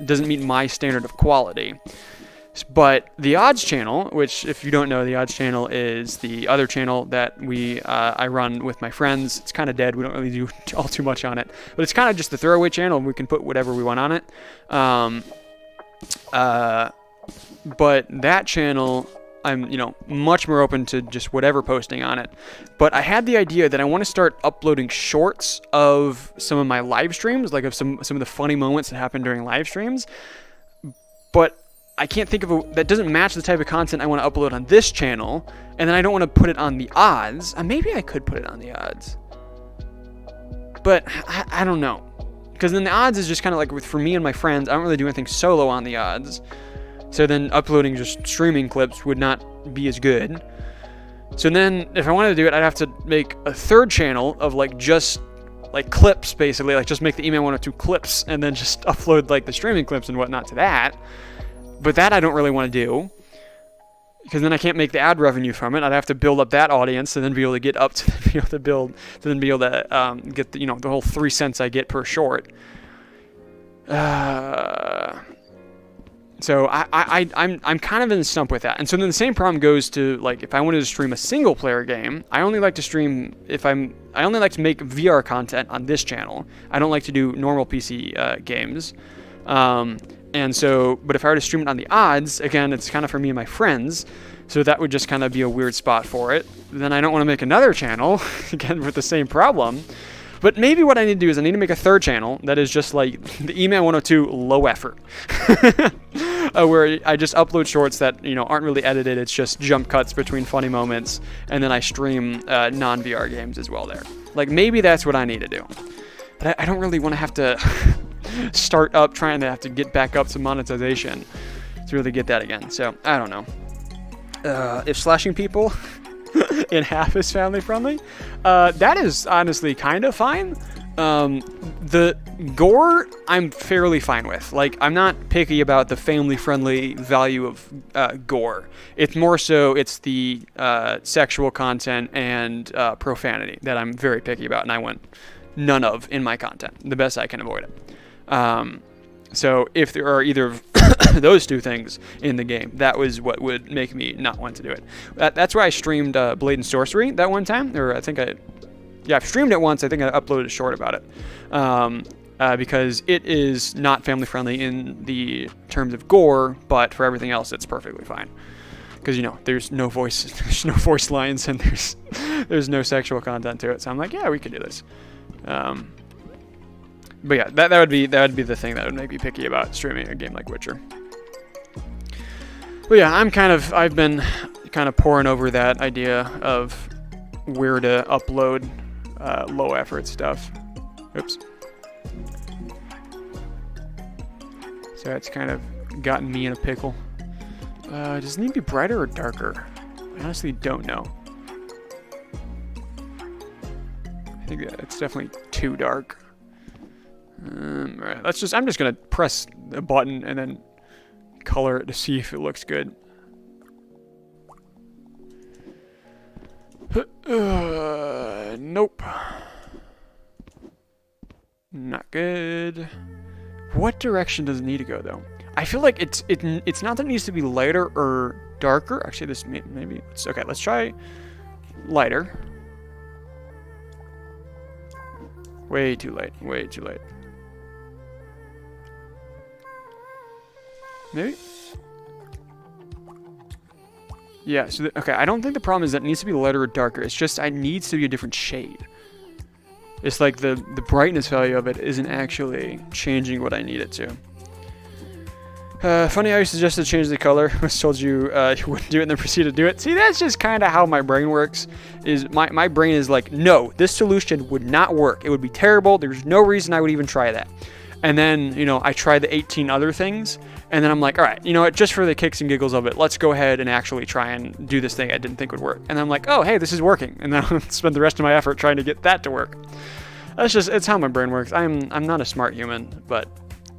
doesn't meet my standard of quality. But the Odds channel, which if you don't know, the Odds channel is the other channel that I run with my friends. It's kind of dead. We don't really do all too much on it, but it's kind of just the throwaway channel. We can put whatever we want on it. But that channel, I'm, much more open to just whatever posting on it. But I had the idea that I want to start uploading shorts of some of my live streams, like of some of the funny moments that happen during live streams. But I can't think of that doesn't match the type of content I want to upload on this channel, and then I don't want to put it on the Odds. Maybe I could put it on the Odds, but I don't know, because then the Odds is just kind of like for me and my friends. I don't really do anything solo on the Odds, so then uploading just streaming clips would not be as good. So then if I wanted to do it, I'd have to make a third channel of just clips, basically, just make the Email 102 clips and then just upload the streaming clips and whatnot to that. But that I don't really want to do, because then I can't make the ad revenue from it. I'd have to build up that audience and then be able to get up to be able to build to then be able to get the whole 3 cents I get per short. So I'm kind of in the stump with that. And so then the same problem goes to if I wanted to stream a single player game. I only like to stream I only like to make VR content on this channel. I don't like to do normal PC games. And so, but if I were to stream it on the Odds, again, it's kind of for me and my friends, so that would just kind of be a weird spot for it. Then I don't want to make another channel, again, with the same problem. But maybe what I need to do is I need to make a third channel that is just like the Email 102 low effort, where I just upload shorts that, aren't really edited. It's just jump cuts between funny moments, and then I stream non-VR games as well there. Maybe that's what I need to do. But I don't really want to have to start up trying to have to get back up to monetization to really get that again. So I don't know if slashing people in half is family friendly. That is honestly kind of fine. The gore I'm fairly fine with. I'm not picky about the family friendly value of gore. It's more so it's the sexual content and profanity that I'm very picky about, and I want none of in my content, the best I can avoid it. So if there are either of those two things in the game, that was what would make me not want to do it. That's why I streamed Blade and Sorcery that one time, or I've streamed it once. I think I uploaded a short about it, because it is not family friendly in the terms of gore, but for everything else, it's perfectly fine. Because there's no voice lines, and there's no sexual content to it. So I'm like, yeah, we could do this. But yeah, that would be the thing that would make me picky about streaming a game like Witcher. But yeah, I've been kind of poring over that idea of where to upload low effort stuff. Oops. So it's kind of gotten me in a pickle. Does it need to be brighter or darker? I honestly don't know. I think that it's definitely too dark. Right, I'm just gonna press a button and then color it to see if it looks good. Nope. Not good. What direction does it need to go though? I feel like it's not that it needs to be lighter or darker. Actually, this maybe it's okay. Let's try lighter. Way too late. Way too late. Maybe? Yeah, so okay, I don't think the problem is that it needs to be lighter or darker. It's just it needs to be a different shade. It's like the brightness value of it isn't actually changing what I need it to. Funny how you suggested change the color. I was told you you wouldn't do it and then proceed to do it. See, that's just kind of how my brain works. Is my brain is like, no, this solution would not work. It would be terrible. There's no reason I would even try that. And then, I try the 18 other things, and then I'm like, all right, you know what, just for the kicks and giggles of it, let's go ahead and actually try and do this thing I didn't think would work. And I'm like, oh, hey, this is working. And then I'll spend the rest of my effort trying to get that to work. It's how my brain works. I'm not a smart human, but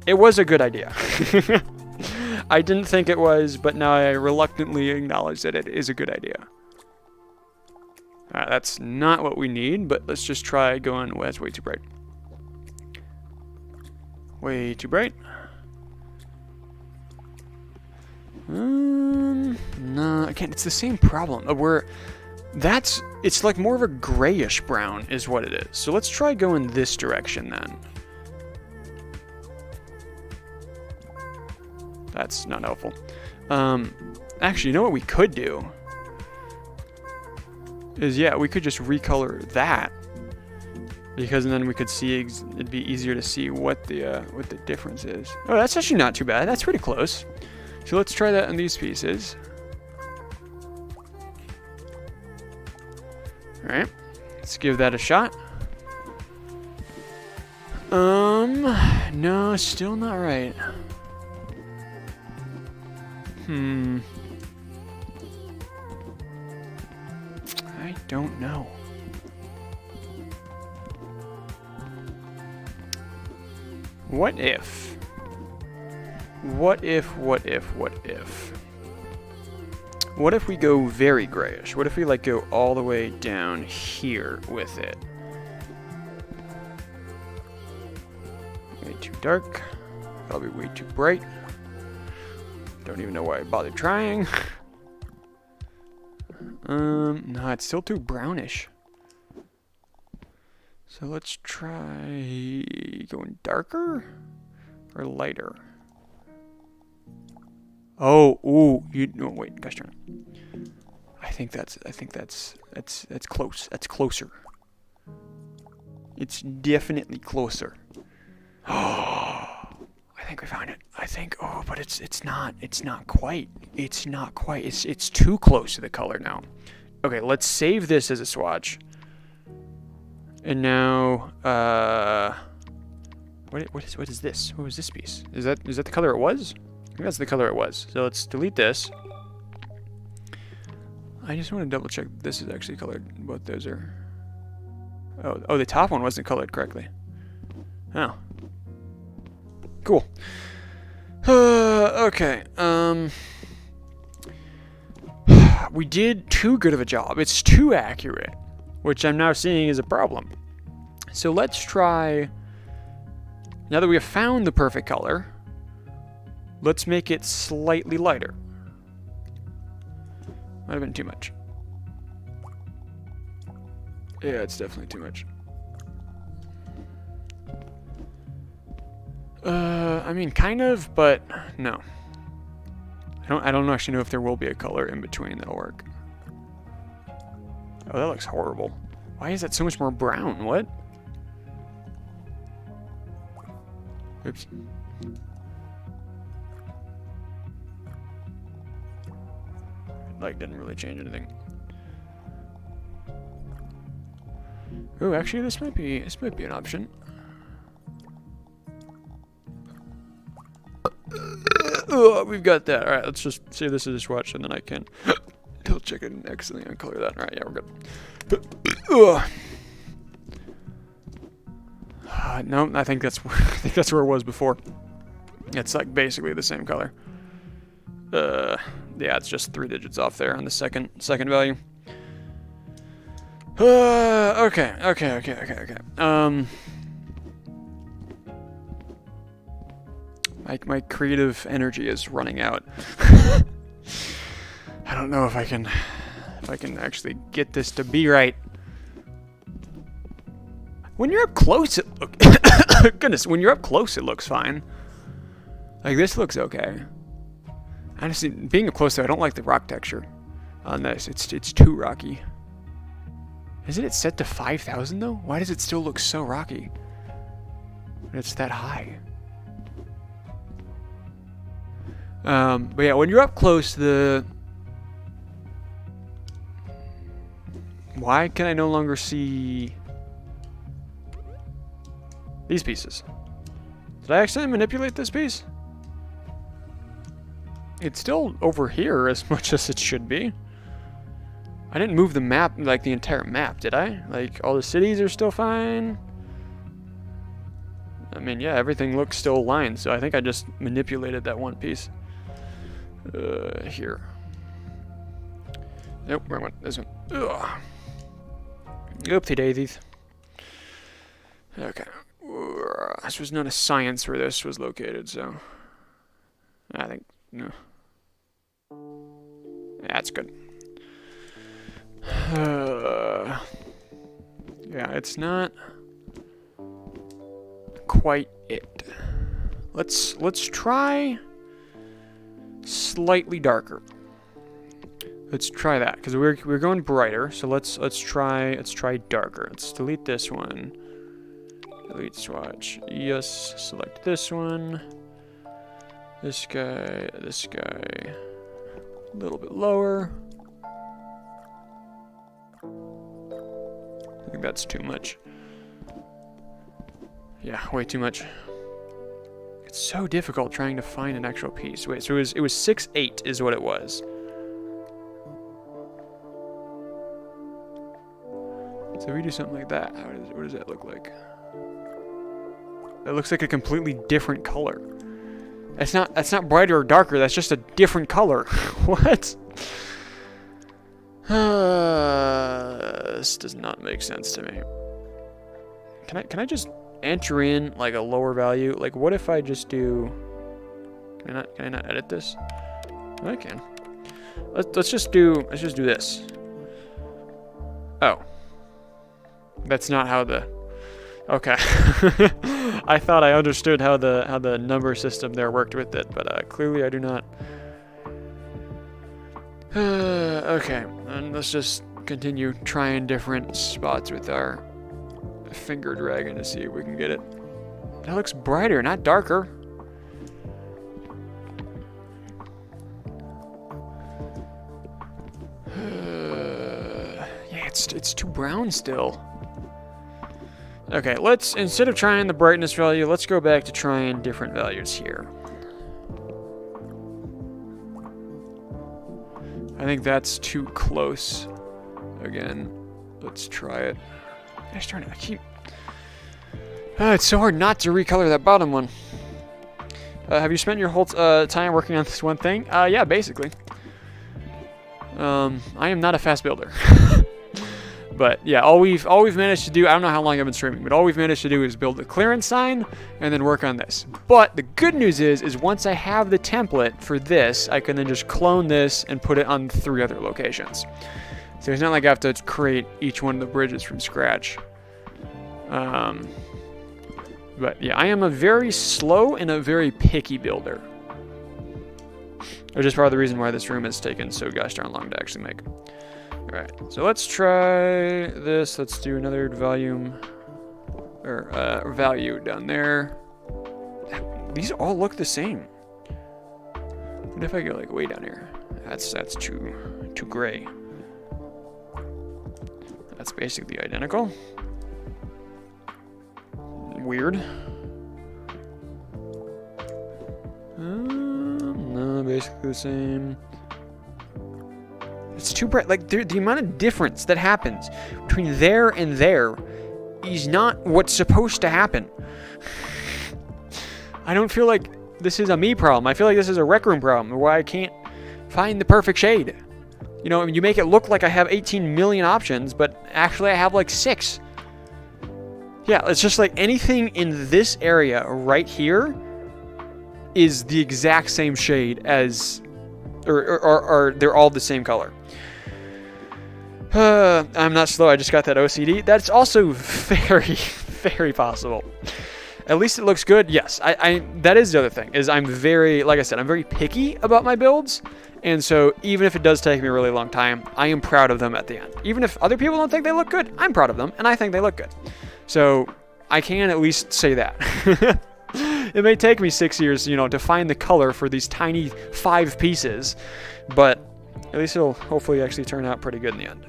it was a good idea. I didn't think it was, but now I reluctantly acknowledge that it is a good idea. Alright, that's not what we need, but let's just try going... Well, that's way too bright. Way too bright. No, again, it's the same problem. It's like more of a grayish brown is what it is. So let's try going this direction then. That's not helpful. Actually, you know what we could do? Is, yeah, we could just recolor that. Because then we could see, it'd be easier to see what the difference is. Oh, that's actually not too bad. That's pretty close. So let's try that on these pieces. Alright, let's give that a shot. No, still not right. I don't know. What if? What if? What if we go very grayish? What if we like go all the way down here with it? Way too dark. Probably way too bright. Don't even know why I bothered trying. No, it's still too brownish. So let's try going darker or lighter. Oh, ooh, no, wait, gosh darn it. I think that's close. That's closer. It's definitely closer. Oh, I think we found it. I think, oh, but it's not quite. It's too close to the color now. Okay, let's save this as a swatch. And now, what is this? What was this piece? Is that the color it was? I think that's the color it was. So let's delete this. I just want to double check this is actually colored. Both those are. Oh, the top one wasn't colored correctly. Oh. Cool. Okay. We did too good of a job. It's too accurate, which I'm now seeing is a problem. So let's try. Now that we have found the perfect color, let's make it slightly lighter. Might have been too much. Yeah, it's definitely too much. I mean, kind of, but no. I don't actually know if there will be a color in between that'll work. Oh, that looks horrible. Why is that so much more brown? What? Oops. Like, didn't really change anything. Oh, actually, this might be an option. Oh, we've got that. All right, let's just save this as a swatch, and then I can double check it and accidentally uncolor that. All right, yeah, we're good. No, I think that's where it was before. It's like basically the same color. Yeah, it's just 3 digits off there on the second value. Okay. My creative energy is running out. I don't know if I can actually get this to be right. When you're up close, goodness, when you're up close, it looks fine. Like, this looks okay. Honestly, being up close, though, I don't like the rock texture on this. It's too rocky. Isn't it set to 5,000, though? Why does it still look so rocky when it's that high? But yeah, when you're up close, why can I no longer see these pieces? Did I accidentally manipulate this piece? It's still over here as much as it should be. I didn't move the map, like the entire map, did I? Like, all the cities are still fine. I mean, yeah, everything looks still aligned, so I think I just manipulated that one piece. Here. Nope, wrong one. This one. Ugh. Oopsie daisies. Okay. This was not a science where this was located, so I think no. That's good. Yeah, it's not quite it. Let's try slightly darker. Let's try that because we're going brighter. So let's try darker. Let's delete this one. Delete swatch. Yes. Select this one. This guy. This guy. A little bit lower. I think that's too much. Yeah, way too much. It's so difficult trying to find an actual piece. Wait, so it was 6/8 is what it was. So if we do something like that, what does that look like? It looks like a completely different color. That's not brighter or darker. That's just a different color. What? This does not make sense to me. Can I just enter in like a lower value? Like, what if I just do? Can I not edit this? I can. Let's just do this. Oh. That's not how the... Okay. I thought I understood how the number system there worked with it, but clearly I do not. Okay, and let's just continue trying different spots with our finger dragging to see if we can get it. That looks brighter, not darker. Yeah, it's too brown still. Okay, let's, instead of trying the brightness value, let's go back to trying different values here. I think that's too close. Again, let's try it. I keep... it's so hard not to recolor that bottom one. Have you spent your whole time working on this one thing? Yeah, basically. I am not a fast builder. But yeah, all we've managed to do, I don't know how long I've been streaming, but all we've managed to do is build a clearance sign and then work on this. But the good news is once I have the template for this, I can then just clone this and put it on 3 other locations. So it's not like I have to create each one of the bridges from scratch. But yeah, I am a very slow and a very picky builder. Which is part of the reason why this room has taken so gosh darn long to actually make. Alright, so let's try this. Let's do another volume, or value down there. These all look the same. What if I go like way down here? That's too gray. That's basically identical. Weird. No, basically the same. It's too bright. Like, the amount of difference that happens between there and there is not what's supposed to happen. I don't feel like this is a me problem. I feel like this is a Rec Room problem where I can't find the perfect shade. You know, you make it look like I have 18 million options, but actually I have like 6. Yeah, it's just like anything in this area right here is the exact same shade as, or they're all the same color. I'm not slow, I just got that OCD. That's also very, very possible. At least it looks good. Yes, that is the other thing, is I'm very, like I said, I'm very picky about my builds. And so even if it does take me a really long time, I am proud of them at the end. Even if other people don't think they look good, I'm proud of them, and I think they look good. So I can at least say that. It may take me 6 years, you know, to find the color for these tiny 5 pieces, but at least it'll hopefully actually turn out pretty good in the end.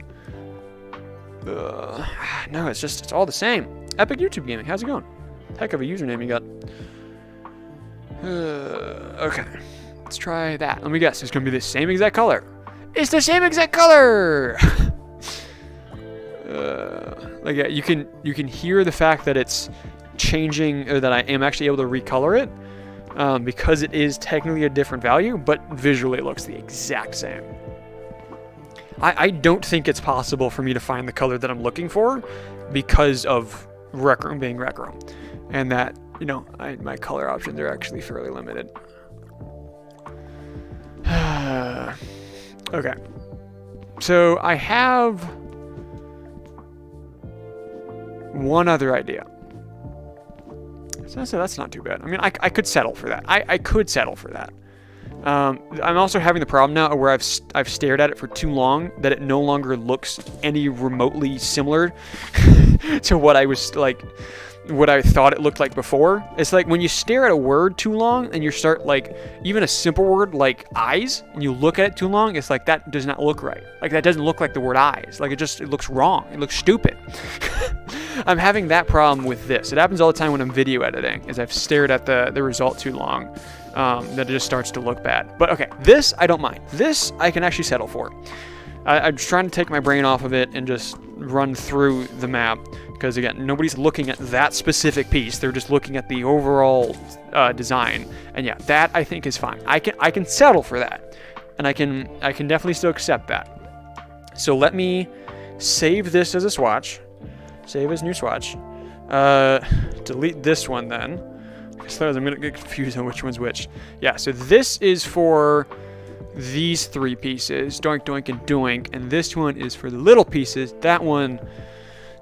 No, it's all the same. Epic YouTube Gaming, how's it going? Heck of a username you got. Okay, let's try that. Let me guess, it's gonna be the same exact color. It's the same exact color! Like, yeah, you can hear the fact that it's changing, or that I am actually able to recolor it, because it is technically a different value, but visually it looks the exact same. I don't think it's possible for me to find the color that I'm looking for because of Rec Room being Rec Room. And that, you know, my color options are actually fairly limited. Okay. So I have one other idea. So that's not too bad. I mean, I could settle for that. I could settle for that. I'm also having the problem now where I've stared at it for too long that it no longer looks any remotely similar to what I was like, what I thought it looked like before. It's like when you stare at a word too long and you start like, even a simple word like eyes, and you look at it too long, it's like that does not look right. Like that doesn't look like the word eyes. Like it looks wrong. It looks stupid. I'm having that problem with this. It happens all the time when I'm video editing, is I've stared at the result too long, that it just starts to look bad. But okay, this I don't mind. This I can actually settle for. I'm trying to take my brain off of it and just run through the map, because again, nobody's looking at that specific piece. They're just looking at the overall design. And yeah, that I think is fine. I can settle for that, and I can definitely still accept that. So let me save this as a swatch. Save as new swatch. Delete this one then. Otherwise I'm gonna get confused on which one's which. Yeah, so this is for these three pieces, doink, doink, and doink, and this one is for the little pieces. That one,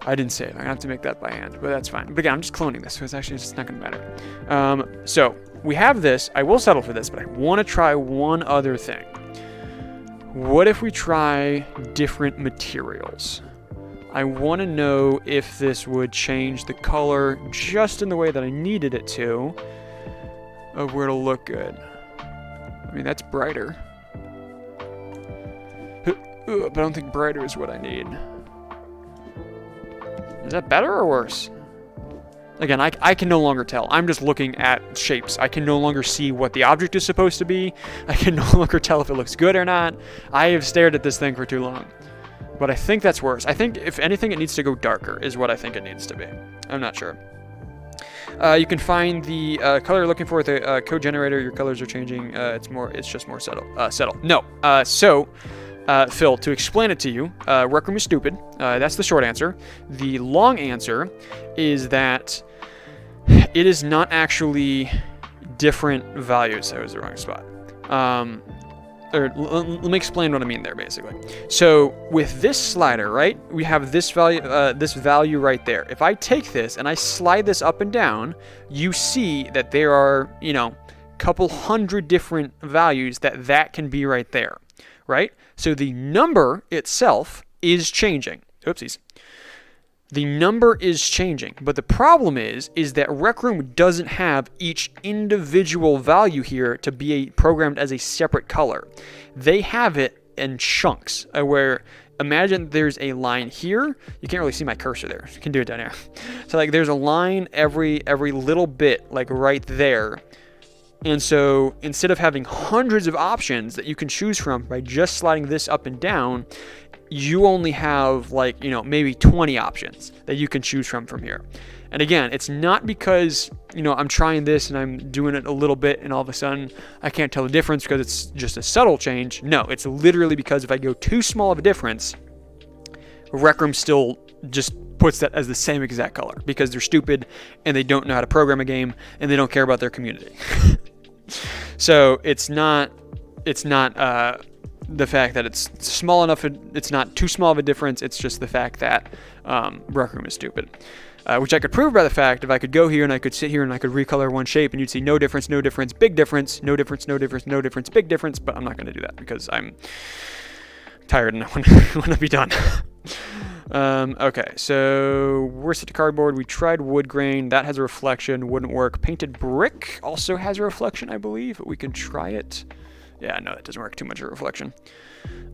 I didn't save. I'm gonna have to make that by hand, but that's fine. But again, I'm just cloning this, so it's actually just not gonna matter. So we have this. I will settle for this, but I want to try one other thing. What if we try different materials? I want to know if this would change the color just in the way that I needed it to, of where it'll look good. I mean, that's brighter. But I don't think brighter is what I need. Is that better or worse? Again, I can no longer tell. I'm just looking at shapes. I can no longer see what the object is supposed to be. I can no longer tell if it looks good or not. I have stared at this thing for too long. But I think that's worse. I think, if anything, it needs to go darker, is what I think it needs to be. I'm not sure. You can find the color you're looking for with the code generator. Your colors are changing. It's just more subtle. No. Phil, to explain it to you, Rec Room is stupid. That's the short answer. The long answer is that it is not actually different values. That was the wrong spot. Let me explain what I mean there, basically. So with this slider, right, we have this value right there. If I take this and I slide this up and down, you see that there are, you know, a couple hundred different values that can be right there, right? So the number itself is changing. Oopsies. The number is changing, but the problem is that Rec Room doesn't have each individual value here to be programmed as a separate color. They have it in chunks, where imagine there's a line here. You can't really see my cursor there. You can do it down here. So like there's a line every little bit, like right there. And so instead of having hundreds of options that you can choose from by just sliding this up and down, you only have like, you know, maybe 20 options that you can choose from here. And again, it's not because, you know, I'm trying this and I'm doing it a little bit and all of a sudden I can't tell the difference because it's just a subtle change. No, it's literally because if I go too small of a difference, Rec Room still just puts that as the same exact color because they're stupid and they don't know how to program a game and they don't care about their community. So it's not the fact that it's small enough, it's not too small of a difference, it's just the fact that Rec Room is stupid. Which I could prove by the fact if I could go here and I could sit here and I could recolor one shape and you'd see no difference, no difference, big difference, no difference, no difference, no difference, big difference, but I'm not going to do that because I'm tired and I want to be done. Okay, so we're set to cardboard. We tried wood grain. That has a reflection. Wouldn't work. Painted brick also has a reflection, I believe. But we can try it. Yeah, no, that doesn't work. Too much of a reflection.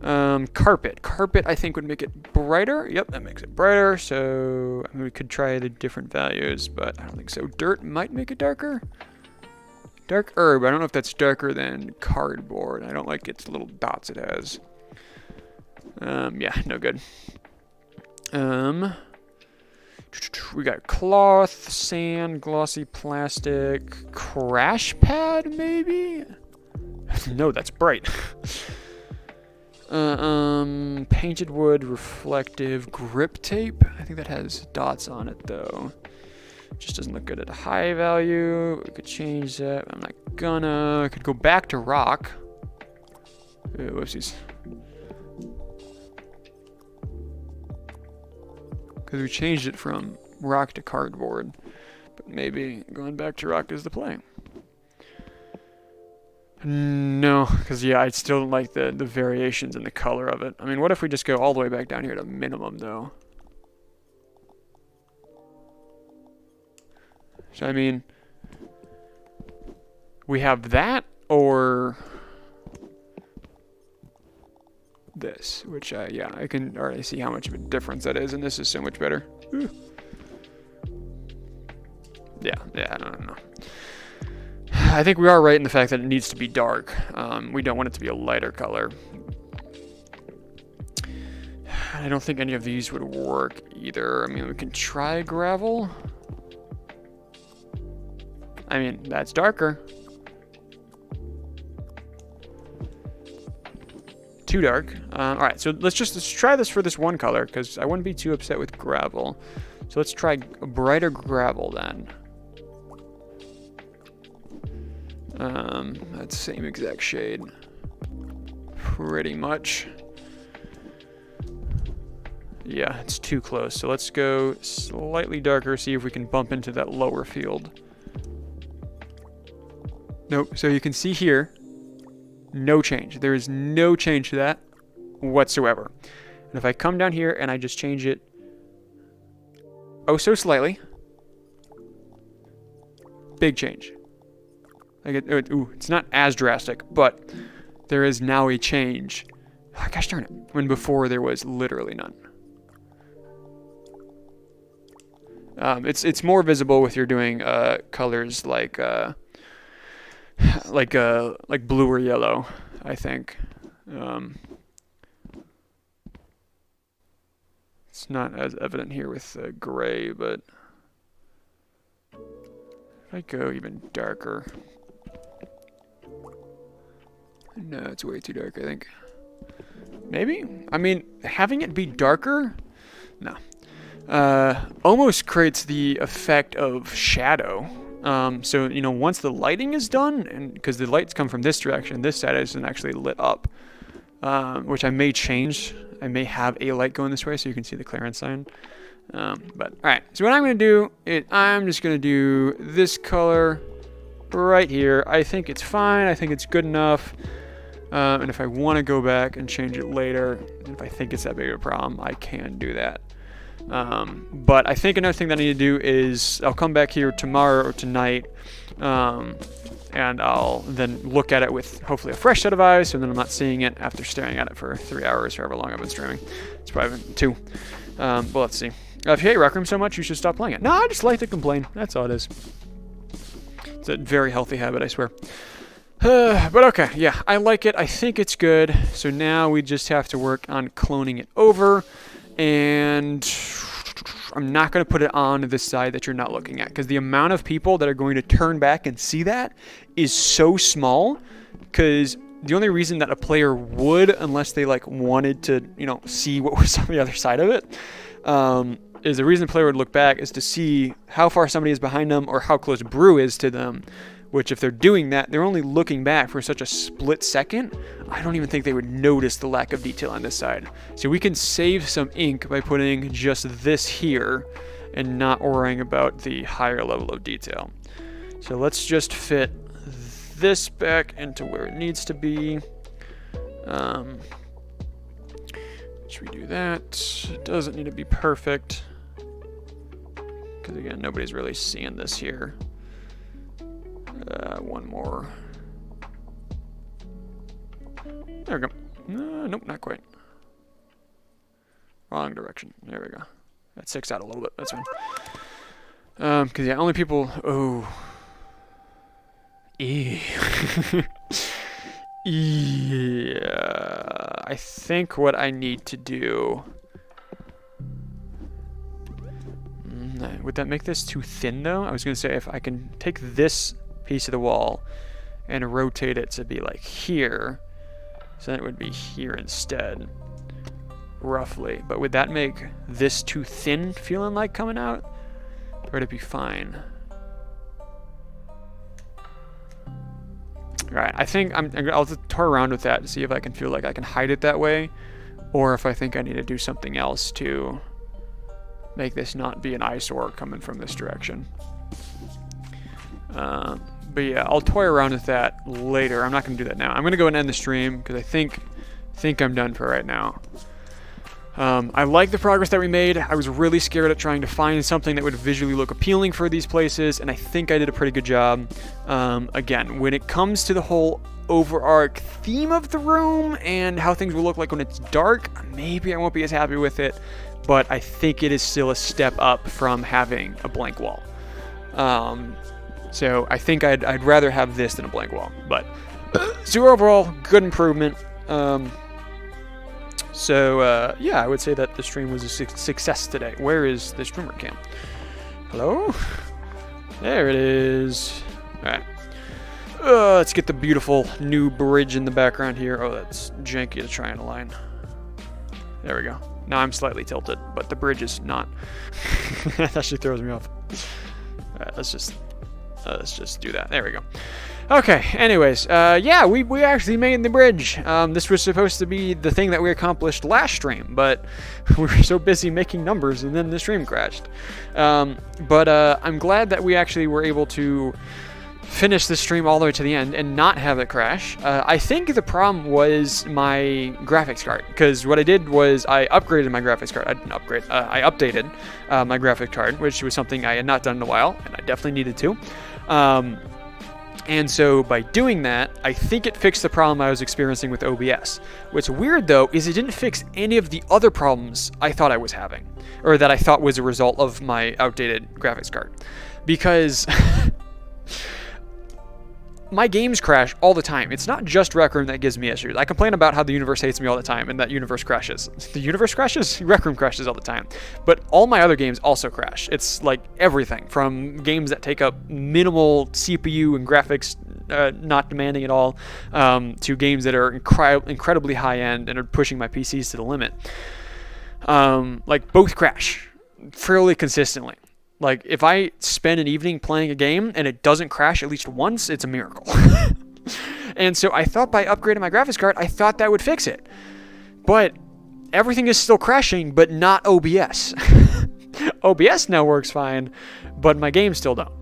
Carpet. Carpet, I think, would make it brighter. Yep, that makes it brighter. So I mean, we could try the different values, but I don't think so. Dirt might make it darker. Dark herb. I don't know if that's darker than cardboard. I don't like its little dots it has. Yeah, no good. We got cloth, sand, glossy plastic, crash pad, maybe? No, that's bright. Painted wood, reflective, grip tape. I think that has dots on it though. Just doesn't look good at a high value. We could change that. I'm not gonna. I could go back to rock. Whoopsies. Because we changed it from rock to cardboard. But maybe going back to rock is the play. No, because yeah, I still don't like the variations in the color of it. I mean, what if we just go all the way back down here to minimum, though? So, I mean, we have that, or this, which, yeah, I can already see how much of a difference that is, and this is so much better. Ooh. Yeah, I don't know. I think we are right in the fact that it needs to be dark. We don't want it to be a lighter color. I don't think any of these would work either. I mean, we can try gravel. I mean, that's darker. Too dark. All right, so let's try this for this one color, because I wouldn't be too upset with gravel. So let's try a brighter gravel then. That same exact shade. Pretty much. Yeah, it's too close. So let's go slightly darker, see if we can bump into that lower field. Nope, so you can see here, no change. There is no change to that whatsoever. And if I come down here and I just change it oh so slightly, big change. Ooh, it's not as drastic, but there is now a change. Oh, gosh darn it. When before there was literally none. It's more visible if you're doing colors like blue or yellow, I think. It's not as evident here with gray, but if I go even darker. No, it's way too dark, I think. Maybe? I mean, having it be darker? No. Almost creates the effect of shadow. So, you know, once the lighting is done, and because the lights come from this direction, this side isn't actually lit up, which I may change. I may have a light going this way so you can see the clearance sign. But, alright, so what I'm going to do is I'm just going to do this color right here. I think it's fine. I think it's good enough. And if I want to go back and change it later, if I think it's that big of a problem, I can do that. But I think another thing that I need to do is I'll come back here tomorrow or tonight, and I'll then look at it with hopefully a fresh set of eyes, so then I'm not seeing it after staring at it for 3 hours, however long I've been streaming. It's probably been 2. But let's see. If you hate Rec Room so much, you should stop playing it. No, I just like to complain. That's all it is. It's a very healthy habit, I swear. But okay, yeah, I like it. I think it's good. So now we just have to work on cloning it over. And I'm not going to put it on this side that you're not looking at, because the amount of people that are going to turn back and see that is so small, because the only reason that a player would, unless they like wanted to, you know, see what was on the other side of it, is the reason the player would look back is to see how far somebody is behind them or how close Brew is to them. Which, if they're doing that, they're only looking back for such a split second. I don't even think they would notice the lack of detail on this side. So we can save some ink by putting just this here and not worrying about the higher level of detail. So let's just fit this back into where it needs to be. Should we do that? It doesn't need to be perfect, because again, nobody's really seeing this here. One more. There we go. Nope, not quite. Wrong direction. There we go. That sticks out a little bit. That's fine. Because yeah, only people. Oh. Yeah. I think what I need to do. Would that make this too thin though? I was gonna say if I can take this piece of the wall and rotate it to be like here, So that would be here instead, roughly. But would that make this too thin feeling like coming out? Or would it be fine? Alright, I think I'll just toy around with that to see if I can feel like I can hide it that way, or if I think I need to do something else to make this not be an eyesore coming from this direction. But yeah, I'll toy around with that later. I'm not going to do that now. I'm going to go and end the stream because I think I'm done for right now. I like the progress that we made. I was really scared at trying to find something that would visually look appealing for these places, and I think I did a pretty good job. Again, when it comes to the whole overarch theme of the room and how things will look like when it's dark, maybe I won't be as happy with it, but I think it is still a step up from having a blank wall. So I think I'd rather have this than a blank wall. But so overall, good improvement. Yeah, I would say that the stream was a success today. Where is the streamer cam? Hello? There it is. All right. Let's get the beautiful new bridge in the background here. Oh, that's janky to try and align. There we go. Now I'm slightly tilted, but the bridge is not. That actually throws me off. All right, let's just do that. There we go. Okay, anyways, yeah, we actually made the bridge. This was supposed to be the thing that we accomplished last stream, but we were so busy making numbers and then the stream crashed. But I'm glad that we actually were able to finish the stream all the way to the end and not have it crash. I think the problem was my graphics card, because what I did was I upgraded my graphics card. I didn't upgrade, I updated my graphics card, which was something I had not done in a while, and I definitely needed to. And so by doing that, I think it fixed the problem I was experiencing with OBS. What's weird though is it didn't fix any of the other problems I thought I was having, or that I thought was a result of my outdated graphics card. Because my games crash all the time. It's not just Rec Room that gives me issues. I complain about how the universe hates me all the time and that universe crashes. The universe crashes? Rec Room crashes all the time. But all my other games also crash. It's like everything from games that take up minimal CPU and graphics, not demanding at all, to games that are incredibly high end and are pushing my PCs to the limit. Like both crash fairly consistently. Like, if I spend an evening playing a game and it doesn't crash at least once, it's a miracle. And so I thought by upgrading my graphics card, I thought that would fix it. But everything is still crashing, but not OBS. OBS now works fine, but my games still don't.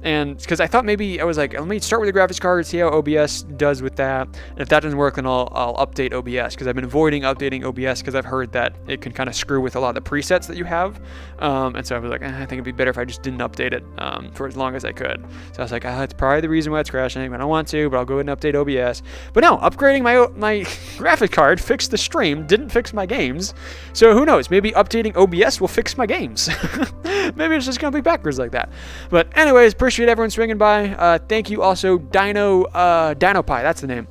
And because I thought maybe I was like, let me start with the graphics card, see how OBS does with that. And if that doesn't work, then I'll update OBS, because I've been avoiding updating OBS because I've heard that it can kind of screw with a lot of the presets that you have. And so I was like, I think it'd be better if I just didn't update it for as long as I could. So I was like, it's probably the reason why it's crashing. I don't want to, but I'll go ahead and update OBS. But no, upgrading my graphics card fixed the stream, didn't fix my games. So who knows? Maybe updating OBS will fix my games. Maybe it's just gonna be backwards like that. But anyways, appreciate everyone swinging by. Thank you also, DinoPie, that's the name,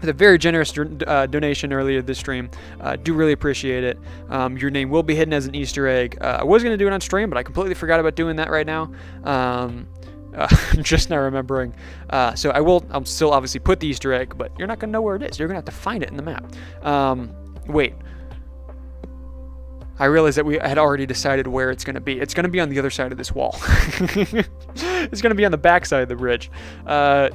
with a very generous donation earlier this stream. Do really appreciate it. Your name will be hidden as an Easter egg. I was going to do it on stream, but I completely forgot about doing that right now. Just now remembering. So I'll still obviously put the Easter egg, but you're not going to know where it is. You're going to have to find it in the map. Wait. I realized that we had already decided where it's going to be. It's going to be on the other side of this wall. It's going to be on the back side of the bridge.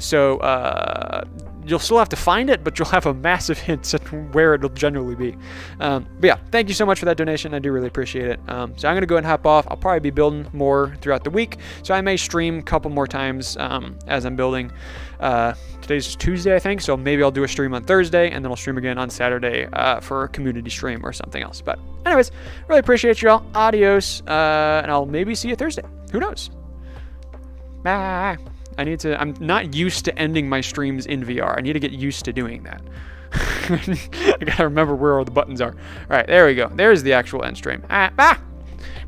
So you'll still have to find it, but you'll have a massive hint at where it'll generally be. But yeah, thank you so much for that donation. I do really appreciate it. So I'm going to go ahead and hop off. I'll probably be building more throughout the week, so I may stream a couple more times as I'm building. Today's Tuesday, I think, so maybe I'll do a stream on Thursday, and then I'll stream again on Saturday for a community stream or something else. But anyways, really appreciate you all. Adios, and I'll maybe see you Thursday. Who knows? Bye. I'm not used to ending my streams in VR. I need to get used to doing that. I gotta remember where all the buttons are. All right, there we go. There's the actual end stream. Bye.